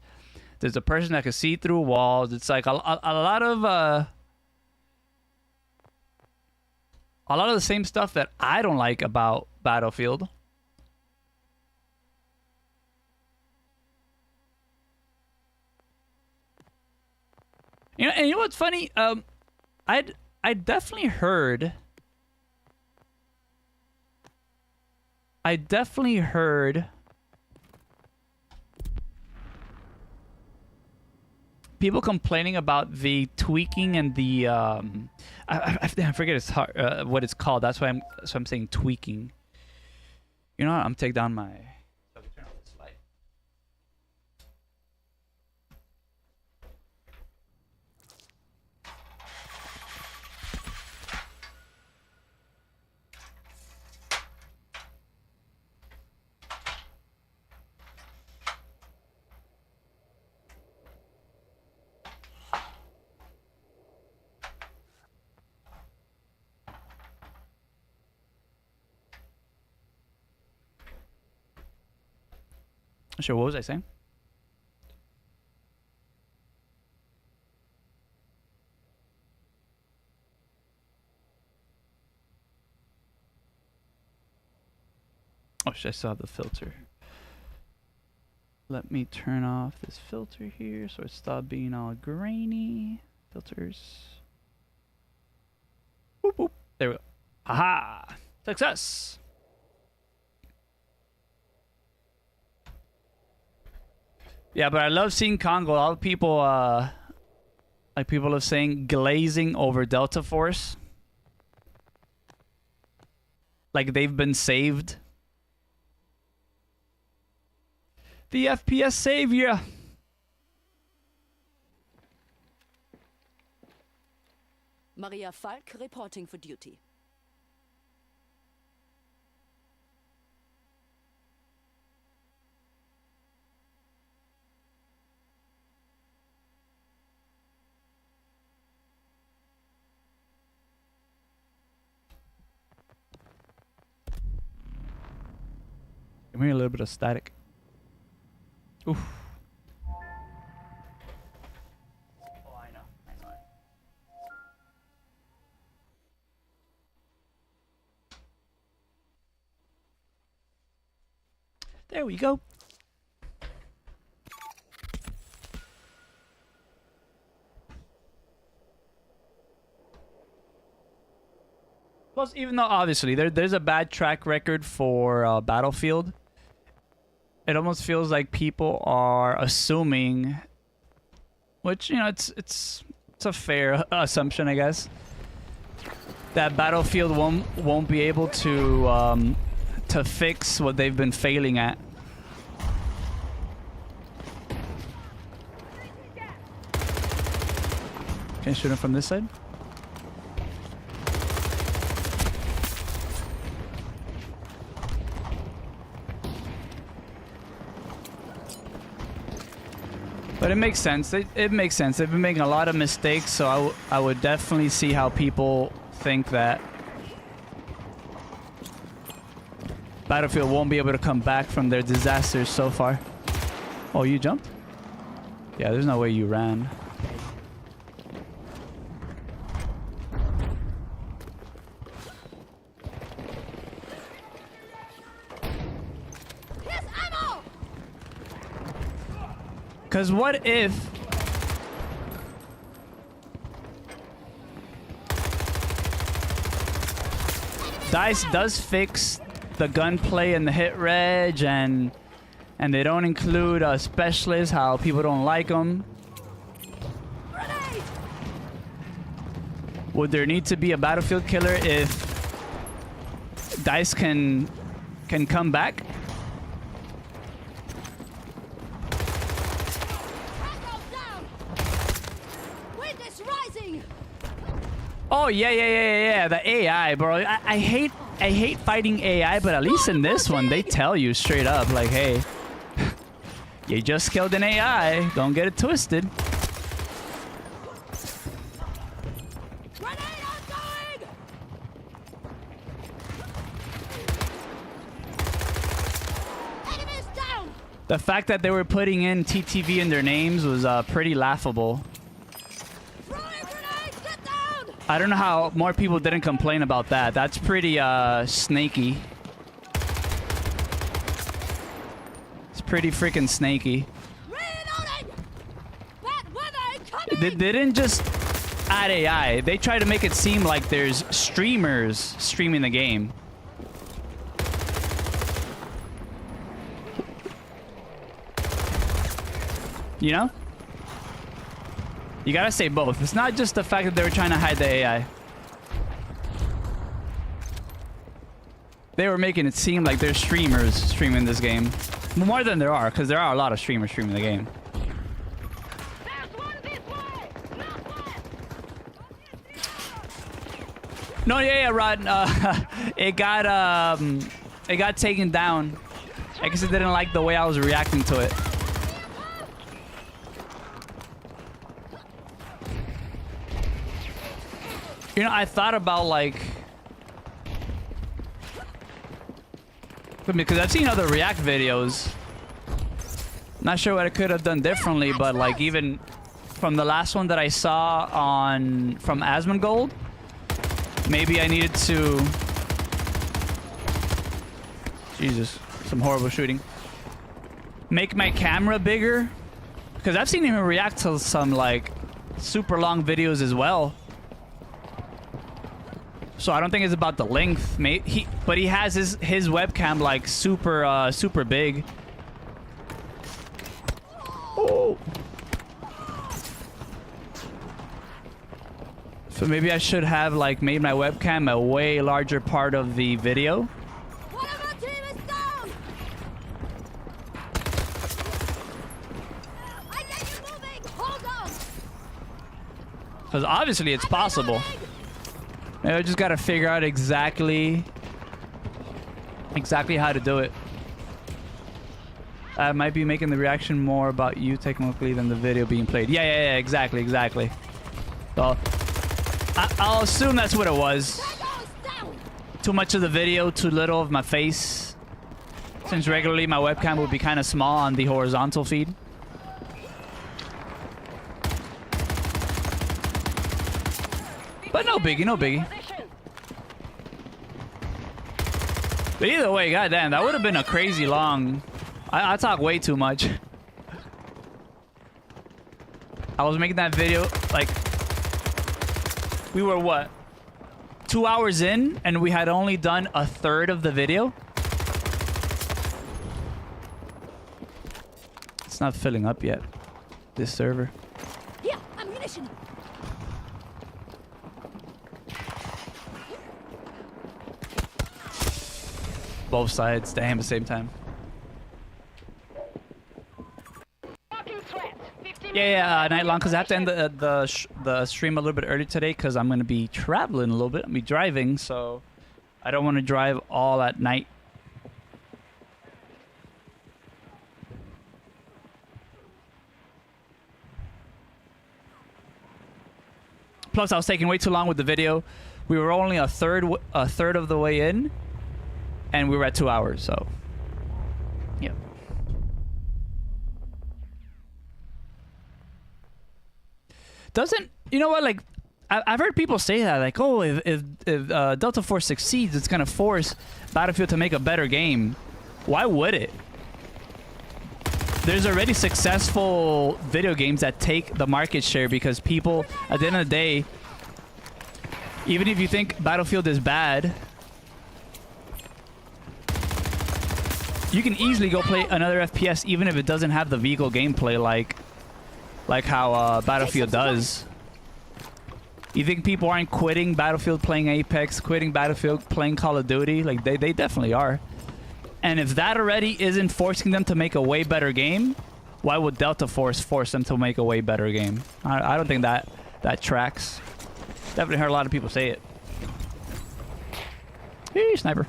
There's a person that can see through walls. It's like a lot of the same stuff that I don't like about Battlefield. You know, and you know what's funny? I definitely heard people complaining about the tweaking and the I forget what it's called. That's why I'm saying tweaking. You know what? I'm take down my. Turn off this light. Sure, what was I saying? Oh shit, I still have the filter. Let me turn off this filter here so it stopped being all grainy. Filters. Boop, boop. There we go. Haha. Success. Yeah, but I love seeing Congo. All the people, like people are saying, glazing over Delta Force. Like they've been saved. The FPS savior. Maria Falk reporting for duty. Give me a little bit of static. Oof. Oh, I know. There we go. Plus, even though obviously there's a bad track record for Battlefield, it almost feels like people are assuming, which, you know, it's a fair assumption, I guess, that Battlefield won't be able to fix what they've been failing at. Can I shoot him from this side? But it makes sense. It makes sense. They've been making a lot of mistakes, so I would definitely see how people think that Battlefield won't be able to come back from their disasters so far. Oh, you jumped? Yeah, there's no way you ran. Because what if DICE does fix the gunplay and the hit reg, and they don't include specialists, how people don't like them? Would there need to be a Battlefield killer if DICE can come back? Oh yeah, the AI, bro. I hate fighting AI, but at least in this one they tell you straight up, like, hey, you just killed an AI. Don't get it twisted. The fact that they were putting in TTV in their names was pretty laughable. I don't know how more people didn't complain about that. That's pretty snaky. It's pretty freaking snaky. They didn't just add AI. They try to make it seem like there's streamers streaming the game. You know? You gotta say both. It's not just the fact that they were trying to hide the AI. They were making it seem like there's streamers streaming this game. More than there are, because there are a lot of streamers streaming the game. No, yeah, Rod. It got taken down. I guess it didn't like the way I was reacting to it. You know, I thought about, like, because I've seen other React videos. Not sure what I could have done differently, but like even from the last one that I saw from Asmongold, maybe I needed to. Jesus, some horrible shooting. Make my camera bigger, because I've seen him react to some like super long videos as well. So I don't think it's about the length. But he has his webcam like super big. Oh. So maybe I should have like made my webcam a way larger part of the video. One of our team is down. I get you moving. Hold on. Because obviously it's possible. Maybe I just gotta figure out exactly how to do it. I might be making the reaction more about you technically than the video being played. Yeah, exactly. So I'll assume that's what it was. Too much of the video, too little of my face. Since regularly my webcam would be kind of small on the horizontal feed. But no biggie. But either way, goddamn, that would have been a crazy long... I talk way too much. I was making that video, like... We were, what? 2 hours in, and we had only done a third of the video? It's not filling up yet, this server. Here, ammunition. Both sides, damn, at the same time. Yeah, night long, because I have to end the stream a little bit early today, because I'm going to be traveling a little bit. I'm going to be driving, so I don't want to drive all at night. Plus, I was taking way too long with the video. We were only a third of the way in, and we were at 2 hours, so yeah. Doesn't, you know what, like, I've heard people say that, like, oh, if Delta Force succeeds, it's gonna force Battlefield to make a better game. Why would it? There's already successful video games that take the market share because people, at the end of the day, even if you think Battlefield is bad, you can easily go play another FPS even if it doesn't have the vehicle gameplay like how Battlefield does. You think people aren't quitting Battlefield playing Apex, quitting Battlefield playing Call of Duty? Like, they definitely are. And if that already isn't forcing them to make a way better game, why would Delta Force force them to make a way better game? I don't think that tracks. Definitely heard a lot of people say it. Hey, sniper.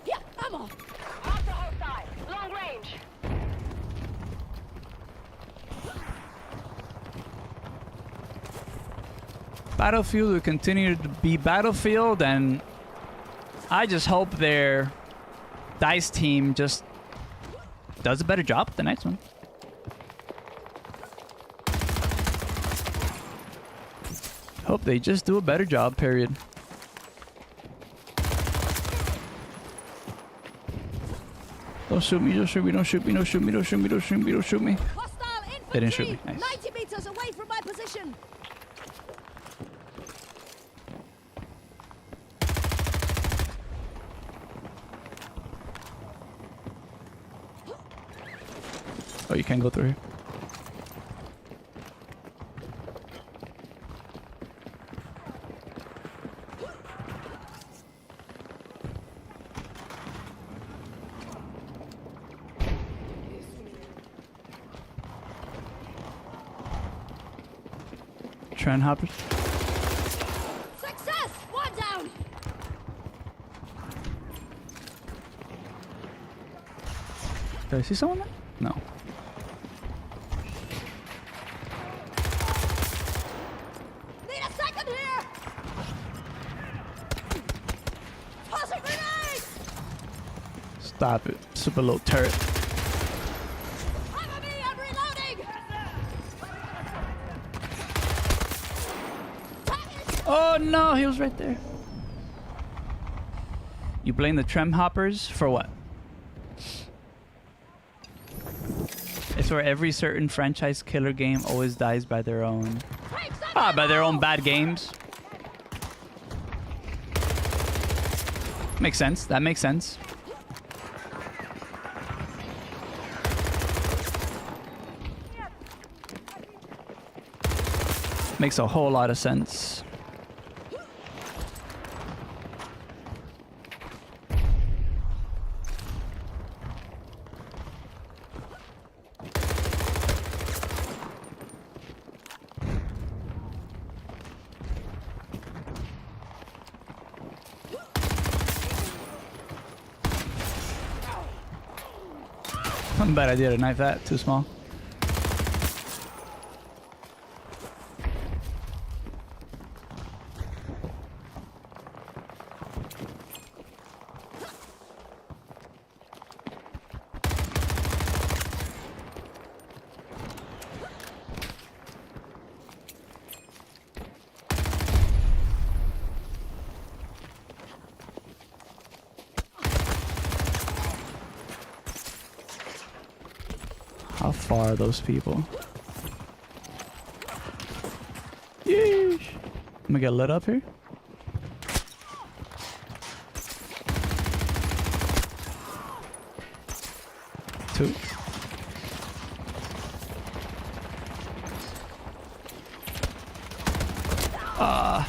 Here, ammo. Long range. Battlefield will continue to be Battlefield, and I just hope their DICE team just does a better job at the next one. Hope they just do a better job, period. Don't shoot me, don't shoot me, don't shoot me, don't shoot me, don't shoot me, don't shoot me, don't shoot me. They didn't shoot me, nice. 90 meters away from my position. Oh, you can't go through here. Trend hoppers. Success! One down. Did I see someone there? No. Need a second here. Toss a grenade. Stop it. Super low turret. Cover me, I'm reloading. Oh no, he was right there. You blame the trem hoppers for what? It's where every certain franchise killer game always dies by their own... by their own bad games. Makes sense. That makes sense. Makes a whole lot of sense. Bad idea to knife that. Too small. How far are those people? Yeesh. I'm gonna get lit up here. Two. I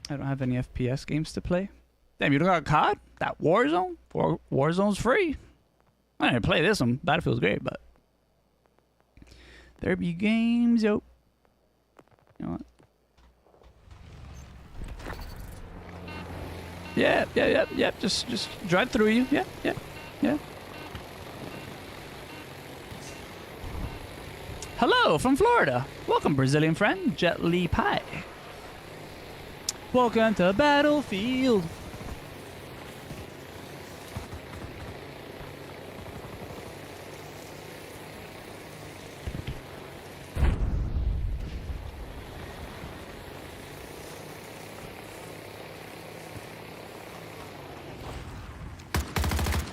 don't have any FPS games to play. Damn, you don't got COD? That Warzone? Warzone's free. I didn't play this one. Battlefield's great, but... There be games, yo. You know what? Yeah. Just drive through you. Yeah. Hello from Florida. Welcome, Brazilian friend. Jet Li Pie. Welcome to Battlefield.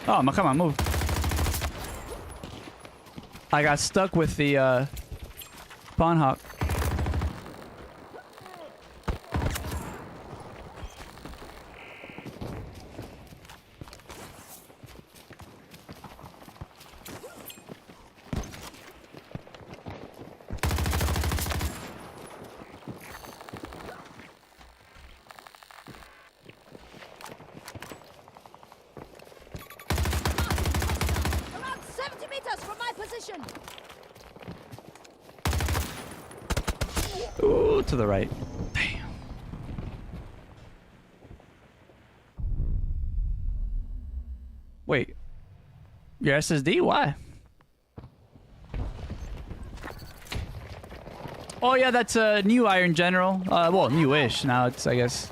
Oh, come on, move. I got stuck with the Pawn Hawk. Ooh, to the right. Damn. Wait. Your SSD? Why? Oh yeah, that's a new Iron General. Well, newish. Now it's, I guess,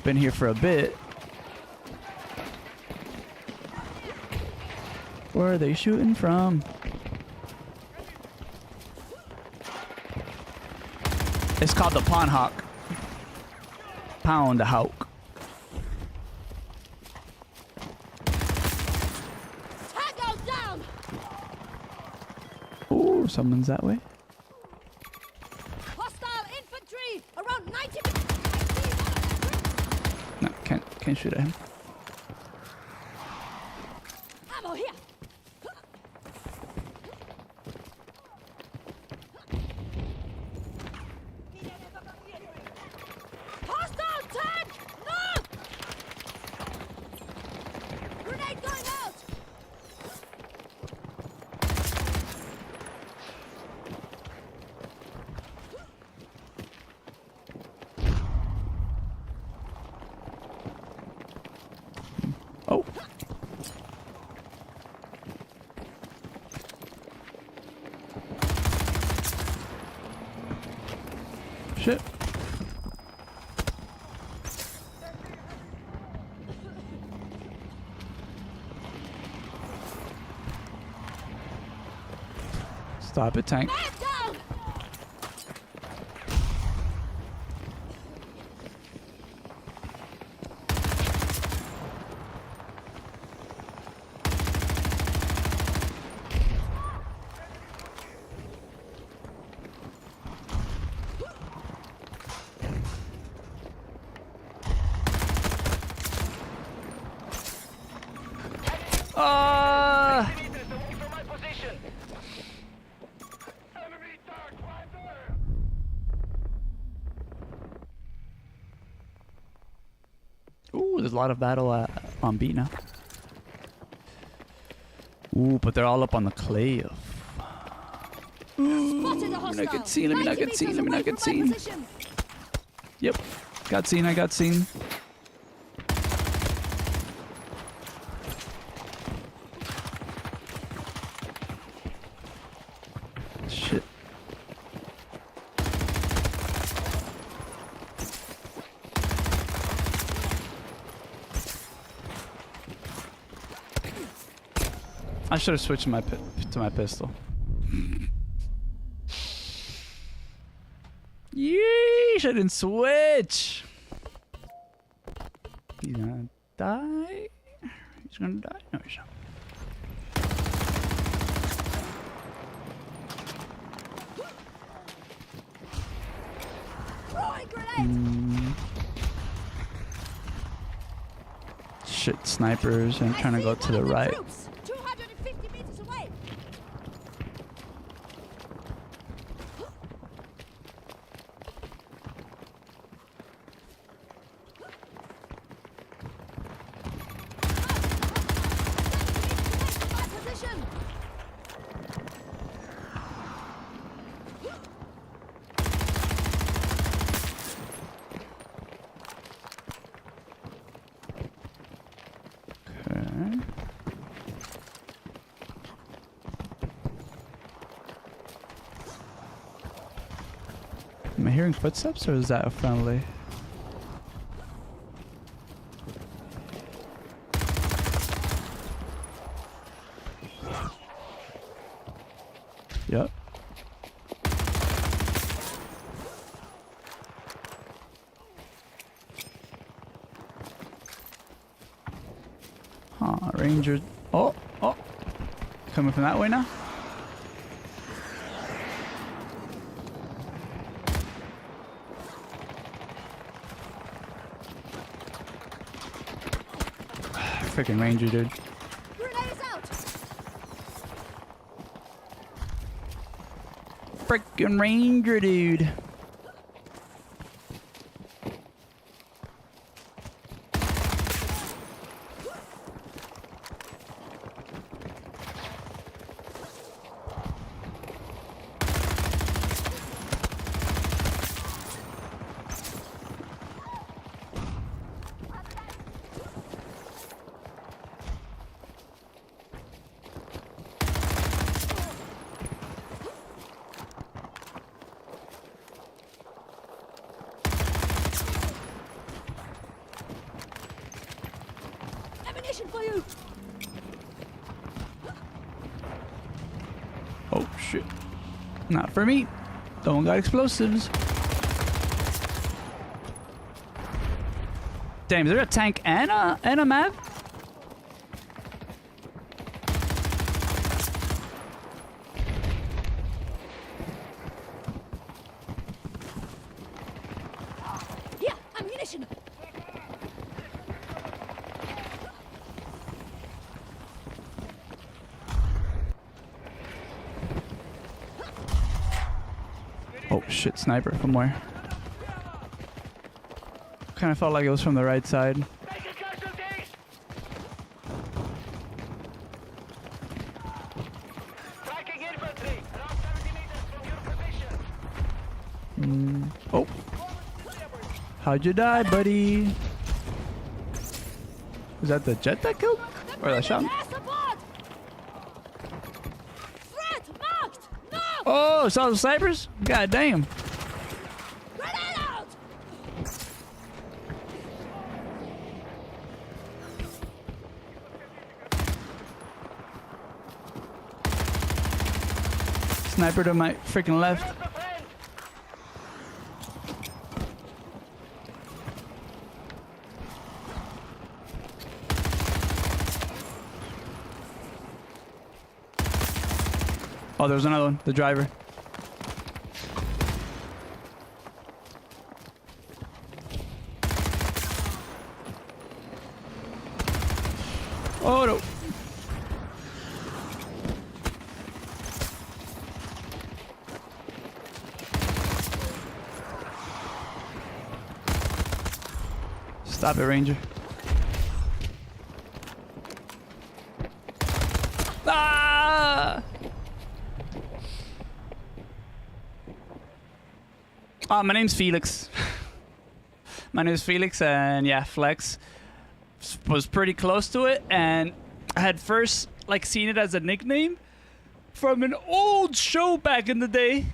been here for a bit. Where are they shooting from? It's called the Pawn Hawk. Pound Hawk. Down. Ooh, someone's that way. Hostile infantry around 90. No, can't shoot at him. Ammo here. Oh. Shit. Stop it, tank. Ooh, there's a lot of battle on B now. Ooh, but they're all up on the cliff. Ooh, let me not get seen, let me not get seen, let me not get seen. Yep, got seen, I got seen. Shit. I should have switched to my pistol. Yeesh, I didn't switch. He's gonna die. He's gonna die. No, he's not. Shit, snipers. I'm trying to go to the right. 250 meters away. Okay. Am I hearing footsteps or is that a friendly? Yep. Huh, Ranger. Oh, oh. Coming from that way now? Freaking Ranger, dude. Freaking Ranger, dude. For you. Oh shit. Not for me. Don't got explosives. Damn, is there a tank and a map? Here, ammunition. Oh shit, sniper from where? Kind of felt like it was from the right side. Oh. How'd you die, buddy? Was that the jet that killed? Or that shot? Oh, saw the snipers? God damn. Sniper to my freaking left. Oh, there's another one. The driver. Oh no. Stop it, Ranger. Ah! My name's Felix. My name's Felix, and yeah, Flex was pretty close to it, and I had first like seen it as a nickname from an old show back in the day,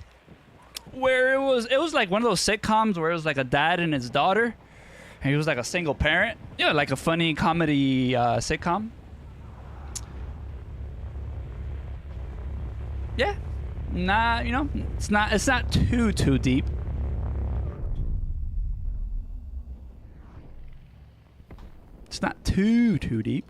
where it was like one of those sitcoms where it was like a dad and his daughter, and he was like a single parent, like a funny comedy sitcom. Yeah, nah, it's not too deep. It's not too deep.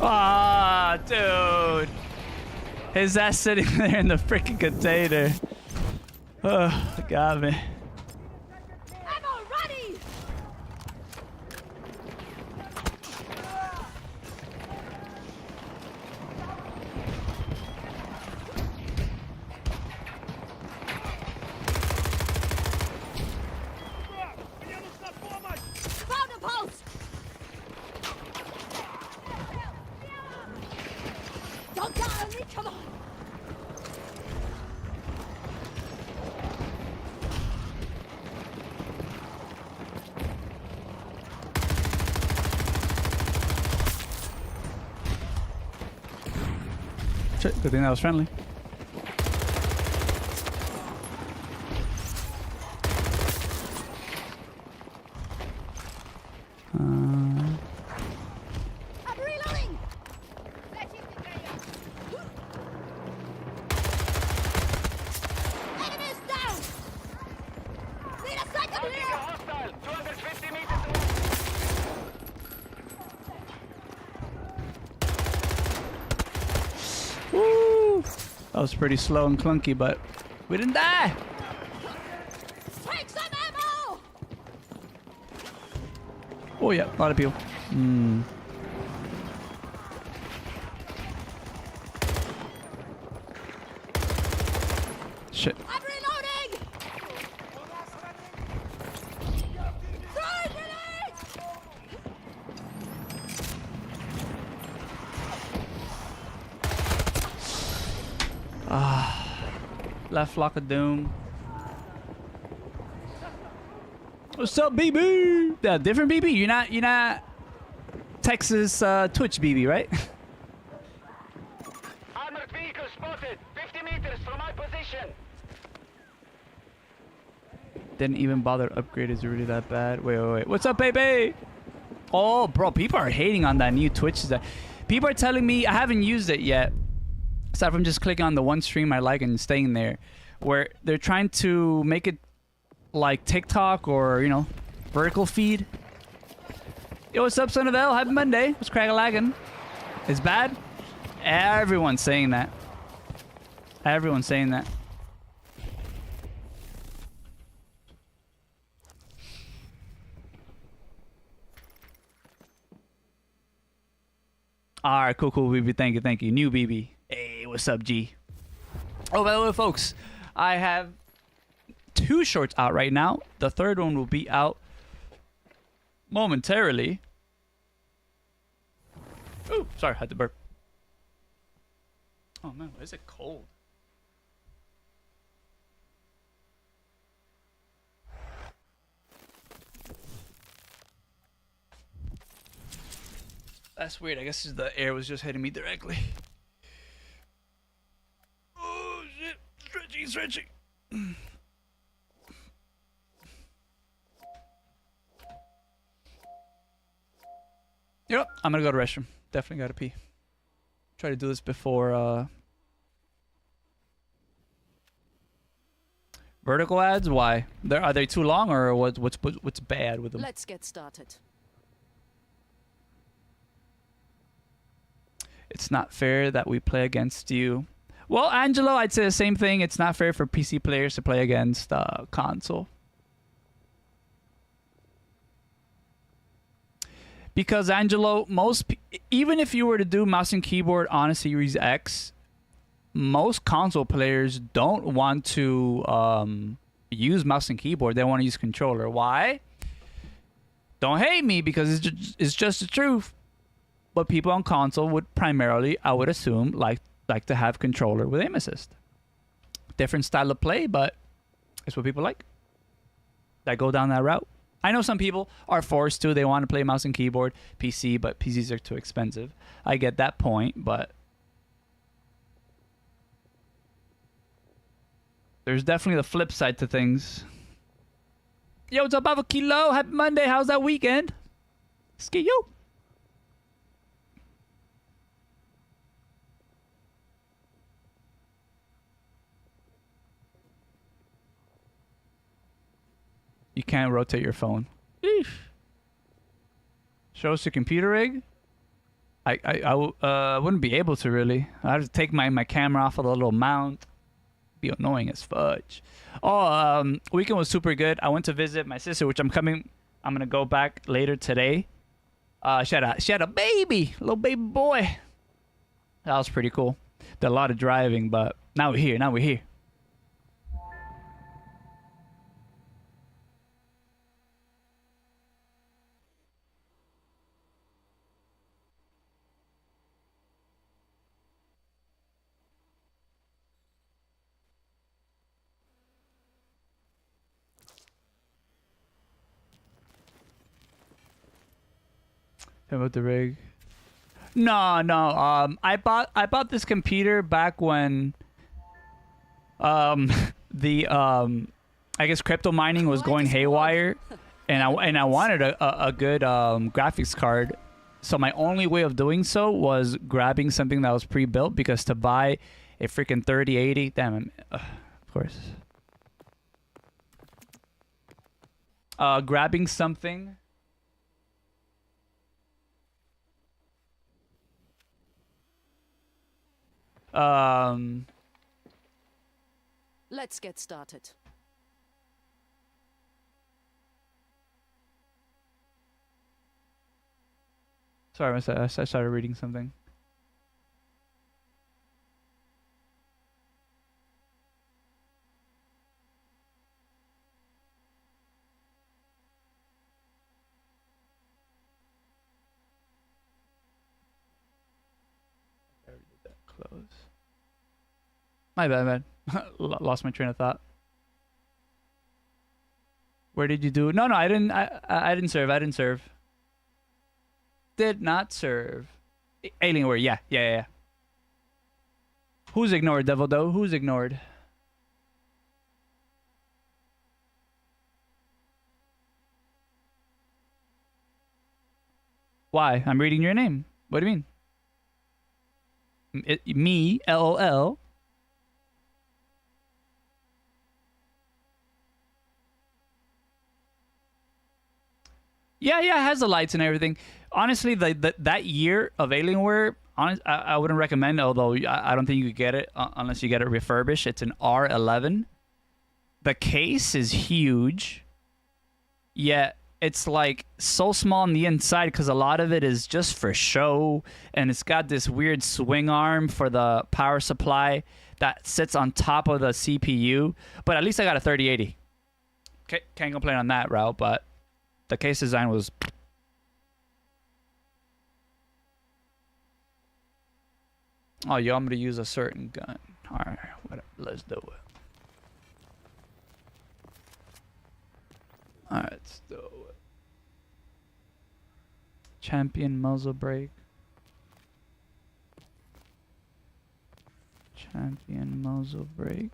Ah, dude. His ass sitting there in the freaking container. Oh, got me. Good thing that was friendly. I'm reloading. Enemies down. Need a second here. Hostile. 250 meters. Woo! That was pretty slow and clunky, but we didn't die. Take some ammo! Oh yeah, a lot of people. Shit. I'm reloading! Throwing grenades! Left lock of doom. What's up, BB? Yeah, different BB. You're not Texas Twitch BB, right? Armored vehicle spotted. 50 meters from my position. Didn't even bother to upgrade. Is it really that bad? Wait. What's up, baby? Oh, bro, people are hating on that new Twitch. People are telling me, I haven't used it yet, aside from just clicking on the one stream I like and staying there, where they're trying to make it like TikTok or, vertical feed. Yo, what's up, son of L? Happy Monday. What's crack-a-lagging? It's bad? Everyone's saying that. Everyone's saying that. All right, cool, BB. Thank you. New BB. Hey, what's up, G? Oh, by the way, folks, I have 2 shorts out right now. The third one will be out momentarily. Ooh, sorry, I had to burp. Oh, man, why is it cold? That's weird. I guess the air was just hitting me directly. Oh, shit. Stretching. Yep, I'm gonna go to the restroom. Definitely gotta pee. Try to do this before Vertical ads? Why? Are they too long, or what's bad with them? Let's get started. It's not fair that we play against you. Well, Angelo, I'd say the same thing. It's not fair for PC players to play against console. Because, Angelo, even if you were to do mouse and keyboard on a Series X, most console players don't want to use mouse and keyboard. They want to use controller. Why? Don't hate me, because it's just the truth. But people on console would primarily, I would assume, like to have controller with aim assist. Different style of play, but it's what people like. That go down that route. I know some people are forced to. They want to play mouse and keyboard PC, but PCs are too expensive. I get that point, but there's definitely the flip side to things. Yo, what's up, Ava Kilo? Happy Monday. How's that weekend? Ski yo. You can't rotate your phone. Eesh. Show us your computer rig? I wouldn't be able to, really. I'd have to take my camera off of the little mount. Be annoying as fudge. Oh, weekend was super good. I went to visit my sister, which I'm gonna go back later today. She had a baby, little baby boy. That was pretty cool. Did a lot of driving, but now we're here. About the rig. No. I bought this computer back when the I guess crypto mining was going haywire, and I wanted a good graphics card. So my only way of doing so was grabbing something that was pre-built, because to buy a freaking 3080, damn, of course. Grabbing something. Let's get started. Sorry, I started reading something. Close. My bad, man. Lost my train of thought. Where did you do? No, I didn't. I didn't serve. Did not serve. Alienware. Yeah. Who's ignored, Devil Doe? Who's ignored? Why? I'm reading your name. What do you mean? Me, LOL. Yeah, it has the lights and everything. Honestly, that year of Alienware, I wouldn't recommend, although I don't think you could get it unless you get it refurbished. It's an R11. The case is huge, yet it's like so small on the inside because a lot of it is just for show, and it's got this weird swing arm for the power supply that sits on top of the CPU. But at least I got a 3080. Can't complain on that route, but the case design was... Oh, you want me to use a certain gun? Alright, whatever. Let's do it. Alright, let's do it. Champion muzzle brake. Champion muzzle brake.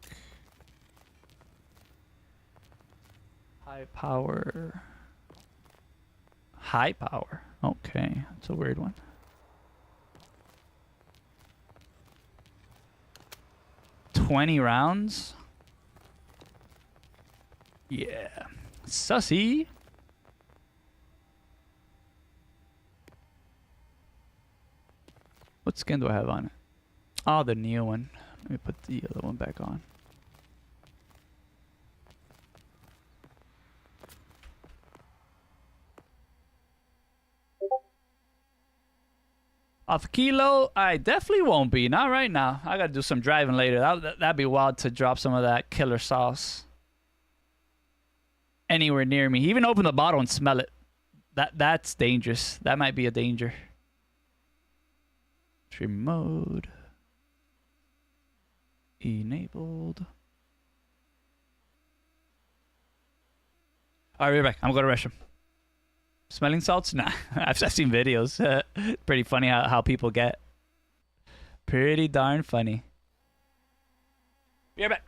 High power. High power. Okay, that's a weird one. $20 rounds. Yeah. Sussy. What skin do I have on it? Oh, the new one. Let me put the other one back on. Off a kilo? I definitely won't be. Not right now. I gotta do some driving later. That'd be wild to drop some of that killer sauce anywhere near me. Even open the bottle and smell it. That's dangerous. That might be a danger. Trim mode. Enabled. Alright, we're back. I'm gonna rush him. Smelling salts? Nah. I've seen videos. Pretty funny how people get. Pretty darn funny. Be right back.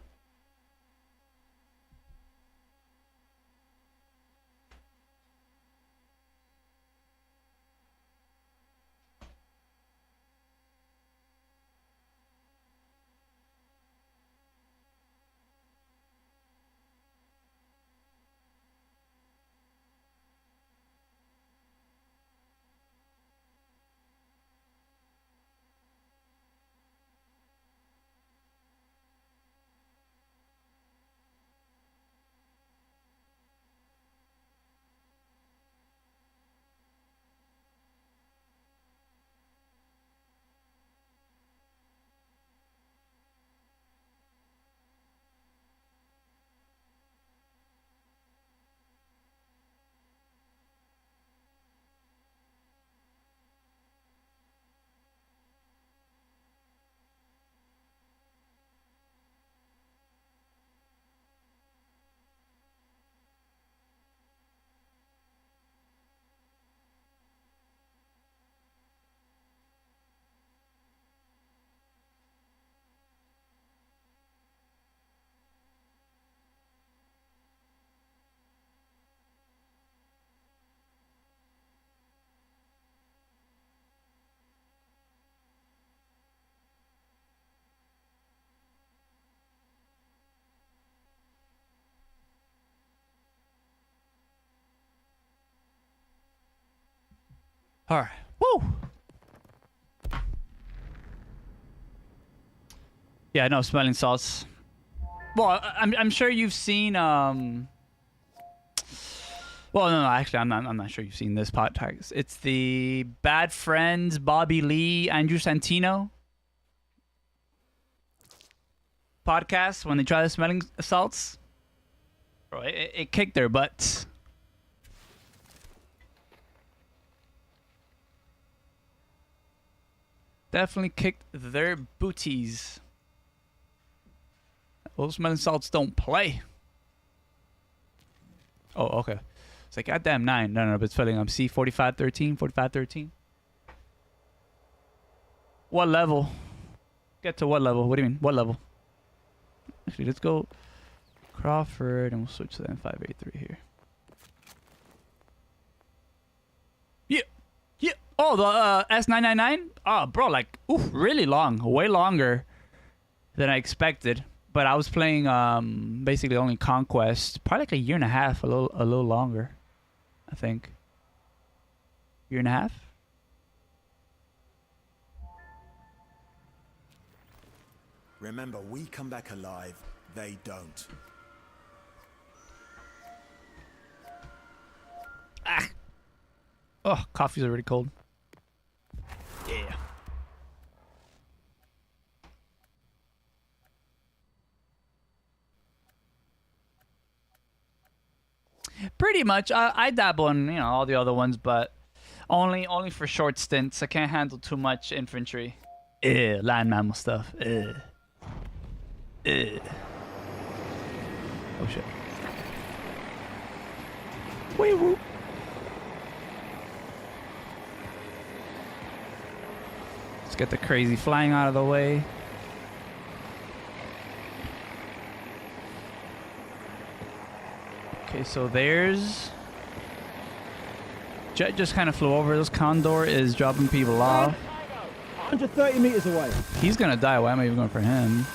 All right. Woo! Yeah, no, smelling salts. Well, I'm sure you've seen well, no, actually I'm not sure you've seen this podcast. It's the Bad Friends, Bobby Lee, Andrew Santino podcast when they try the smelling salts. Bro, it kicked their butts. Definitely kicked their booties. Those smelling salts don't play. Oh, okay. It's like, goddamn 9. No, but it's filling up. C 4513, 4513. What level? Get to what level? What do you mean? What level? Actually, let's go Crawford and we'll switch to the M583 here. Yeah. Yeah. Oh, the S999? Oh, bro, like, oof, really long. Way longer than I expected. But I was playing basically only Conquest. Probably like a year and a half, a little longer, I think. Year and a half? Remember, we come back alive, they don't. Ah. Oh, coffee's already cold. Yeah. Pretty much. I dabble in, all the other ones, but only for short stints. I can't handle too much infantry. Land mammal stuff. Oh shit. Wee woo. Let's get the crazy flying out of the way. Okay, so there's... Jet just kind of flew over. This Condor is dropping people off. 130 meters away. He's gonna die. Why am I even going for him?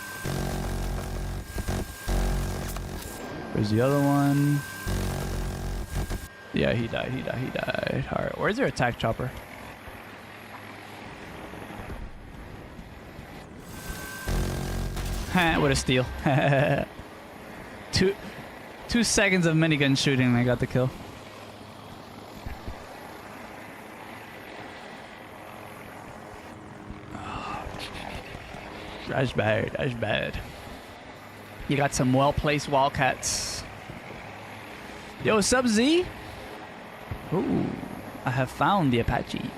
There's the other one. Yeah, he died. All right, where's their attack chopper? What a steal. 2 seconds of minigun shooting and I got the kill. That's bad. You got some well-placed wildcats. Yo, what's up, Z? Ooh, I have found the Apache.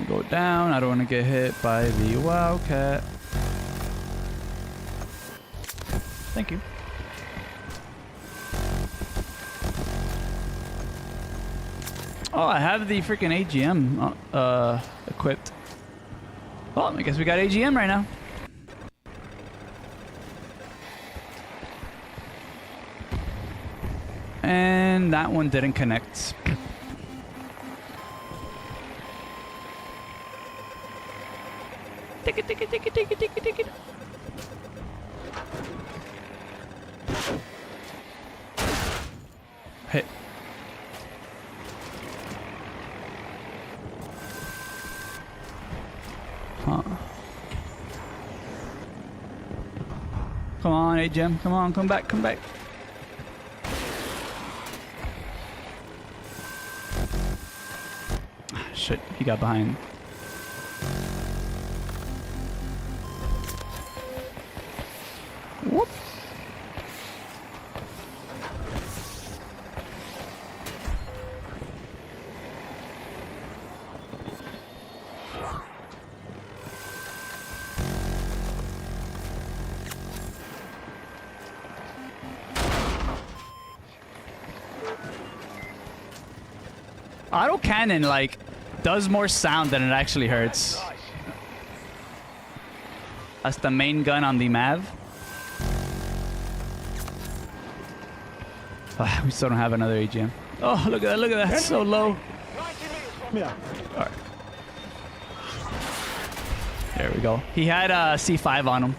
Go down. I don't want to get hit by the wildcat. Thank you. Oh, I have the freaking AGM equipped. Well, I guess we got AGM right now. And that one didn't connect. Take it. Hit. Huh. Come on, AGM. Come on, come back. Shit, he got behind. Whoop. Auto cannon like does more sound than it actually hurts. That's the main gun on the Mav. We still don't have another AGM. Oh, look at that, it's so low. Alright. There we go. He had a C5 on him.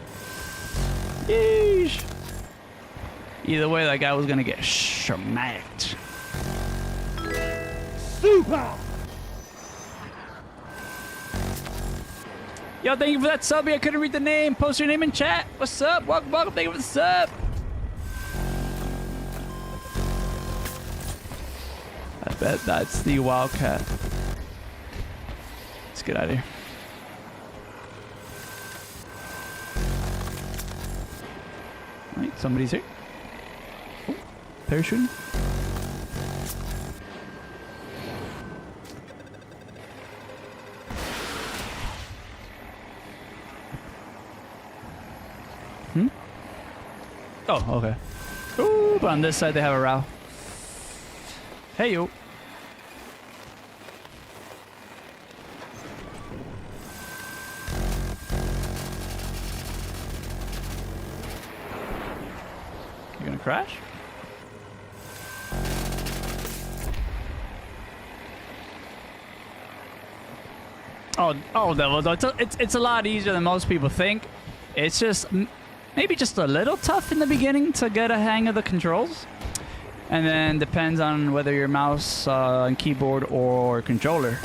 Yeesh. Either way, that guy was gonna get smacked. Super! Yo, thank you for that sub. I couldn't read the name. Post your name in chat. What's up? Welcome. Thank you for the sub. I bet that's the wildcat. Let's get out of here. Alright, somebody's here. Oh, parachuting. Oh, okay. Ooh, but on this side they have a row. Hey, yo. You gonna crash? Oh, Devil. It's a lot easier than most people think. It's just maybe just a little tough in the beginning to get a hang of the controls. And then depends on whether your mouse and keyboard or controller.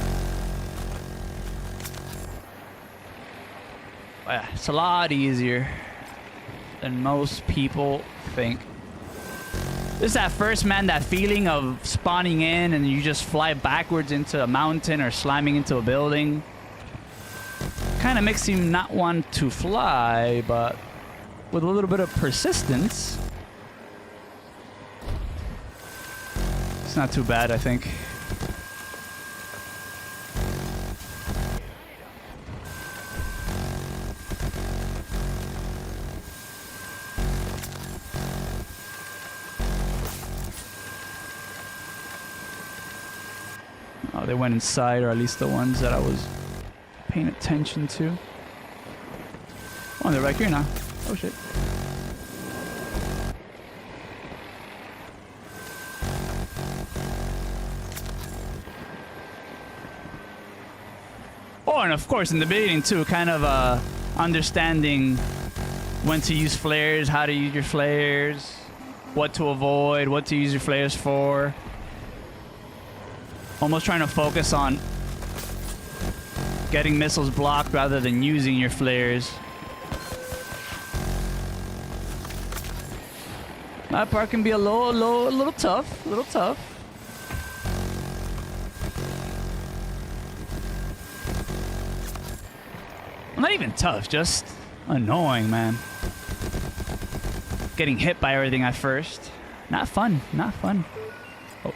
Yeah, it's a lot easier than most people think. This is at first, man, that feeling of spawning in and you just fly backwards into a mountain or slamming into a building. Kind of makes you not want to fly, but with a little bit of persistence, it's not too bad, I think. Oh, they went inside, or at least the ones that I was paying attention to. Oh, they're right here now. Oh shit. Oh, and of course, in the beginning too, kind of understanding when to use flares, how to use your flares, what to avoid, what to use your flares for. Almost trying to focus on getting missiles blocked rather than using your flares. That part can be a little tough, Not even tough, just annoying, man. Getting hit by everything at first. Not fun, not fun. Oh.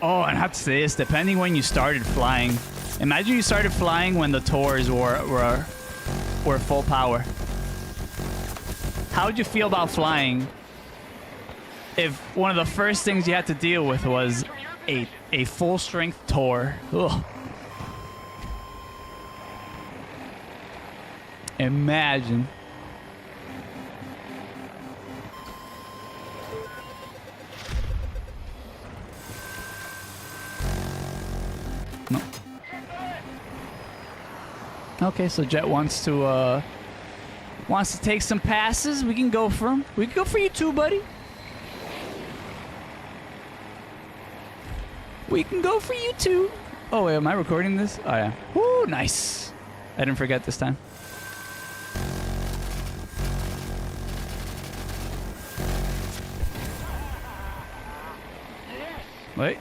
Oh, and I have to say this, depending when you started flying. Imagine you started flying when the tours were full power. How would you feel about flying if one of the first things you had to deal with was a full strength tour? Ugh. Imagine. No. Okay, so Jet wants to take some passes. We can go for him. We can go for you too, buddy. We can go for you too. Oh wait, am I recording this? Oh yeah. Woo, nice. I didn't forget this time. Wait.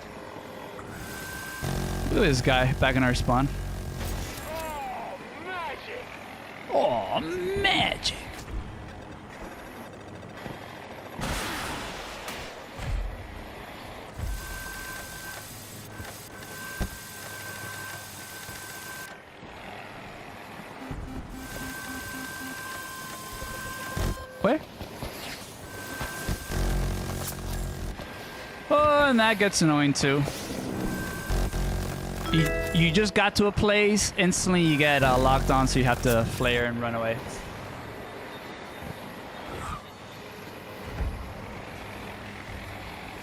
Look at this guy back in our spawn. Oh, magic. Where? Oh, and that gets annoying too. You just got to a place, instantly you get locked on, so you have to flare and run away.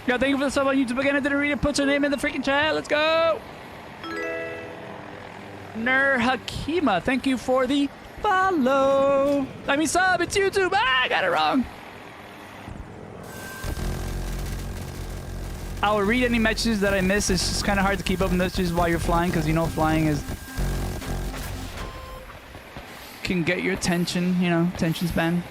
Yeah, thank you for the sub on YouTube again. I didn't read it. Put your name in the freaking chat. Let's go. Nur Hakima, thank you for the follow. I mean sub, it's YouTube. Ah, I got it wrong. I will read any messages that I miss. It's just kind of hard to keep up with messages while you're flying, because you know flying can get your attention, you know, attention span.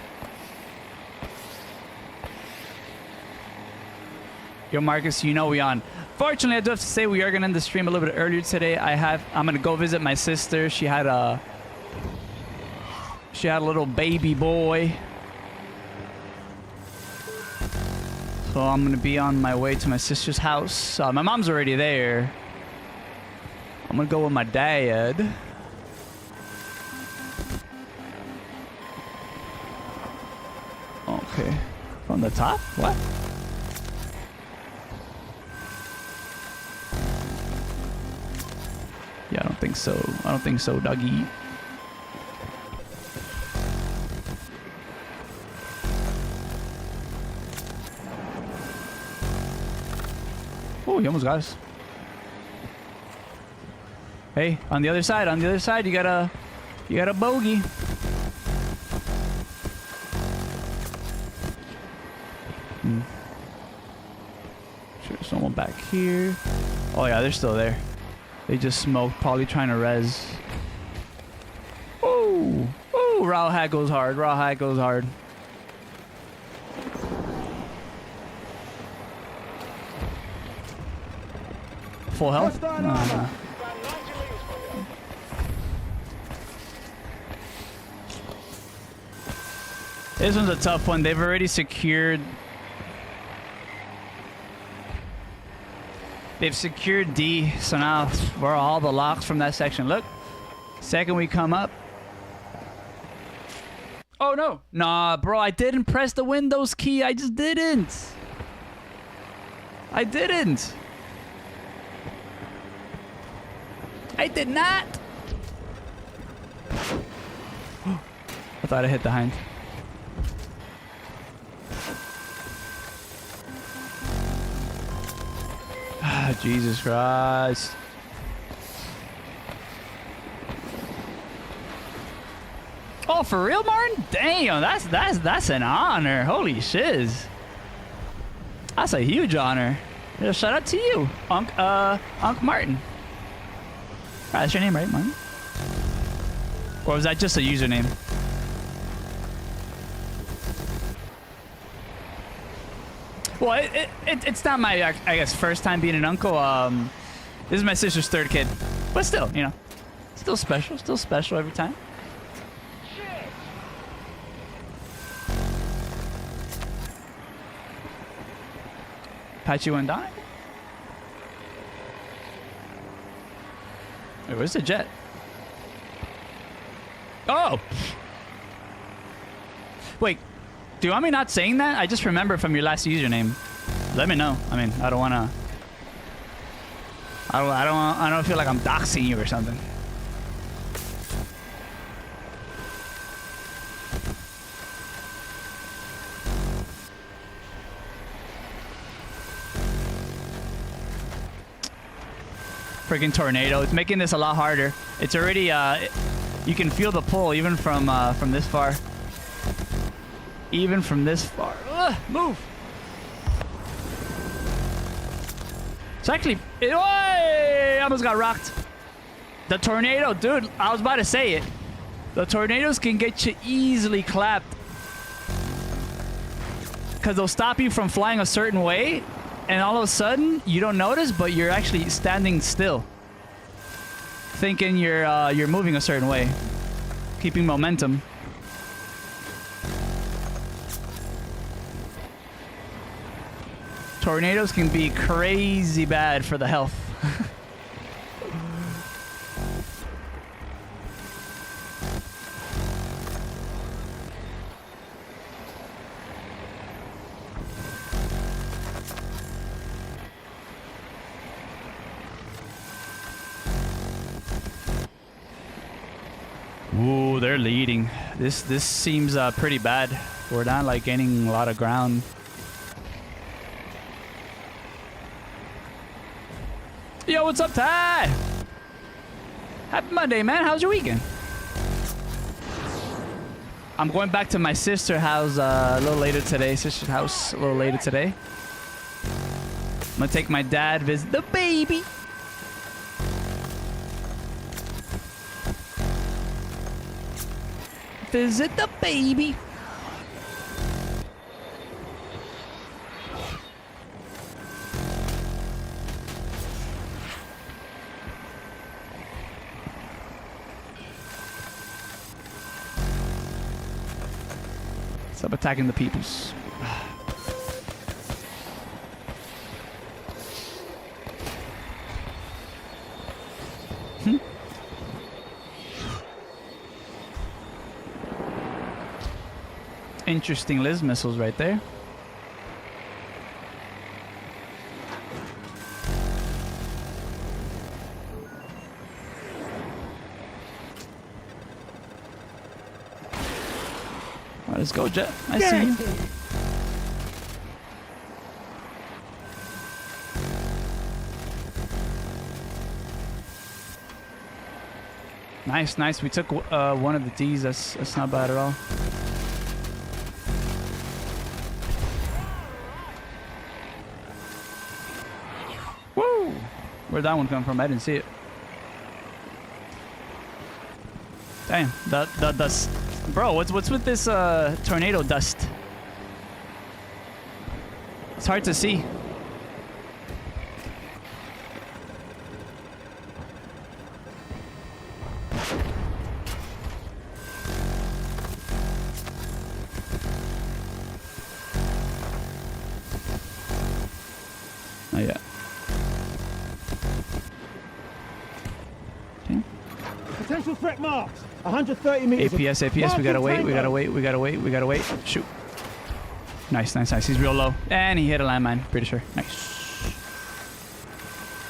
Yo, Marcus, you know we on. Fortunately, I do have to say we are gonna end the stream a little bit earlier today. I'm gonna go visit my sister. She had a little baby boy. So I'm gonna be on my way to my sister's house. My mom's already there. I'm gonna go with my dad. Okay. From the top? What? Yeah, I don't think so. I don't think so, doggy. Oh, he almost got us. Hey, on the other side, you got a bogey. Sure, someone back here. Oh yeah, they're still there. They just smoked, probably trying to res. Oh, oh, raw hat goes hard. Raw hat goes hard. Full health? No. This one's a tough one. They've already secured... They've secured D, so now we're all the locks from that section. Look, Second we come up. Oh no. Nah, bro, I didn't press the Windows key. I just didn't. I didn't. I did not. I thought I hit the hind. Ah, Jesus Christ. Oh, for real, Martin? Damn, that's an honor. Holy shiz. That's a huge honor. Yeah, shout out to you, Unc Martin. That's your name, right, Martin? Or was that just a username? Well, it's not my, I guess, first time being an uncle. This is my sister's third kid. But still, you know, still special every time. Patchy went down. Wait, where's the jet? Oh! Wait, do you want me not saying that? I just remember from your last username. Let me know. I mean, I don't wanna... I don't feel like I'm doxing you or something. Freaking tornado. It's making this a lot harder. It's already, you can feel the pull even from this far. Even from this far. Ugh, move! It's actually, I almost got rocked. The tornado, dude, I was about to say it. The tornadoes can get you easily clapped. Because they'll stop you from flying a certain way. And all of a sudden, you don't notice, but you're actually standing still, thinking you're moving a certain way, keeping momentum. Tornadoes can be crazy bad for the health. Ooh, they're leading. This seems pretty bad. We're not like gaining a lot of ground. Yo, what's up, Ty? Happy Monday, man. How's your weekend? I'm going back to my sister's house a little later today. Sister's house a little later today. I'm gonna take my dad, visit the baby. Visit the baby. Stop attacking the peoples. Interesting Liz missiles right there. All right, let's go, Jet. I see you. Nice, nice. We took one of the D's. That's not bad at all. Woo! Where'd that one come from? I didn't see it. Damn, the dust. Bro, what's with this tornado dust? It's hard to see. Potential threat marked. 130 meters. APS, APS. We gotta wait. We gotta wait. We gotta wait. We gotta wait. Shoot. Nice, nice, nice. He's real low. And he hit a landmine. Pretty sure. Nice.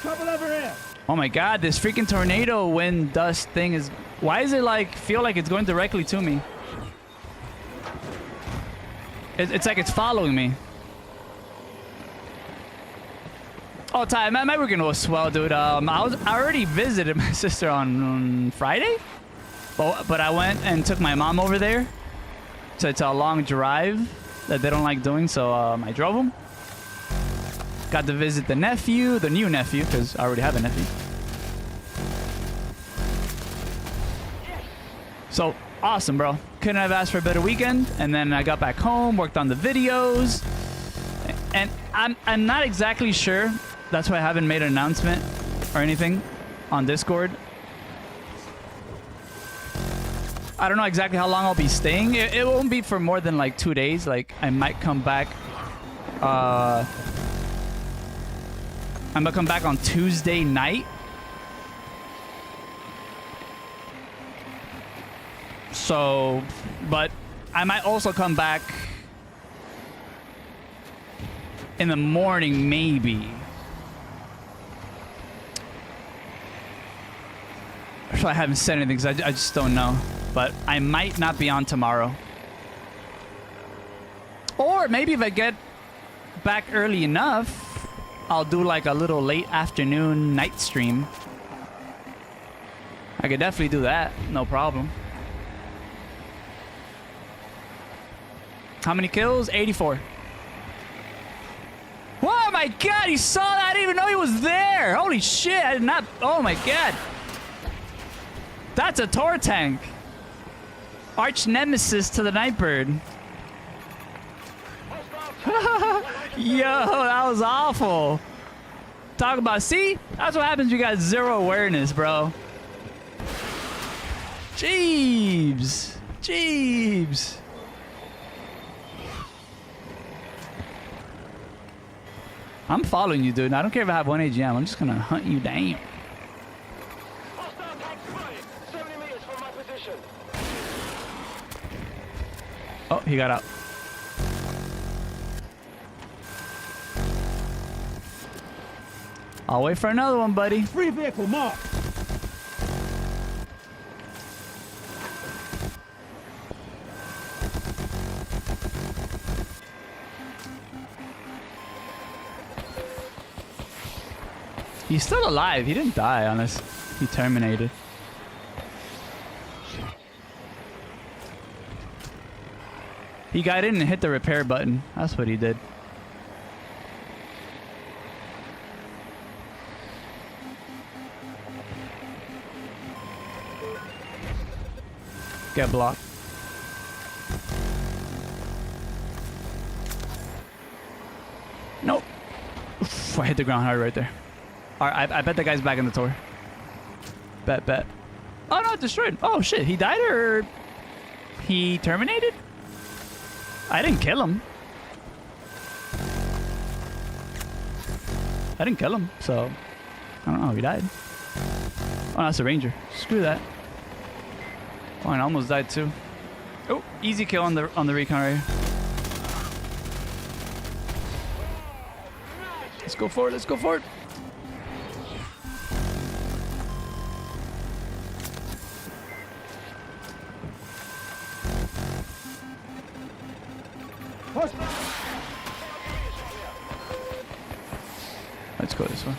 Trouble over here. Oh my god, this freaking tornado wind dust thing is... Why is it like... feel like it's going directly to me? It's like it's following me. Oh, Ty, my weekend was swell, dude. I already visited my sister on Friday. But I went and took my mom over there. So it's a long drive that they don't like doing, so I drove them. Got to visit the nephew, the new nephew, because I already have a nephew. So, awesome, bro. Couldn't have asked for a better weekend. And then I got back home, worked on the videos. And I'm not exactly sure. That's why I haven't made an announcement or anything on Discord. I don't know exactly how long I'll be staying. It won't be for more than like 2 days. Like, I might come back. I'm gonna come back on Tuesday night. So, but I might also come back in the morning, maybe. So I haven't said anything because I just don't know. But I might not be on tomorrow. Or maybe if I get back early enough, I'll do like a little late afternoon night stream. I could definitely do that. No problem. How many kills? 84. Oh my god, he saw that. I didn't even know he was there. Holy shit, I did not. Oh my god. That's a Tor tank. Arch nemesis to the Nightbird. Yo, that was awful. Talk about, see? That's what happens when you got zero awareness, bro. Jeebs. Jeebs. I'm following you, dude. I don't care if I have one AGM. I'm just gonna hunt you down. Oh, he got out. I'll wait for another one, buddy. Free vehicle marked. He's still alive. He didn't die unless he terminated. He got in and hit the repair button. That's what he did. Get blocked. Nope. Oof, I hit the ground hard right there. Alright, I bet the guy's back in the Tor. Bet. Oh no, destroyed. Oh shit, he died or he terminated? I didn't kill him. I didn't kill him, so I don't know. He died. Oh, that's a ranger. Screw that. Oh, and I almost died too. Oh, easy kill on the recon right here. Let's go for it. Let's go for it. Let's go this way.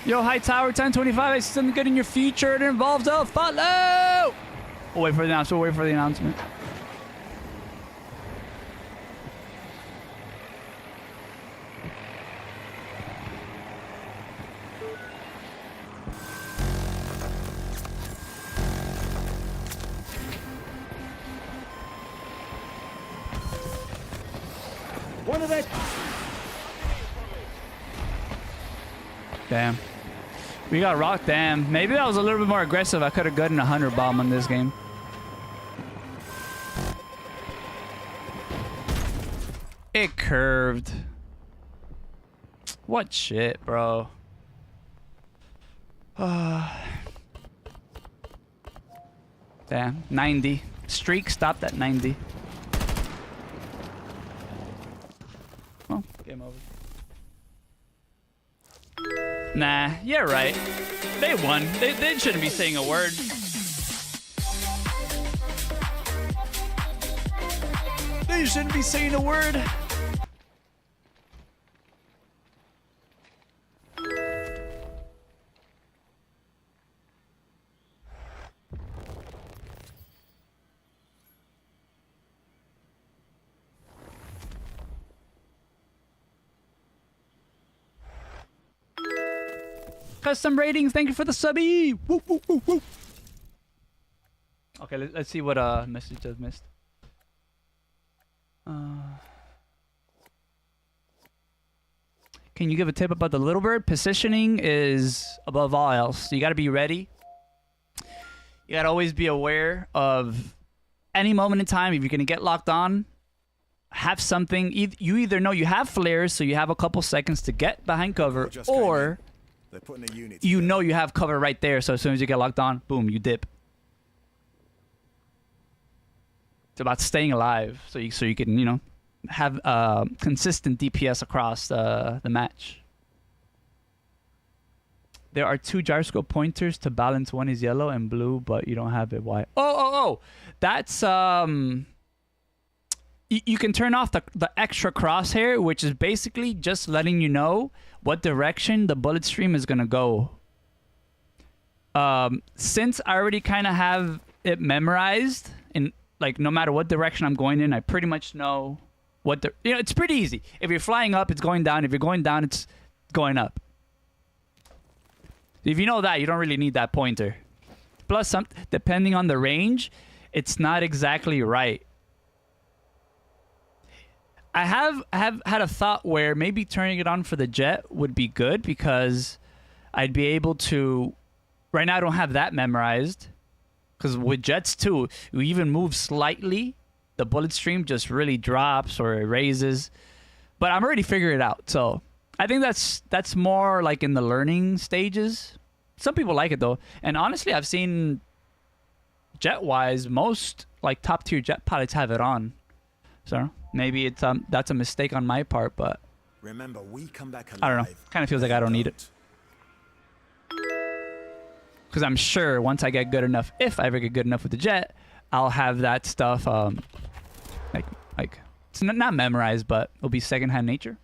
Yo, hi Tower 1025. I see something good in your future. It involves a follow. We'll wait for the announcement. We'll wait for the announcement. One of it. Damn. We got rocked. Damn. Maybe I was a little bit more aggressive. I could have gotten a 100 bomb on this game. It curved. What shit, bro. Damn, 90. Streak stopped at 90. Well, game over. Nah, you're right. They won. They shouldn't be saying a word. They shouldn't be saying a word. Custom ratings, thank you for the subby. Woo, woo, woo, woo. Okay, let's see what message I've missed. Can you give a tip about the little bird? Positioning is above all else. You got to be ready. You got to always be aware of any moment in time. If you're going to get locked on, have something. You either know you have flares, so you have a couple seconds to get behind cover, or you know you have cover right there, so as soon as you get locked on, boom, you dip. It's about staying alive, so you can, you know, have consistent DPS across the match. There are 2 gyroscope pointers to balance. One is yellow and blue, but you don't have it. Why? Oh! That's you can turn off the extra crosshair, which is basically just letting you know what direction the bullet stream is gonna go. Since I already kind of have it memorized, and like no matter what direction I'm going in, I pretty much know what the, you know, it's pretty easy. If you're flying up, it's going down. If you're going down, it's going up. If you know that, you don't really need that pointer. Plus, depending on the range, it's not exactly right. I have had a thought where maybe turning it on for the jet would be good, because I'd be able to... Right now I don't have that memorized, because with jets too, you even move slightly, the bullet stream just really drops or it raises. But I'm already figuring it out, so I think that's more like in the learning stages. Some people like it though, and honestly I've seen jet-wise most like top-tier jet pilots have it on. So maybe it's that's a mistake on my part, but remember, we come back alive. I don't know. Kind of feels like I don't need it, because I'm sure once I get good enough, if I ever get good enough with the jet, I'll have that stuff like it's not memorized, but it'll be secondhand nature.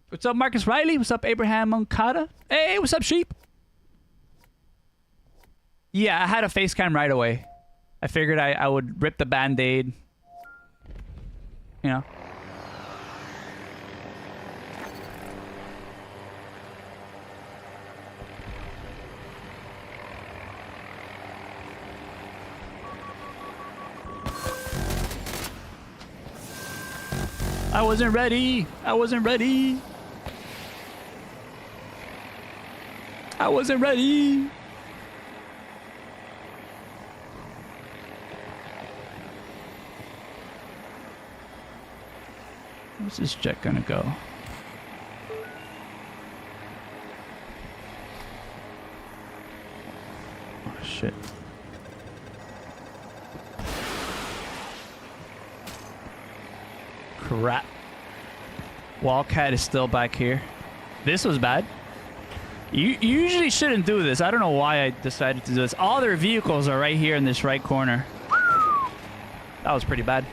What's up, Marcus Riley? What's up, Abraham Moncada? Hey, what's up, sheep? Yeah, I had a face cam right away. I figured I would rip the band-aid. You know. I wasn't ready. I wasn't ready. I wasn't ready. Where's this jet gonna go? Oh shit. Crap. Wildcat is still back here. This was bad. You usually shouldn't do this. I don't know why I decided to do this. All their vehicles are right here in this right corner. That was pretty bad.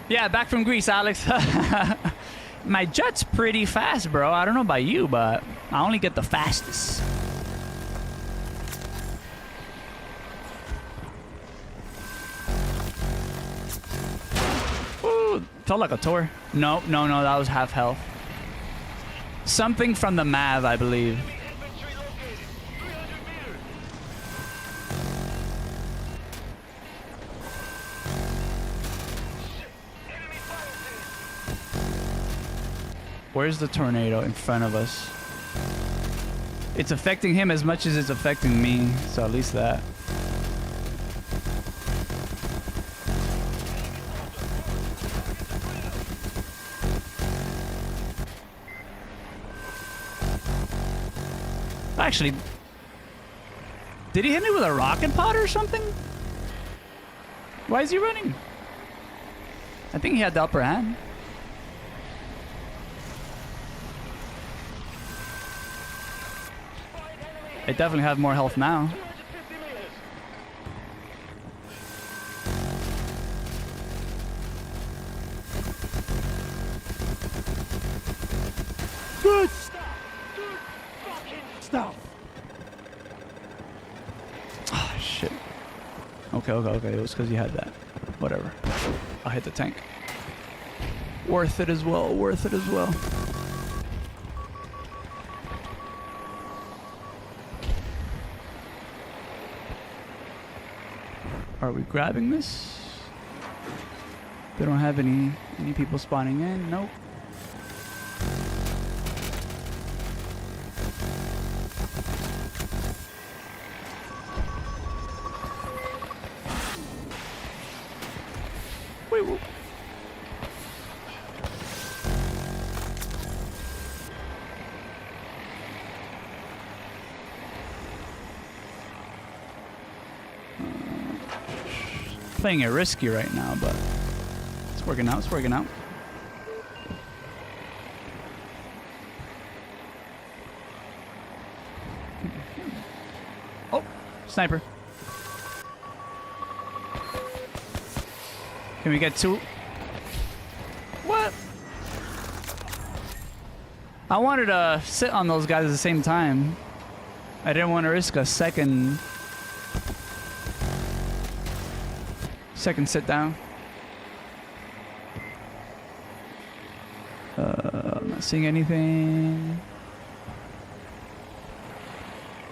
Yeah, back from Greece, Alex. My jet's pretty fast, bro. I don't know about you, but I only get the fastest. Ooh, felt like a tour. No, that was half health. Something from the MAV, I believe. Where's the tornado in front of us? It's affecting him as much as it's affecting me, so at least that. actually... Did he hit me with a rocket pod or something? Why is he running? I think he had the upper hand. I definitely have more health now. Good. Stop. Oh, shit. Okay. It was because you had that. Whatever. I'll hit the tank. Worth it as well. Are we grabbing this? They don't have any people spawning in. Nope. Wait. Playing it risky right now, but it's working out. Oh, sniper. Can we get two? What? I wanted to sit on those guys at the same time. I didn't want to risk a second sit down. I'm not seeing anything.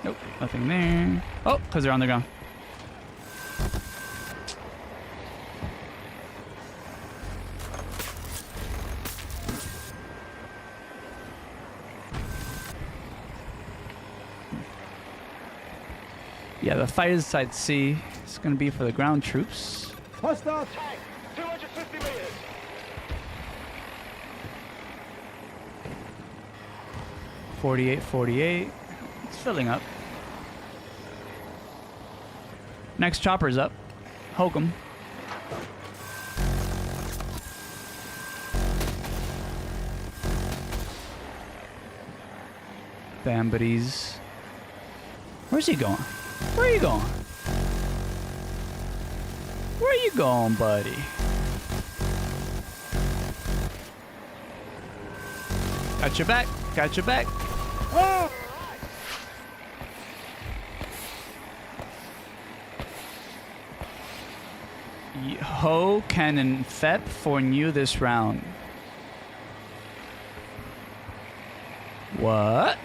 Nope, nothing there. Oh, because they're on the ground. Yeah, the fight is side C. It's going to be for the ground troops. Hostile. Tank, 250 meters. .48. It's filling up. Next chopper's up. Hoke 'em. Damn, but he's... Where's he going? Where are you going? Where are you going, buddy? Got your back. Oh! Ho, Cannon, Fep for new this round. What?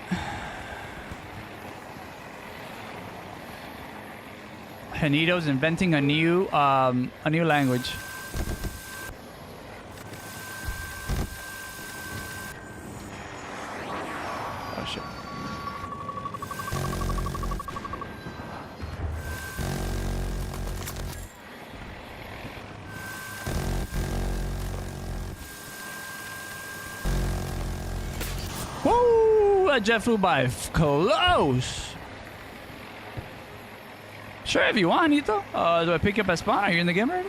Hanito's inventing a new language. Oh shit. Whoa! That jet flew by close. Sure, if you want, Nito. Do I pick up a spawn? Are you in the game already?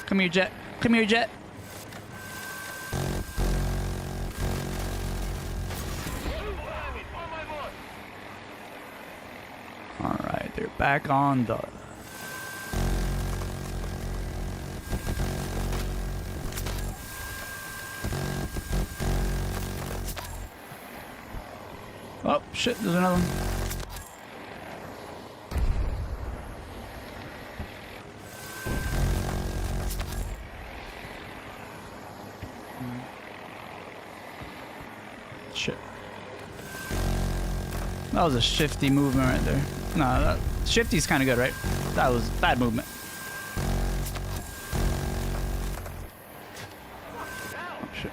Come here, Jet. Alright, they're back on the... Oh, shit, there's another one. Shit. That was a shifty movement right there. No, shifty's kind of good, right? That was bad movement. Oh, shit.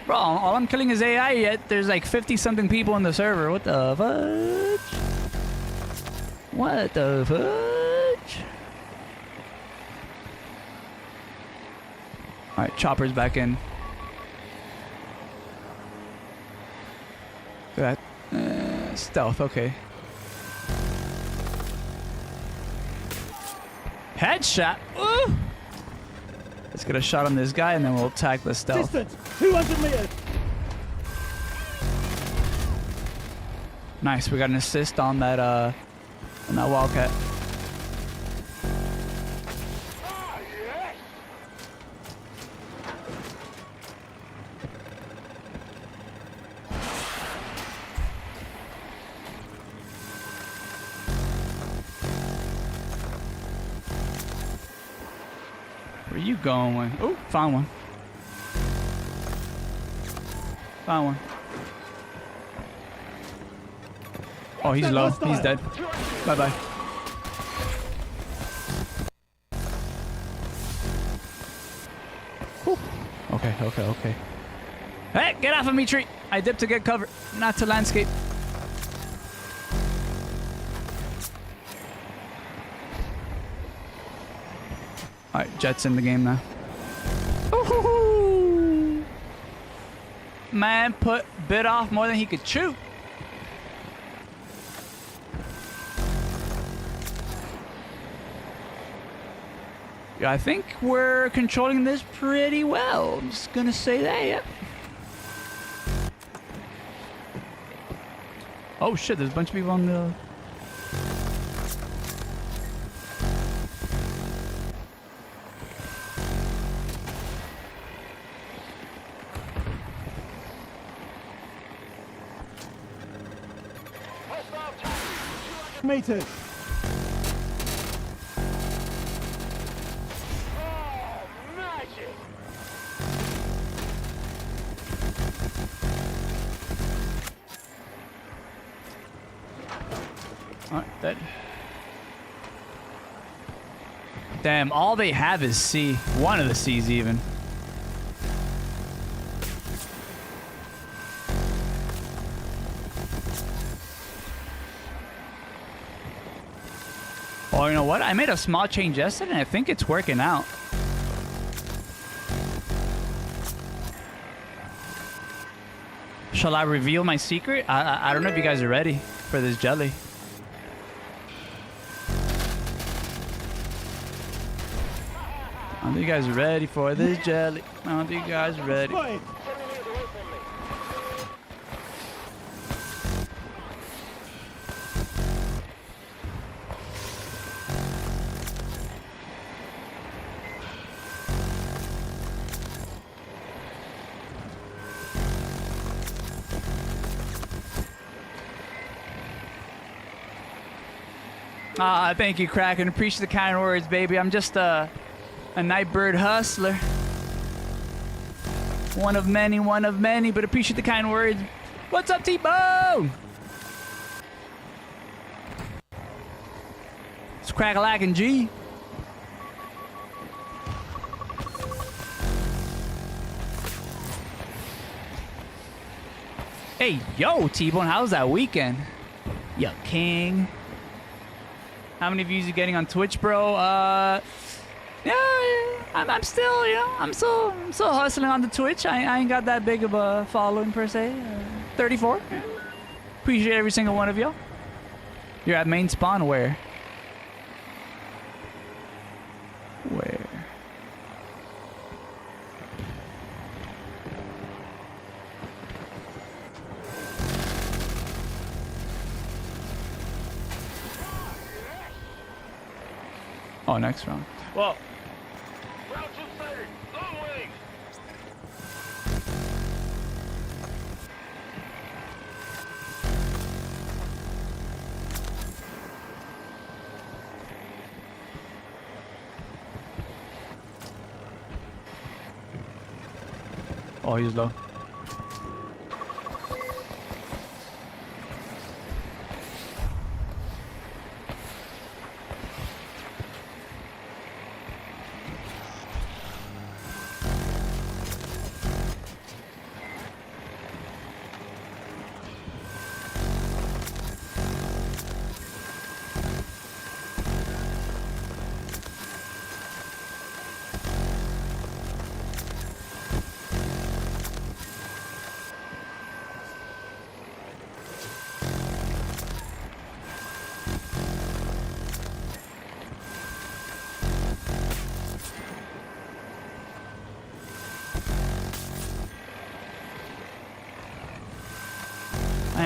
Bro, all I'm killing is AI, yet there's like 50-something people in the server. What the fudge? What the fudge? All right, chopper's back in. Look at that. Stealth, okay. Headshot. Ooh. Let's get a shot on this guy and then we'll attack the stealth. Distance, 200 meters. Nice, we got an assist on that Wildcat. Where you going? Oh, found one. Found one. Oh, he's low. He's dead. Bye-bye. Okay, okay, okay. Hey, get off of me, tree. I dipped to get cover, not to landscape. All right, Jet's in the game now. Ooh. Man bit off more than he could chew. Yeah, I think we're controlling this pretty well. I'm just gonna say that, yeah. Oh shit, there's a bunch of people on the... Meters. Alright, dead. Damn, all they have is C. One of the C's even. Oh, you know what? I made a small change yesterday and I think it's working out. Shall I reveal my secret? I don't know if you guys are ready for this jelly. I don't think you guys are ready for this jelly. I don't think you guys are ready. Thank you, Kraken. Appreciate the kind words, baby. I'm just a Nightbird hustler. One of many, but appreciate the kind words. What's up, T-Bone? It's Crack-a-lack-and G. Hey, yo, T-Bone, how's that weekend? Yo, king. How many views you getting on Twitch, bro? Yeah, I'm still, you know, I'm still hustling on the Twitch. I ain't got that big of a following per se. 34. Yeah. Appreciate every single one of y'all. You're at main spawn where? Where? Oh, next round. Well. Oh, he's low.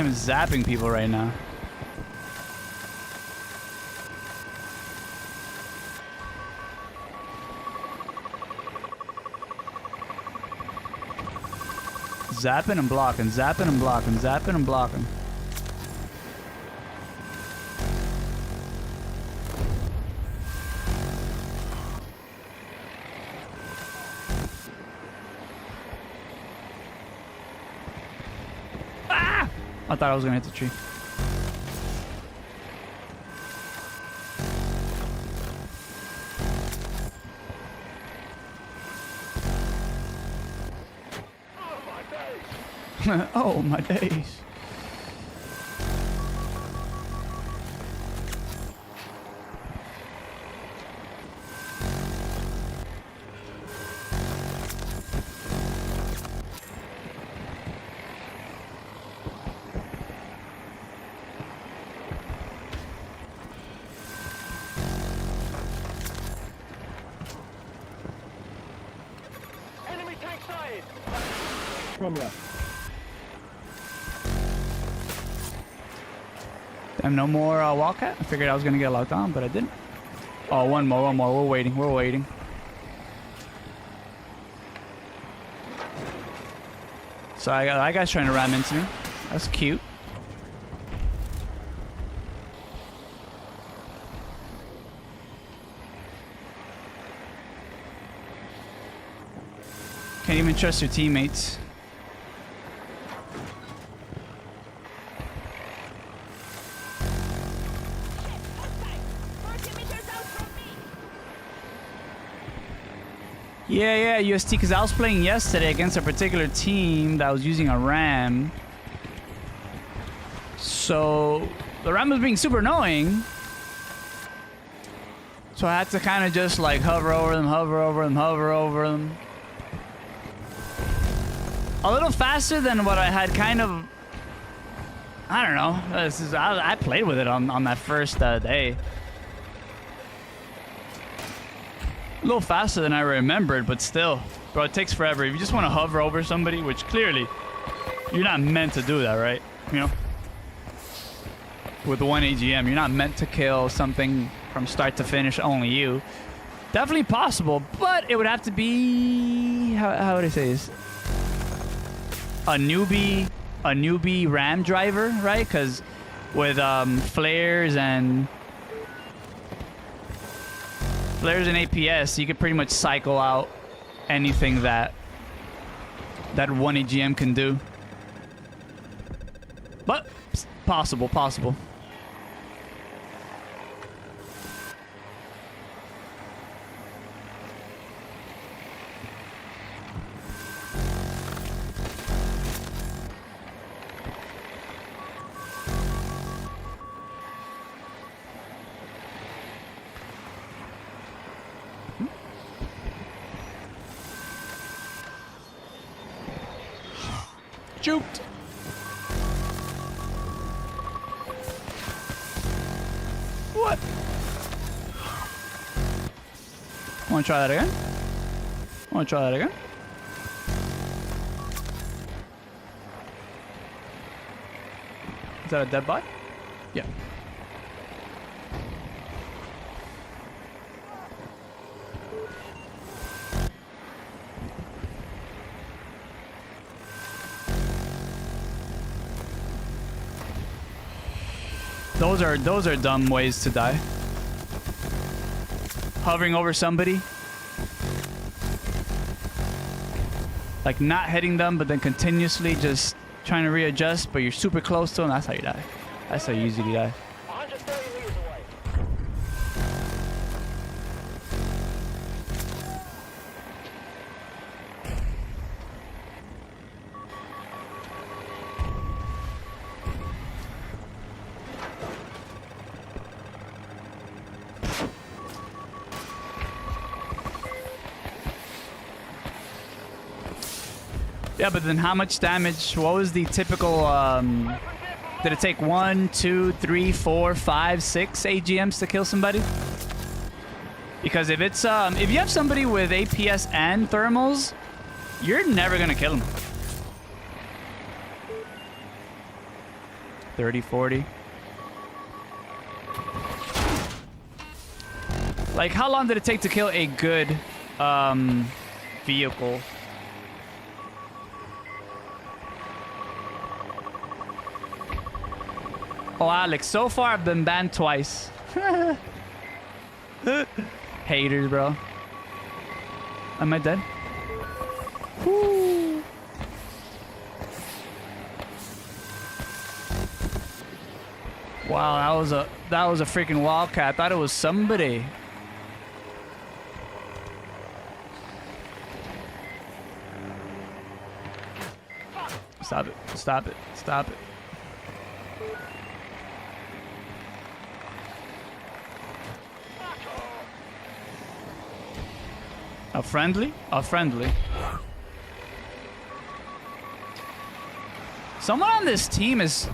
am zapping people right now. Zapping and blocking, zapping and blocking, zapping and blocking. Ah! I thought I was gonna hit the tree. Oh my days. Enemy tank sighted. From left. Damn, no more Wildcat. I figured I was gonna get locked on, but I didn't. Oh, one more. We're waiting. We're waiting. So that guy's trying to ram into me. That's cute. Can't even trust your teammates. Yeah, UST, because I was playing yesterday against a particular team that was using a ram. So the ram was being super annoying. So I had to kind of just like hover over them. A little faster than what I had kind of... I don't know. I played with it on that first day. A little faster than I remembered, but still. Bro, it takes forever. If you just want to hover over somebody, which clearly you're not meant to do that, right? You know? With the one AGM, you're not meant to kill something from start to finish, only you. Definitely possible, but it would have to be... How would I say this? A newbie ram driver, right? Because with flares and APS, you could pretty much cycle out anything that one AGM can do. But possible. Juked. What? Want to try that again? Is that a dead bot? Yeah. Those are dumb ways to die. Hovering over somebody. Like not hitting them, but then continuously just trying to readjust, but you're super close to them. That's how you die. That's how you usually die. 130 meters away. Yeah, but then how much damage? What was the typical? Did it take 1, 2, 3, 4, 5, 6 AGMs to kill somebody? Because if it's if you have somebody with APS and thermals, you're never gonna kill them. 30, 40. Like, how long did it take to kill a good vehicle? Oh, Alex, so far I've been banned twice. Haters, bro. Am I dead? Woo. Wow, that was a freaking wildcat. I thought it was somebody. Stop it. Stop it. Stop it. A friendly? A friendly. Someone on this team is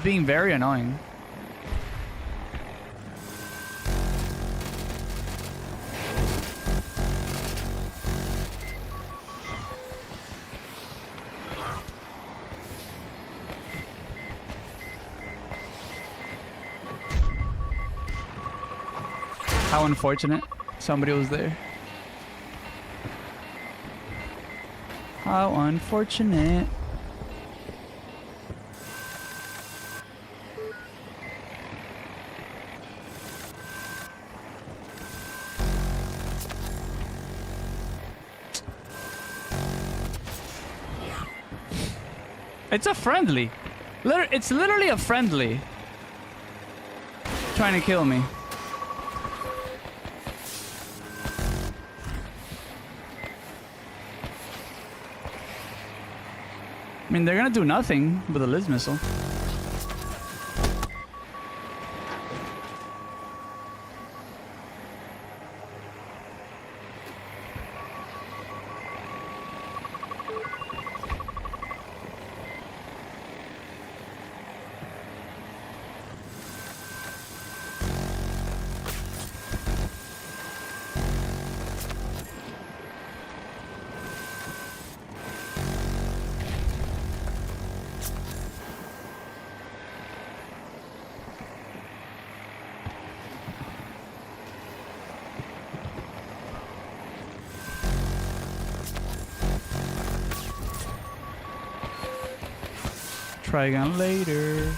being very annoying. How unfortunate somebody was there. How unfortunate. It's a friendly. It's literally a friendly. Trying to kill me. I mean, they're gonna do nothing with a Liz missile. Try again later.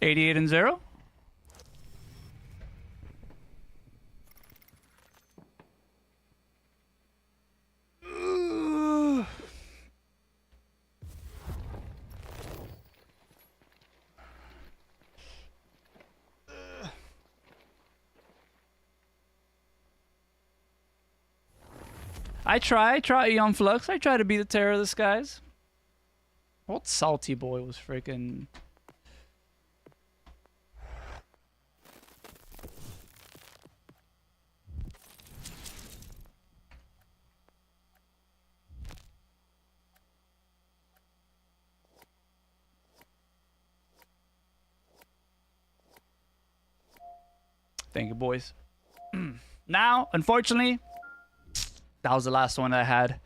$88 and 0. I try Eon Flux. I try to be the terror of the skies. What salty boy was freaking... Thank you, boys. Now, unfortunately, that was the last one I had.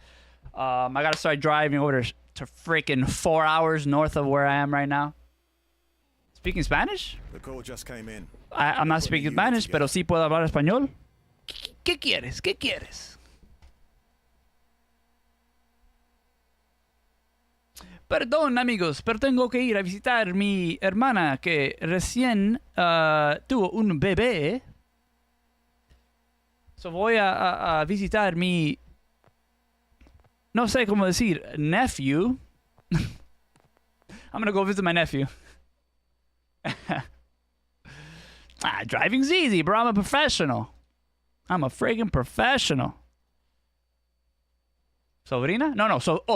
I gotta start driving over to freaking 4 hours north of where I am right now. Speaking Spanish? The call just came in. I'm not speaking Spanish, pero sí puedo hablar español. ¿Qué quieres? ¿Qué quieres? Perdón, amigos, pero tengo que ir a visitar a mi hermana que recién tuvo un bebé. So voy a visitar mi... No sé cómo decir, nephew. I'm gonna go visit my nephew. Driving's easy, bro. I'm a professional. I'm a friggin' professional. Sobrina? No.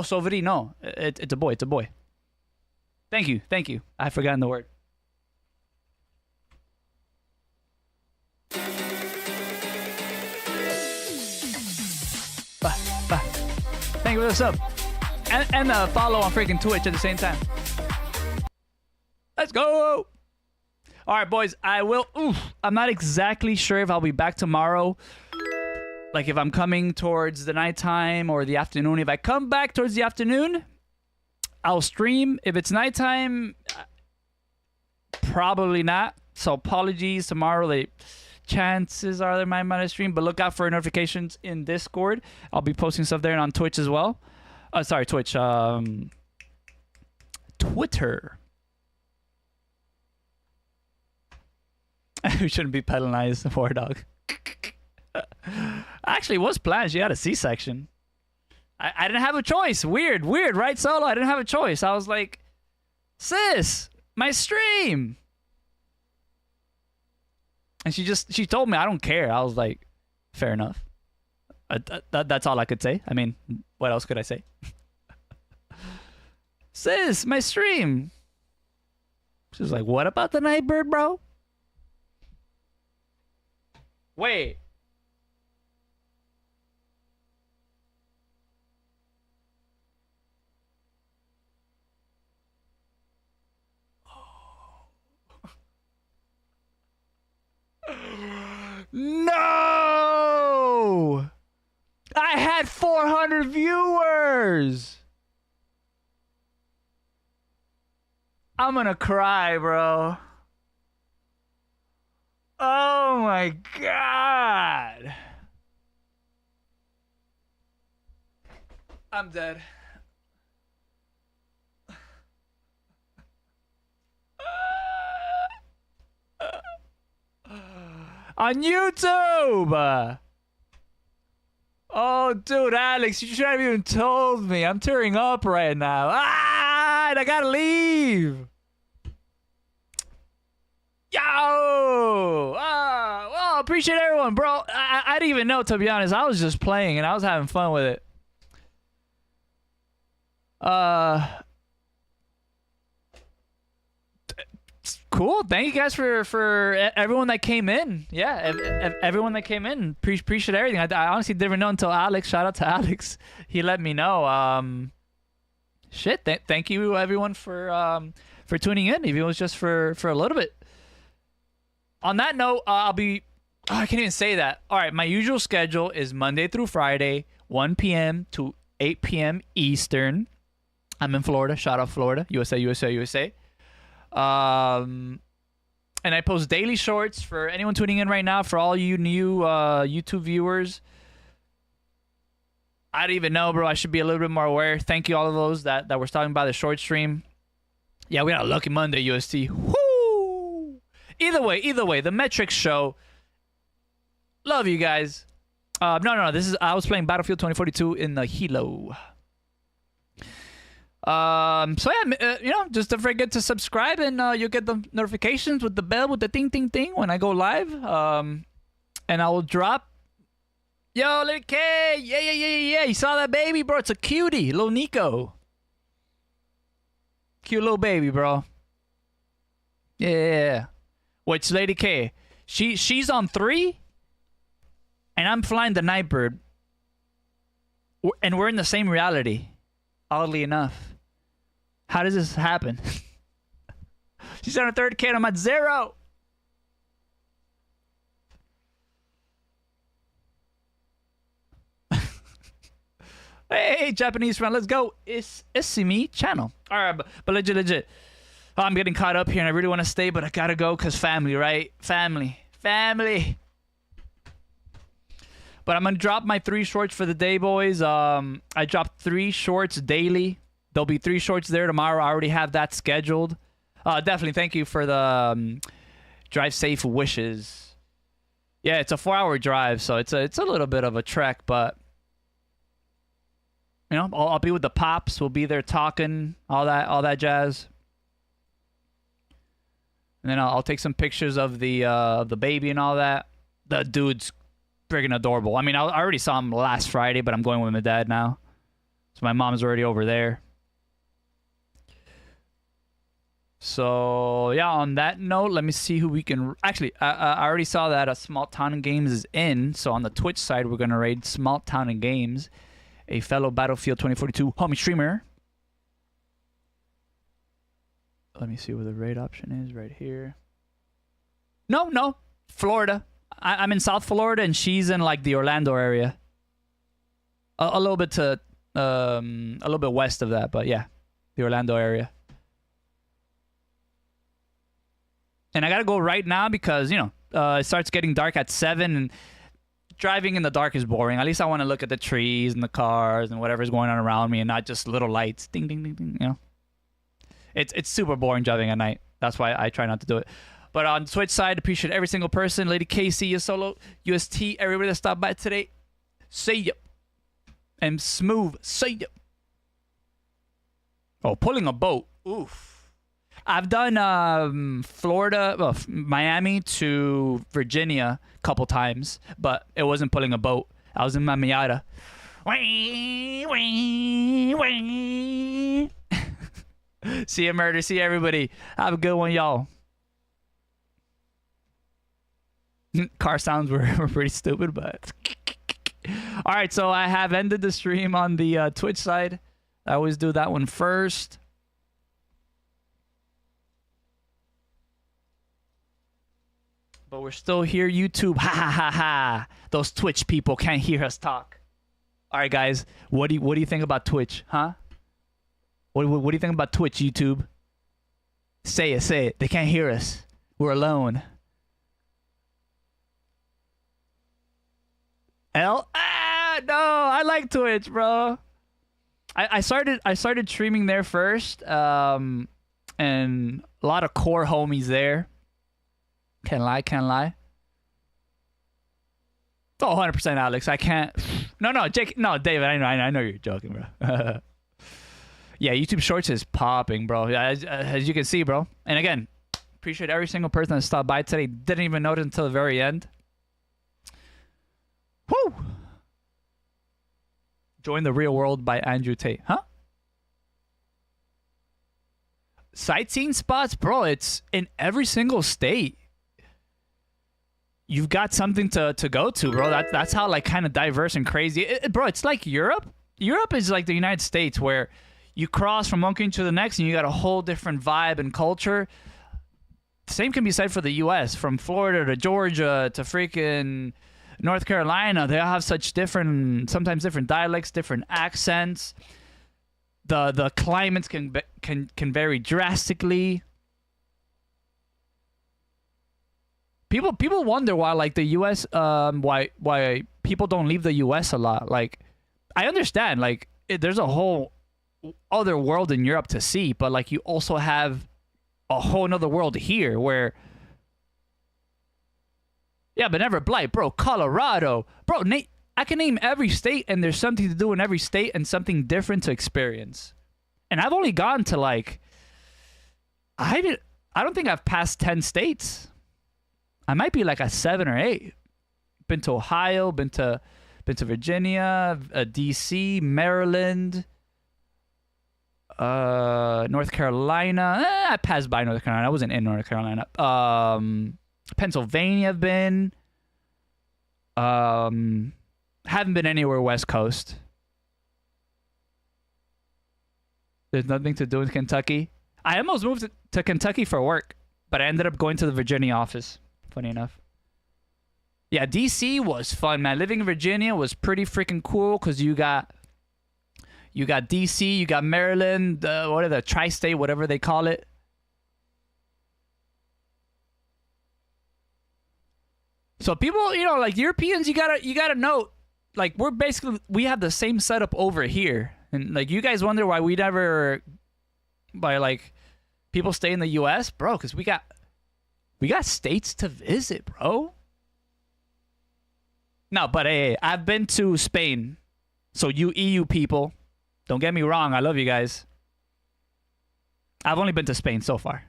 Sobrino. It's a boy. It's a boy. Thank you. I've forgotten the word. Thank you for the sub. And follow on freaking Twitch at the same time. Let's go! All right, boys. I will. I'm not exactly sure if I'll be back tomorrow. Like if I'm coming towards the nighttime or the afternoon. If I come back towards the afternoon, I'll stream. If it's nighttime, probably not. So apologies tomorrow. Chances are there might not stream, but look out for notifications in Discord. I'll be posting stuff there and on Twitch as well. Sorry, Twitch. Twitter. We shouldn't be penalized, poor dog. Actually, it was planned. She had a C-section. I didn't have a choice. Weird, right, Solo? I didn't have a choice. I was like, sis, my stream. And she told me, I don't care. I was like, fair enough. That's all I could say. I mean, what else could I say? Sis, my stream. She was like, what about the Nightbird, bro? Wait. No! I had 400 viewers. I'm gonna cry, bro. Oh my God. I'm dead. On YouTube. Oh, dude, Alex, you should have even told me. I'm tearing up right now. I gotta leave. Yo! Well, appreciate everyone, bro. I didn't even know, to be honest. I was just playing and I was having fun with it. Cool. Thank you guys for everyone that came in. Yeah, everyone that came in. Appreciate everything. I honestly didn't know until Alex. Shout out to Alex. He let me know. Shit. Thank you everyone for tuning in. Even if it was just for a little bit. On that note, I'll be. Oh, I can't even say that. All right, my usual schedule is Monday through Friday, 1 p.m. to 8 p.m. Eastern. I'm in Florida. Shout out Florida, USA. And I post daily shorts for anyone tuning in right now. For all you new YouTube viewers, I don't even know, bro. I should be a little bit more aware. Thank you all of those that were stopping by the short stream. Yeah, we had a lucky Monday, UST. Woo! Either way, the metrics show. Love you guys. No. This is I was playing Battlefield 2042 in the Hilo. So yeah, just don't forget to subscribe and you'll get the notifications with the bell with the ting when I go live. And I will drop. Yo, little K, yeah. You saw that baby, bro? It's a cutie, little Nico. Cute little baby, bro. Yeah. Which Lady K? She's on 3, and I'm flying the Nightbird, and we're in the same reality. Oddly enough, how does this happen? She's on her 3rd kid. I'm at 0. Hey, Japanese friend, let's go. It's me channel. All right, but legit. I'm getting caught up here, and I really want to stay, but I gotta go because family, right? Family. But I'm gonna drop my 3 shorts for the day, boys. I dropped 3 shorts daily. There'll be 3 shorts there tomorrow. I already have that scheduled. Definitely thank you for the drive safe wishes. Yeah, it's a 4-hour drive, so it's a little bit of a trek, but you know, I'll be with the pops. We'll be there talking, all that jazz. And then I'll take some pictures of the baby and all that. The dude's friggin' adorable. I mean, I already saw him last Friday, but I'm going with my dad now. So my mom's already over there. So, yeah, on that note, let me see who we can... Actually, I already saw that Small Town Games is in. So on the Twitch side, we're going to raid Small Town Games, a fellow Battlefield 2042 homie streamer. Let me see where the raid option is right here. No, Florida. I'm in South Florida, and she's in like the Orlando area. A little bit to a little bit west of that, but yeah, the Orlando area. And I gotta go right now because it starts getting dark at 7, and driving in the dark is boring. At least I want to look at the trees and the cars and whatever's going on around me, and not just little lights. Ding, ding, ding, ding. It's super boring driving at night. That's why I try not to do it. But on the Twitch side, appreciate every single person. Lady KC, Solo, UST, everybody that stopped by today. See ya. And Smooth, see ya. Oh, pulling a boat. Oof. I've done Florida, Miami to Virginia a couple times, but it wasn't pulling a boat. I was in my Miata. Wee, wee, wee. See ya, Murder. See ya, everybody. Have a good one, y'all. Car sounds were pretty stupid, but... All right, so I have ended the stream on the Twitch side. I always do that one first. But we're still here, YouTube. Ha ha ha ha. Those Twitch people can't hear us talk. All right, guys. What do you think about Twitch, huh? What do you think about Twitch, YouTube? Say it. They can't hear us. We're alone. No, I like Twitch, bro. I started streaming there first, and a lot of core homies there. Can't lie. Oh, 100% Alex. I can't. No, Jake. No, David. I know you're joking, bro. Yeah, YouTube Shorts is popping, bro. As you can see, bro. And again, appreciate every single person that stopped by today. Didn't even notice until the very end. Woo! Join the Real World by Andrew Tate. Huh? Sightseeing spots, bro. It's in every single state. You've got something to go to, bro. That's how like kind of diverse and crazy. Bro, it's like Europe. Europe is like the United States where you cross from one country to the next and you got a whole different vibe and culture. Same can be said for the U.S. From Florida to Georgia to freaking North Carolina. They all have such sometimes different dialects, different accents. The climates can vary drastically. People wonder why like the U.S. Why people don't leave the U.S. a lot. Like, I understand like there's a whole other world in Europe to see, but like you also have a whole nother world here where. Yeah, but never blight, bro. Colorado, bro. Nate, I can name every state, and there's something to do in every state and something different to experience. And I've only gone to like, I don't think I've passed 10 states. I might be like a 7 or 8. Been to Ohio, been to Virginia, DC, Maryland, North Carolina. I passed by North Carolina. I wasn't in North Carolina. Pennsylvania I've been. Haven't been anywhere West Coast. There's nothing to do in Kentucky. I almost moved to Kentucky for work, but I ended up going to the Virginia office. Funny enough. Yeah, DC was fun, man. Living in Virginia was pretty freaking cool because you got DC, you got Maryland, what are the tri-state, whatever they call it. So people, like Europeans, you gotta know, like we have the same setup over here, and like you guys wonder why like people stay in the U.S., bro, because we got states to visit, bro. No, but hey, I've been to Spain, so you EU people, don't get me wrong, I love you guys. I've only been to Spain so far.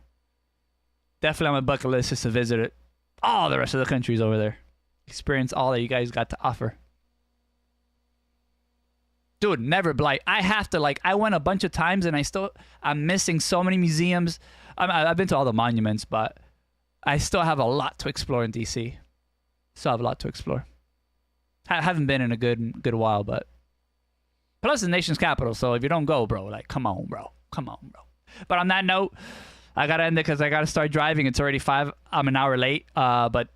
Definitely on my bucket list is to visit it. All the rest of the countries over there. Experience all that you guys got to offer. Dude, never blight. I have to, I went a bunch of times and I'm missing so many museums. I've been to all the monuments, but I still have a lot to explore in DC. Still have a lot to explore. I haven't been in a good while, but plus the nation's capital, so if you don't go, bro, come on, bro. Come on, bro. But on that note, I gotta end it because I gotta start driving. It's already 5. I'm an hour late. But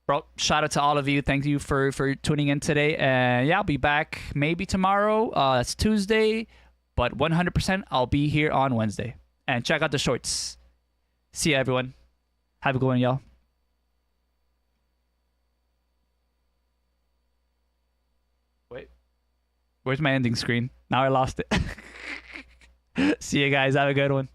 bro, shout out to all of you. Thank you for tuning in today. And yeah, I'll be back maybe tomorrow. It's Tuesday, but 100% I'll be here on Wednesday. And check out the shorts. See ya, everyone. Have a good one, y'all. Wait, where's my ending screen? Now I lost it. See you guys. Have a good one.